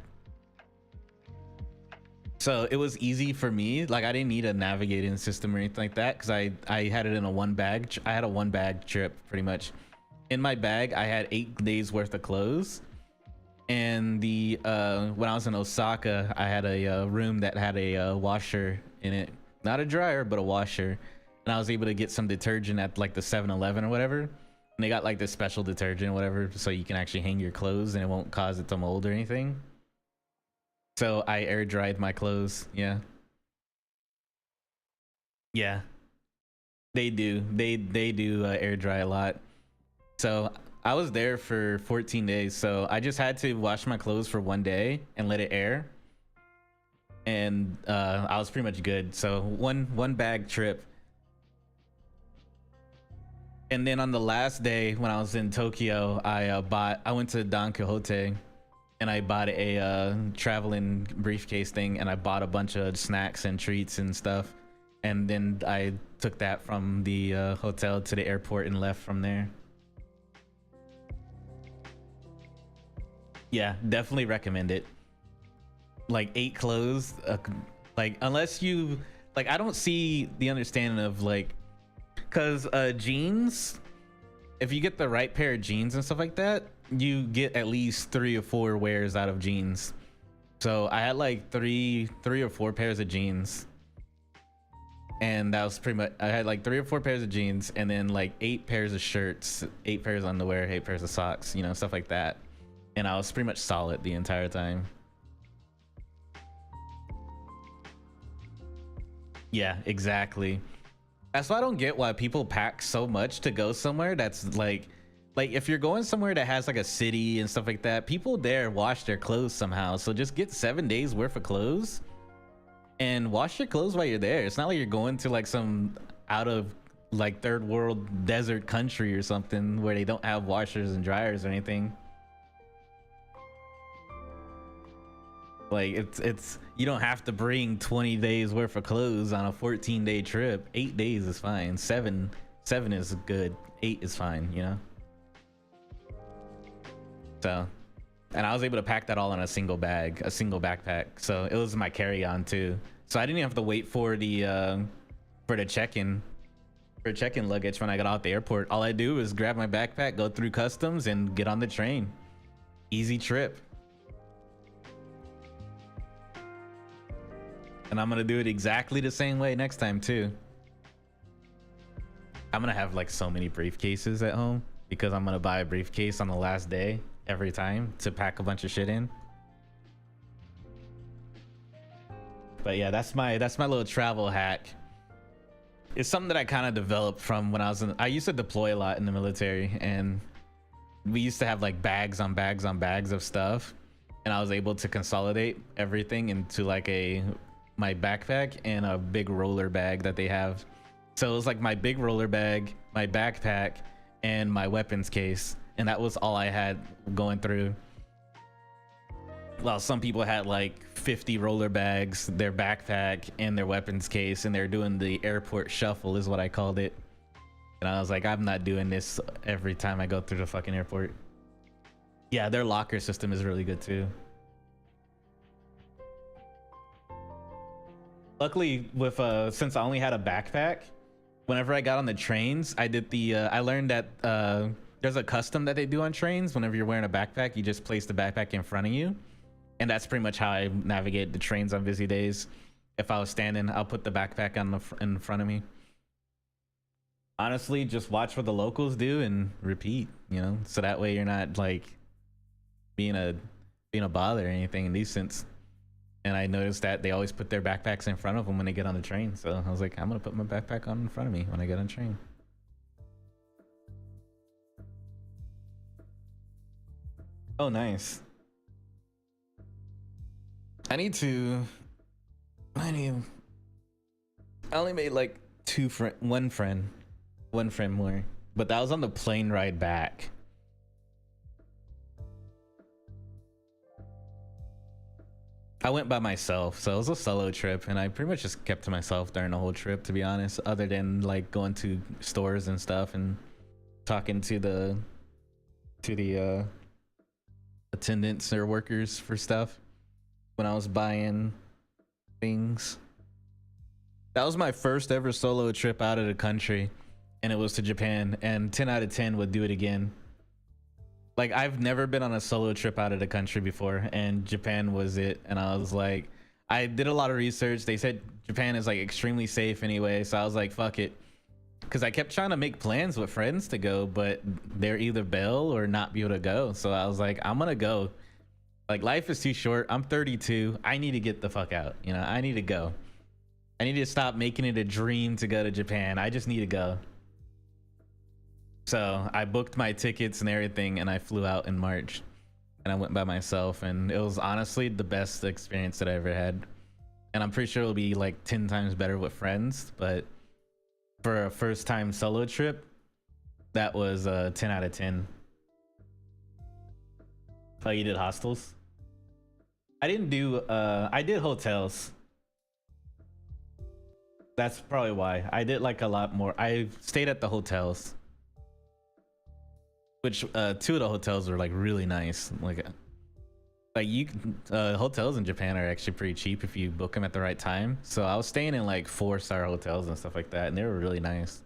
so it was easy for me. Like, I didn't need a navigating system or anything like that because I had it in a one bag. I had a one bag trip pretty much. In my bag I had 8 days worth of clothes, and the when I was in Osaka, I had a room that had a washer in it, not a dryer but a washer, and I was able to get some detergent at like the 7-Eleven or whatever, and they got like this special detergent or whatever, so you can actually hang your clothes and it won't cause it to mold or anything. So I air dried my clothes. Yeah, they do air dry a lot. So I was there for 14 days, so I just had to wash my clothes for 1 day and let it air, and I was pretty much good. So one bag trip. And then on the last day when I was in Tokyo, I went to Don Quixote and I bought a traveling briefcase thing, and I bought a bunch of snacks and treats and stuff, and then I took that from the hotel to the airport and left from there. Yeah, definitely recommend it. Like 8 clothes, like, unless you like, I don't see the understanding of like, because jeans, if you get the right pair of jeans and stuff like that, you get at least 3 or 4 wears out of jeans. So I had like three or 4 pairs of jeans, and that was pretty much, I had like 3 or 4 pairs of jeans, and then like 8 pairs of shirts, 8 pairs of underwear, 8 pairs of socks, you know, stuff like that. And I was pretty much solid the entire time. Yeah, exactly. That's why I don't get why people pack so much to go somewhere that's like if you're going somewhere that has like a city and stuff like that, people there wash their clothes somehow. So just get 7 days worth of clothes and wash your clothes while you're there. It's not like you're going to like some out of like third world desert country or something where they don't have washers and dryers or anything. Like it's you don't have to bring 20 days worth of clothes on a 14-day trip. 8 days is fine. Seven is good. 8 is fine, you know. So, and I was able to pack that all in a single bag, a single backpack. So it was my carry-on too. So I didn't even have to wait for the check-in luggage when I got out the airport. All I do is grab my backpack, go through customs, and get on the train. Easy trip. And I'm gonna do it exactly the same way next time too. I'm gonna have like so many briefcases at home because I'm gonna buy a briefcase on the last day every time to pack a bunch of shit in. But yeah, that's my little travel hack. It's something that I kind of developed from when I used to deploy a lot in the military, and we used to have like bags on bags on bags of stuff, and I was able to consolidate everything into like my backpack and a big roller bag that they have. So it was like my big roller bag, my backpack, and my weapons case, and that was all I had going through. Well, some people had like 50 roller bags, their backpack, and their weapons case, and they're doing the airport shuffle is what I called it. And I was like, I'm not doing this every time I go through the fucking airport. Yeah, their locker system is really good too. Luckily, with since I only had a backpack, whenever I got on the trains, I did I learned that there's a custom that they do on trains. Whenever you're wearing a backpack, you just place the backpack in front of you, and that's pretty much how I navigate the trains on busy days. If I was standing, I'll put the backpack on in front of me. Honestly, just watch what the locals do and repeat, you know, so that way you're not like being a bother or anything indecent. And I noticed that they always put their backpacks in front of them when they get on the train. So I was like, I'm gonna put my backpack on in front of me when I get on the train. Oh, nice. I only made like one friend more, but that was on the plane ride back. I went by myself, so it was a solo trip, and I pretty much just kept to myself during the whole trip, to be honest, other than like going to stores and stuff and talking to the attendants or workers for stuff when I was buying things. That was my first ever solo trip out of the country, and it was to Japan, and 10 out of 10 would do it again. Like, I've never been on a solo trip out of the country before, and Japan was it. And I was like, I did a lot of research. They said Japan is like extremely safe anyway, so I was like, fuck it. Because I kept trying to make plans with friends to go, but they're either bail or not be able to go. So I was like, I'm gonna go. Like, life is too short. I'm 32. I need to get the fuck out. You know, I need to go. I need to stop making it a dream to go to Japan. I just need to go. So I booked my tickets and everything, and I flew out in March, and I went by myself, and it was honestly the best experience that I ever had. And I'm pretty sure it'll be like 10 times better with friends, but for a first time solo trip, that was 10 out of 10. Oh, you did hostels? I didn't do I did hotels. That's probably why. I did like a lot more. I stayed at the hotels, which 2 of the hotels were like really nice. Like you hotels in Japan are actually pretty cheap if you book them at the right time. So I was staying in like 4-star hotels and stuff like that, and they were really nice.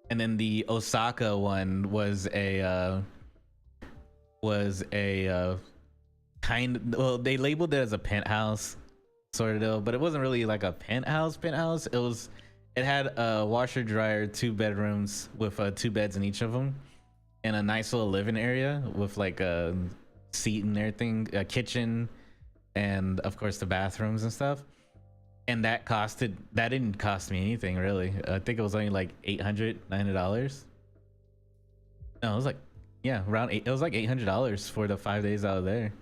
And then the Osaka one was a kind of, well, they labeled it as a penthouse sort of, but it wasn't really like a penthouse. It had a washer dryer, 2 bedrooms with 2 beds in each of them, and a nice little living area with like a seat and everything, a kitchen, and of course the bathrooms and stuff. And that didn't cost me anything really. I think it was only like $900. No, it was like, yeah, around it was like $800 for the 5 days I was there.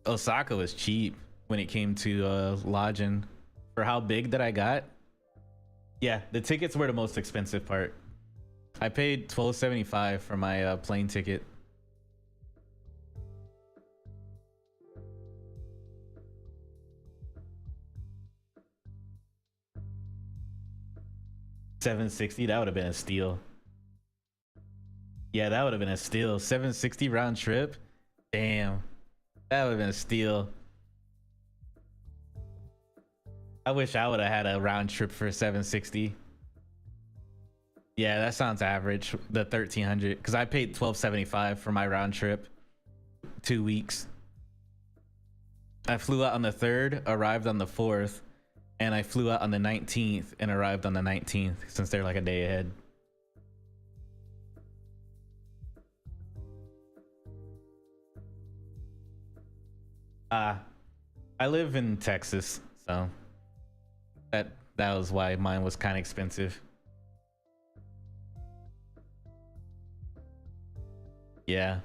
Osaka was cheap when it came to lodging. For how big that I got, yeah, the tickets were the most expensive part. I paid $12.75 for my plane ticket. $760, that would have been a steal. Yeah, that would have been a steal. $760 round trip. Damn, that would have been a steal. I wish I would have had a round trip for $760. Yeah, that sounds average. The $1,300, because I paid $12.75 for my round trip. 2 weeks. I flew out on the 3rd, arrived on the 4th, and I flew out on the 19th and arrived on the 19th, since they're like a day ahead. I live in Texas, so that was why mine was kind of expensive. Yeah,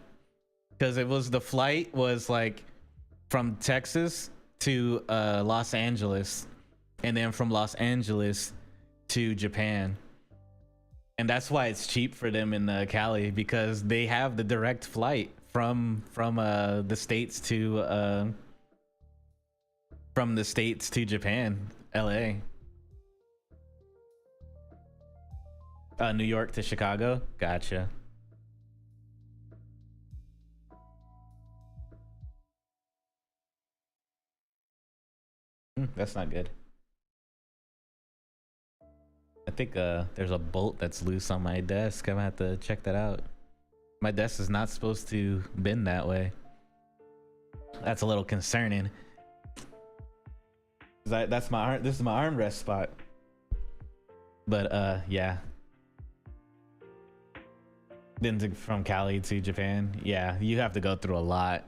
because it was, the flight was like from Texas to Los Angeles, and then from Los Angeles to Japan. And that's why it's cheap for them in Cali, because they have the direct flight from the States to Japan, LA. New York to Chicago. Gotcha. That's not good. I think there's a bolt that's loose on my desk. I'm gonna have to check that out. My desk is not supposed to bend that way. That's a little concerning. That's my arm. This is my armrest spot. But yeah. Then from Cali to Japan, yeah, you have to go through a lot.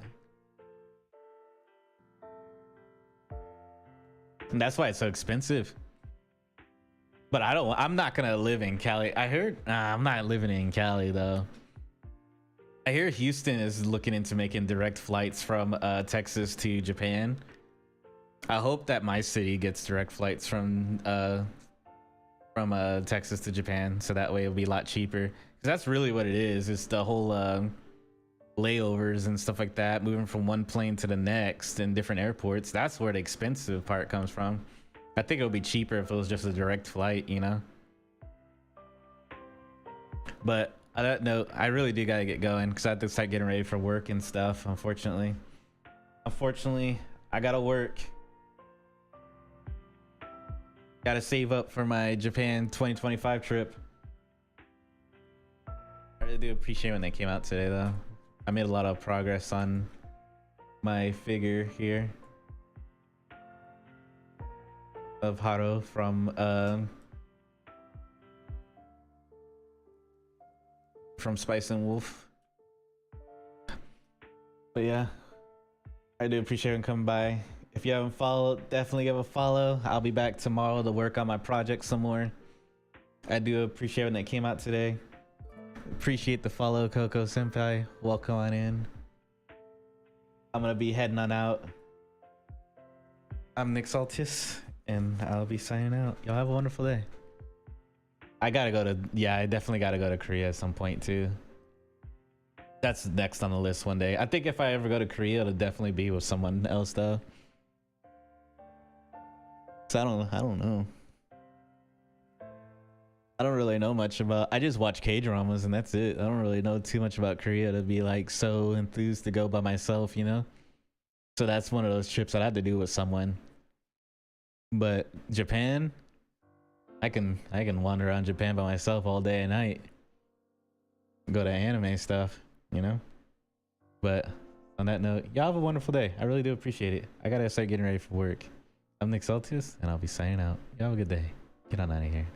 And that's why it's so expensive. But I'm not gonna live in Cali. I heard, I'm not living in Cali though. I hear Houston is looking into making direct flights from Texas to Japan. I hope that my city gets direct flights from Texas to Japan, so that way it'll be a lot cheaper. 'Cause that's really what it is. It's the whole layovers and stuff like that, moving from one plane to the next in different airports. That's where the expensive part comes from. I think it would be cheaper if it was just a direct flight, you know. But on that note, I really do gotta get going because I have to start getting ready for work and stuff. Unfortunately, I gotta work. Gotta save up for my Japan 2025 trip. I really do appreciate when they came out today, though. I made a lot of progress on my figure here of Holo from Spice and Wolf. But yeah, I do appreciate him coming by. If you haven't followed, definitely give a follow. I'll be back tomorrow to work on my project some more. I do appreciate when they came out today. Appreciate the follow, Coco Senpai. Welcome on in. I'm gonna be heading on out. I'm Nyxx Altios, and I'll be signing out. Y'all have a wonderful day. I definitely gotta go to Korea at some point too. That's next on the list one day. I think if I ever go to Korea, it'll definitely be with someone else though. So I don't know. I don't really know much about, I just watch K-dramas and that's it. I don't really know too much about Korea to be like so enthused to go by myself, you know? So that's one of those trips I'd have to do with someone. But Japan, I can wander around Japan by myself all day and night. Go to anime stuff, you know? But on that note, y'all have a wonderful day. I really do appreciate it. I gotta start getting ready for work. I'm Nyxx Altios, and I'll be signing out. Y'all have a good day. Get on out of here.